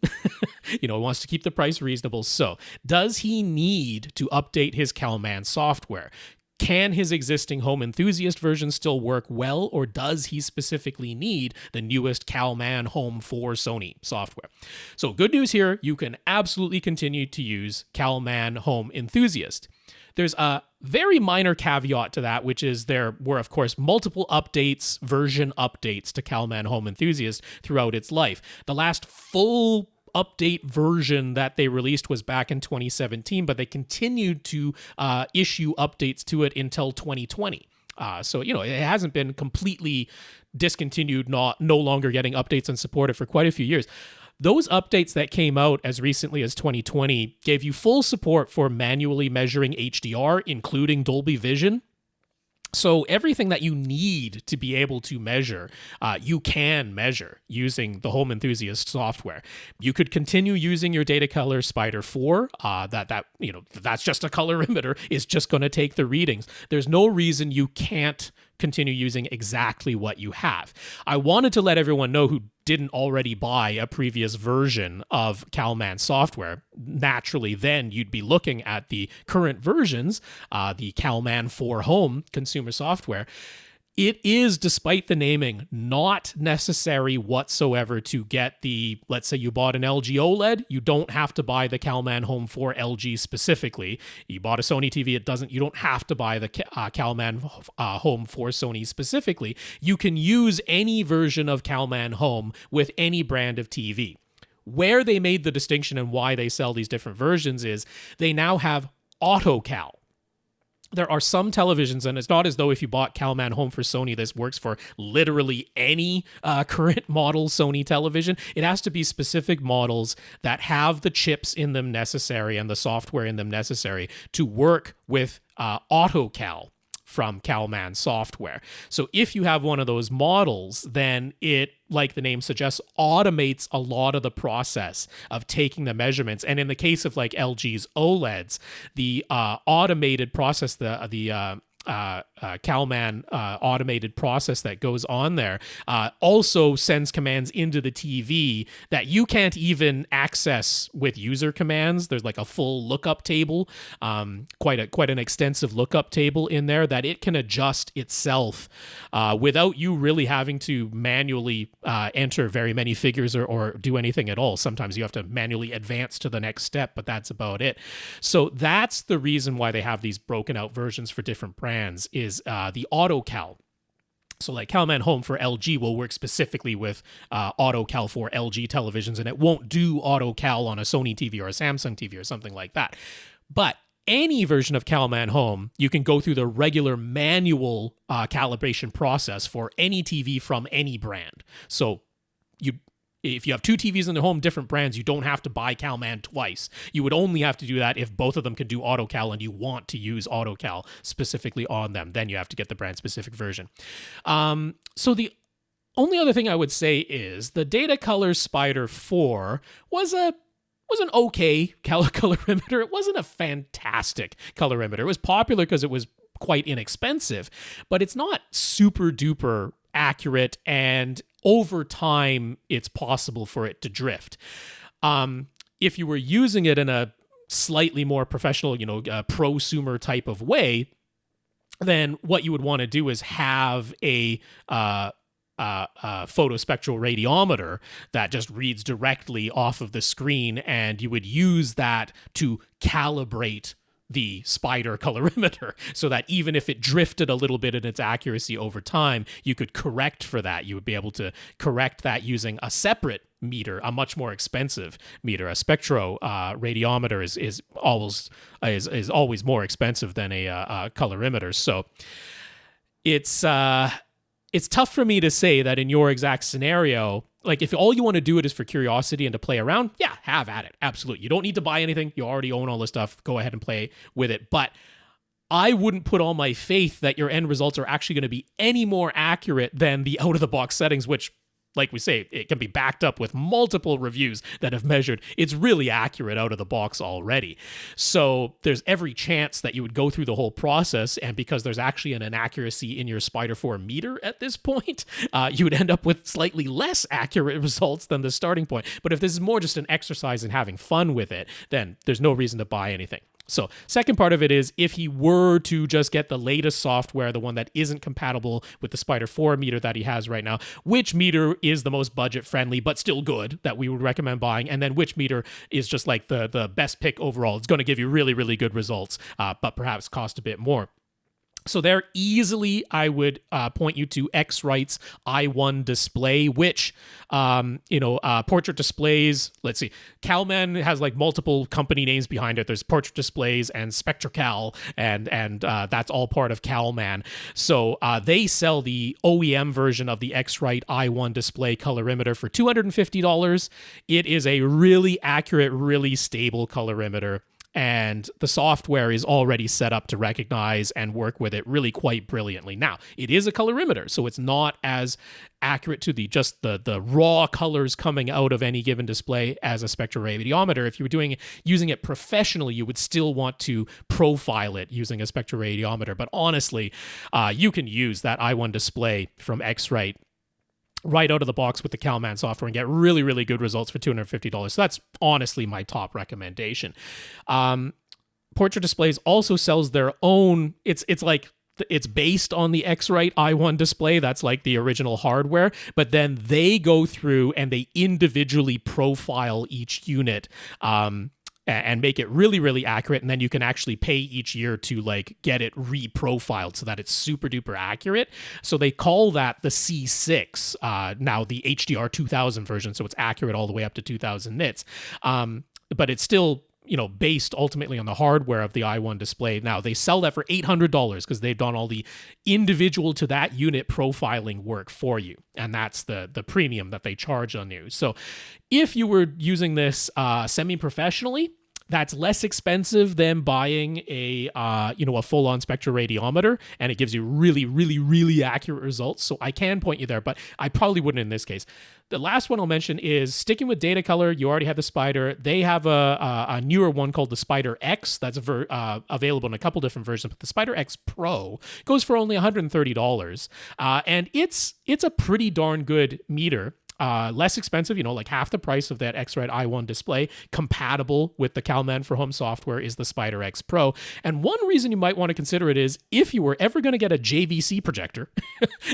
Speaker 2: He wants to keep the price reasonable. So does he need to update his Calman software? Can his existing home enthusiast version still work well, or does he specifically need the newest Calman Home for Sony software? So good news here, you can absolutely continue to use Calman Home Enthusiast. There's a very minor caveat to that, which is there were, of course, multiple updates, version updates to Calman Home Enthusiast throughout its life. The last full update version that they released was back in 2017, but they continued to issue updates to it until 2020. So, it hasn't been completely discontinued, no longer getting updates and supported for quite a few years. Those updates that came out as recently as 2020 gave you full support for manually measuring HDR, including Dolby Vision. So everything that you need to be able to measure, you can measure using the Home Enthusiast software. You could continue using your Datacolor Spider 4. That's just a colorimeter. It's just going to take the readings. There's no reason you can't continue using exactly what you have. I wanted to let everyone know who didn't already buy a previous version of Calman software. Naturally, then you'd be looking at the current versions, the Calman 4 Home consumer software. It is, despite the naming, not necessary whatsoever to get the, let's say you bought an LG OLED, you don't have to buy the Calman Home for LG specifically. You bought a Sony TV, you don't have to buy the Calman Home for Sony specifically. You can use any version of Calman Home with any brand of TV. Where they made the distinction and why they sell these different versions is they now have AutoCal. There are some televisions, and it's not as though if you bought Calman Home for Sony, this works for literally any current model Sony television. It has to be specific models that have the chips in them necessary and the software in them necessary to work with AutoCal from Calman software. So if you have one of those models, then it, like the name suggests, automates a lot of the process of taking the measurements. And in the case of like LG's OLEDs, the automated process, the Calman automated process that goes on there also sends commands into the TV that you can't even access with user commands. There's like a full lookup table, quite an extensive lookup table in there that it can adjust itself without you really having to manually enter very many figures or do anything at all. Sometimes you have to manually advance to the next step, but that's about it. So that's the reason why they have these broken out versions for different brands, is the AutoCal. So like Calman Home for LG will work specifically with AutoCal for LG televisions, and it won't do AutoCal on a Sony TV or a Samsung TV or something like that. But any version of Calman Home, you can go through the regular manual calibration process for any TV from any brand. So if you have two TVs in the home, different brands, you don't have to buy Calman twice. You would only have to do that if both of them can do AutoCal and you want to use AutoCal specifically on them. Then you have to get the brand-specific version. So the only other thing I would say is the Datacolor Spider 4 was an okay colorimeter. It wasn't a fantastic colorimeter. It was popular because it was quite inexpensive, but it's not super duper accurate, and over time it's possible for it to drift. If you were using it in a slightly more professional, prosumer type of way, then what you would want to do is have a photospectral radiometer that just reads directly off of the screen, and you would use that to calibrate the Spider colorimeter so that even if it drifted a little bit in its accuracy over time, you could correct for that. You would be able to correct that using a separate meter, a much more expensive meter. A spectro radiometer is always more expensive than a colorimeter. So it's tough for me to say that in your exact scenario, like if all you want to do it is for curiosity and to play around, yeah, have at it. Absolutely. You don't need to buy anything. You already own all this stuff. Go ahead and play with it. But I wouldn't put all my faith that your end results are actually going to be any more accurate than the out-of-the-box settings, which, like we say, it can be backed up with multiple reviews that have measured it's really accurate out of the box already. So there's every chance that you would go through the whole process, and because there's actually an inaccuracy in your Spider 4 meter at this point, you would end up with slightly less accurate results than the starting point. But if this is more just an exercise in having fun with it, then there's no reason to buy anything. So second part of it is if he were to just get the latest software, the one that isn't compatible with the Spider 4 meter that he has right now, which meter is the most budget friendly but still good that we would recommend buying, and then which meter is just like the best pick overall. It's going to give you really, really good results, but perhaps cost a bit more. So there, easily, I would point you to X-Rite's i1 display, which, portrait displays, let's see, Calman has like multiple company names behind it. There's Portrait Displays and SpectraCal, and that's all part of Calman. So they sell the OEM version of the X-Rite i1 display colorimeter for $250. It is a really accurate, really stable colorimeter. And the software is already set up to recognize and work with it really quite brilliantly. Now, it is a colorimeter, so it's not as accurate to the raw colors coming out of any given display as a spectroradiometer. If you were using it professionally, you would still want to profile it using a spectroradiometer. But honestly, you can use that i1 display from X-Rite right out of the box with the Calman software and get really, really good results for $250. So that's honestly my top recommendation. Portrait Displays also sells their own, it's based on the X-Rite i1 display. That's like the original hardware, but then they go through and they individually profile each unit, and make it really, really accurate. And then you can actually pay each year to like get it reprofiled so that it's super duper accurate. So they call that the C6, now the HDR 2000 version. So it's accurate all the way up to 2000 nits. But it's still, based ultimately on the hardware of the i1 display. Now, they sell that for $800 because they've done all the individual to that unit profiling work for you. And that's the premium that they charge on you. So if you were using this semi-professionally, that's less expensive than buying a full-on spectroradiometer, and it gives you really, really, really accurate results. So I can point you there, but I probably wouldn't in this case. The last one I'll mention is sticking with data color. You already have the Spider. They have a newer one called the Spider X that's available in a couple different versions, but the Spider X Pro goes for only $130, and it's a pretty darn good meter. Less expensive, like half the price of that X-Rite i1 display, compatible with the Calman for Home software is the Spider X Pro. And one reason you might want to consider it is if you were ever going to get a JVC projector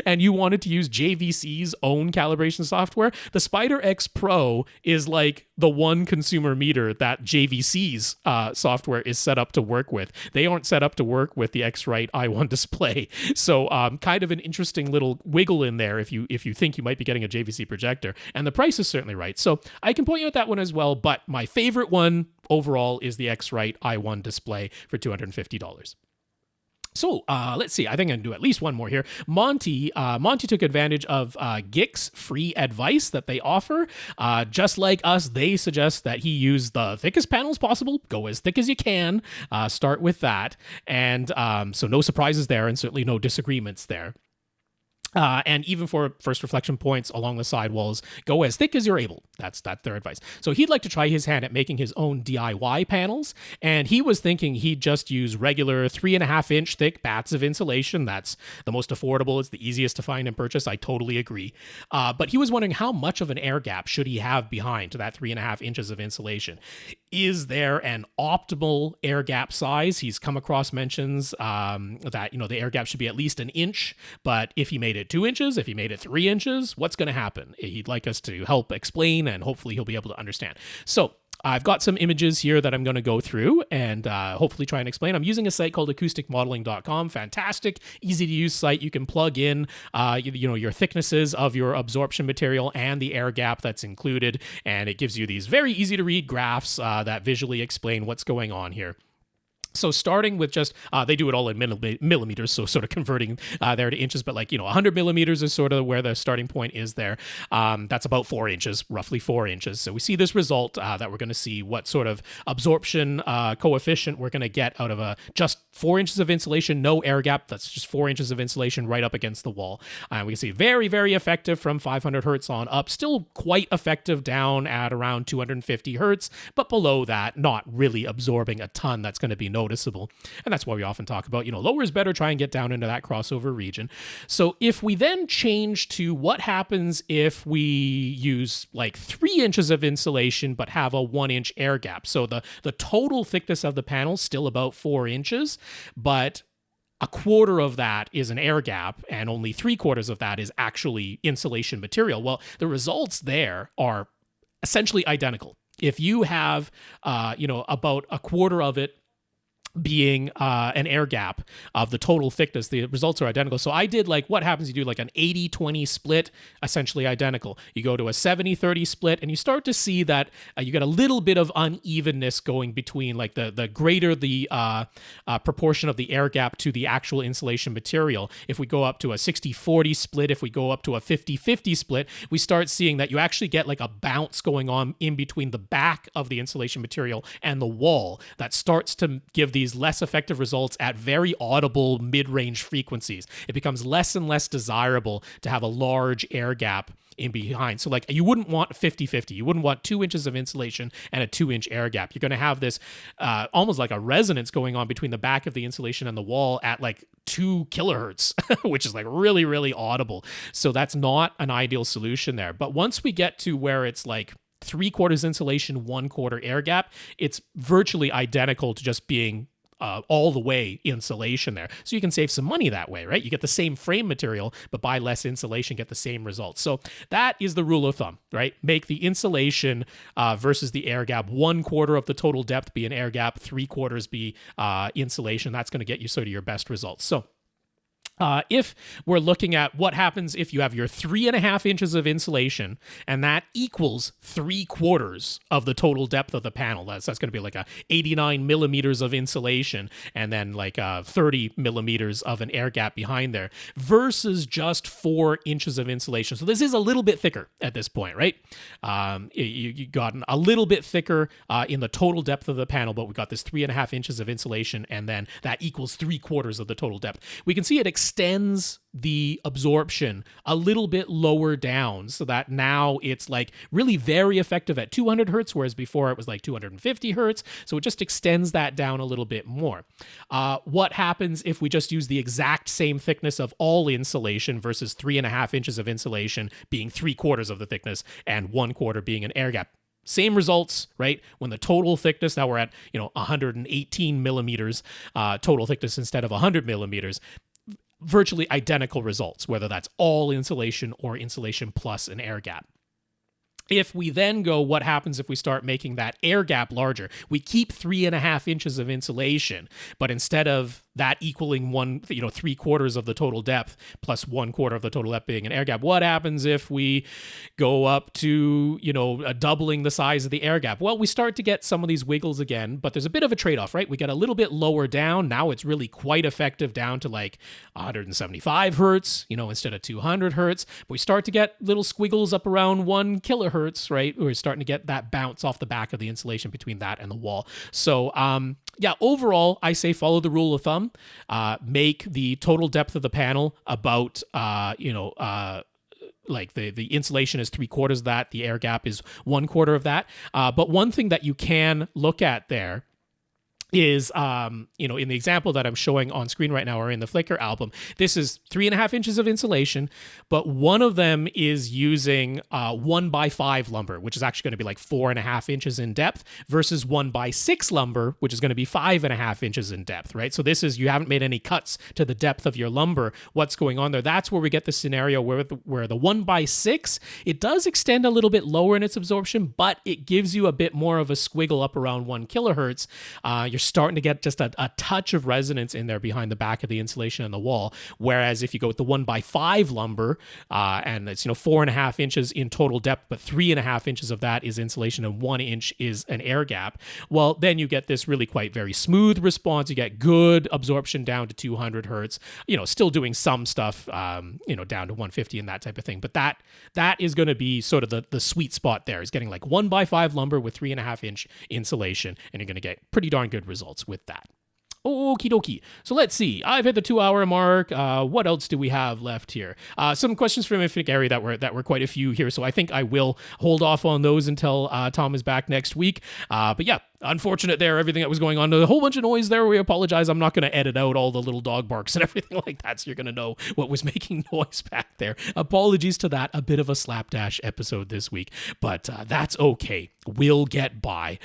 Speaker 2: and you wanted to use JVC's own calibration software, the Spider X Pro is like the one consumer meter that JVC's software is set up to work with. They aren't set up to work with the X-Rite i1 display. So kind of an interesting little wiggle in there if you think you might be getting a JVC projector. And the price is certainly right. So I can point you at that one as well, but my favorite one overall is the X-Rite i1 display for $250. So let's see. I think I can do at least one more here. Monty took advantage of Geek's free advice that they offer. Just like us, they suggest that he use the thickest panels possible. Go as thick as you can. Start with that. And so no surprises there, and certainly no disagreements there. And even for first reflection points along the sidewalls, go as thick as you're able. That's their advice. So he'd like to try his hand at making his own DIY panels, and he was thinking he'd just use regular 3.5-inch thick bats of insulation. That's the most affordable. It's the easiest to find and purchase. I totally agree. But he was wondering how much of an air gap should he have behind to that 3.5 inches of insulation. Is there an optimal air gap size? He's come across mentions that the air gap should be at least an inch, but if he made it 2 inches, if he made it 3 inches, what's going to happen? He'd like us to help explain, and hopefully he'll be able to understand. So I've got some images here that I'm going to go through and hopefully try and explain. I'm using a site called acousticmodeling.com. Fantastic, easy to use site. You can plug in your thicknesses of your absorption material and the air gap that's included, and it gives you these very easy to read graphs that visually explain what's going on here. So starting with just, they do it all in millimeters, so sort of converting there to inches, but 100 millimeters is sort of where the starting point is there. That's about 4 inches, roughly 4 inches. So we see this result that we're going to see what sort of absorption coefficient we're going to get out of just 4 inches of insulation, no air gap. That's just 4 inches of insulation right up against the wall. We can see very, very effective from 500 hertz on up, still quite effective down at around 250 hertz, but below that, not really absorbing a ton. That's going to be no noticeable. And that's why we often talk about, lower is better, try and get down into that crossover region. So if we then change to what happens if we use like 3 inches of insulation but have a 1-inch air gap. So the total thickness of the panel is still about 4 inches, but a quarter of that is an air gap and only 3/4 of that is actually insulation material. Well, the results there are essentially identical. If you have, about a quarter of it being an air gap of the total thickness, the results are identical. So I did what happens, you do like an 80-20 split, essentially identical. You go to a 70-30 split and you start to see that you get a little bit of unevenness going between the greater the proportion of the air gap to the actual insulation material. If we go up to a 60-40 split, if we go up to a 50-50 split, we start seeing that you actually get a bounce going on in between the back of the insulation material and the wall that starts to give these less effective results at very audible mid-range frequencies. It becomes less and less desirable to have a large air gap in behind. So you wouldn't want 50-50. You wouldn't want 2 inches of insulation and a 2-inch air gap. You're going to have this almost like a resonance going on between the back of the insulation and the wall at 2 kilohertz, which is really, really audible. So that's not an ideal solution there. But once we get to where it's 3/4 insulation, 1/4 air gap, it's virtually identical to just being all the way insulation there. So you can save some money that way, right? You get the same frame material, but buy less insulation, get the same results. So that is the rule of thumb, right? Make the insulation versus the air gap 1/4 of the total depth be an air gap, 3/4 be insulation. That's going to get you sort of your best results. So if we're looking at what happens if you have your 3.5 inches of insulation and that equals 3/4 of the total depth of the panel, that's going to be a 89 millimeters of insulation and then 30 millimeters of an air gap behind there versus just 4 inches of insulation. So this is a little bit thicker at this point, right? You gotten a little bit thicker in the total depth of the panel, but we got this 3.5 inches of insulation and then that equals 3/4 of the total depth. We can see it extends the absorption a little bit lower down so that now it's really very effective at 200 hertz, whereas before it was 250 hertz. So it just extends that down a little bit more. What happens if we just use the exact same thickness of all insulation versus 3.5 inches of insulation being 3/4 of the thickness and 1/4 being an air gap? Same results, right? When the total thickness, now we're at 118 millimeters total thickness instead of 100 millimeters. Virtually identical results, whether that's all insulation or insulation plus an air gap. If we then go, what happens if we start making that air gap larger? We keep 3.5 inches of insulation, but instead of that equaling 3/4 of the total depth plus 1/4 of the total depth being an air gap, what happens if we go up to, doubling the size of the air gap? Well, we start to get some of these wiggles again, but there's a bit of a trade-off, right? We get a little bit lower down. Now it's really quite effective down to 175 hertz, instead of 200 hertz. But we start to get little squiggles up around 1 kilohertz, right? We're starting to get that bounce off the back of the insulation between that and the wall. So, overall, I say follow the rule of thumb. Make the total depth of the panel about, the insulation is 3/4 of that. The air gap is 1/4 of that. But one thing that you can look at there is, in the example that I'm showing on screen right now or in the Flickr album, this is 3.5 inches of insulation, but one of them is using 1x5 lumber, which is actually going to be 4.5 inches in depth versus 1x6 lumber, which is going to be 5.5 inches in depth, right? So this is, you haven't made any cuts to the depth of your lumber. What's going on there? That's where we get the scenario where the 1x6, it does extend a little bit lower in its absorption, but it gives you a bit more of a squiggle up around 1 kilohertz. You're starting to get just a touch of resonance in there behind the back of the insulation and the wall. Whereas if you go with the 1x5 lumber, and it's 4.5 inches in total depth, but 3.5 inches of that is insulation and 1 inch is an air gap, well, then you get this really quite very smooth response. You get good absorption down to 200 hertz, still doing some stuff, down to 150 and that type of thing. But that is going to be sort of the sweet spot there, is getting 1x5 lumber with 3.5 inch insulation, and you're going to get pretty darn good results with that. Okie dokie. So let's see. I've hit the 2-hour mark. What else do we have left here? Some questions from Infinite Gary that were quite a few here. So I think I will hold off on those until Tom is back next week. But yeah, unfortunate there. Everything that was going on. A whole bunch of noise there. We apologize. I'm not going to edit out all the little dog barks and everything like that. So you're going to know what was making noise back there. Apologies to that. A bit of a slapdash episode this week, but that's okay. We'll get by.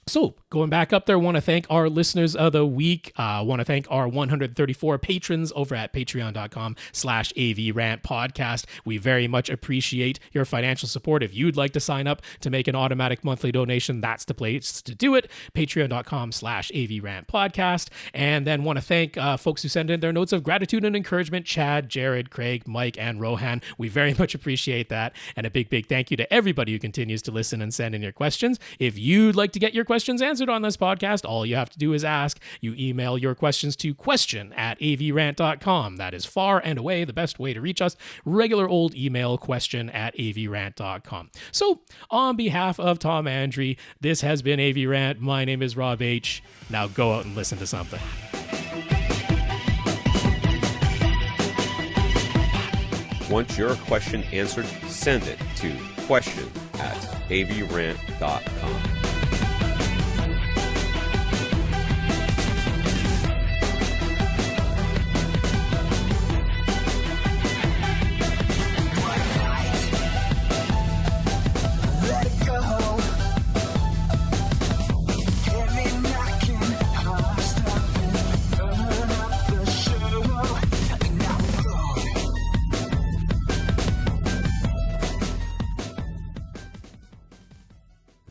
Speaker 2: So going back up there, want to thank our listeners of the week. Want to thank our 134 patrons over at patreon.com/AVRant podcast. We very much appreciate your financial support. If you'd like to sign up to make an automatic monthly donation, that's the place to do it. Patreon.com/AVRant podcast. And then want to thank folks who send in their notes of gratitude and encouragement. Chad, Jerrod, Craig, Mike, and Rohan. We very much appreciate that. And a big thank you to everybody who continues to listen and send in your questions. If you'd like to get your questions answered on this podcast, all you have to do is ask. You email your questions to question@avrant.com. That is far and away the best way to reach us. Regular old email, question@avrant.com. So on behalf of Tom Andry, this has been AVRant. My name is Rob H. Now go out and listen to something.
Speaker 1: Want your question answered? Send it to question@avrant.com.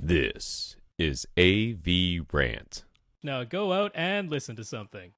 Speaker 1: This is AVRant.
Speaker 2: Now go out and listen to something.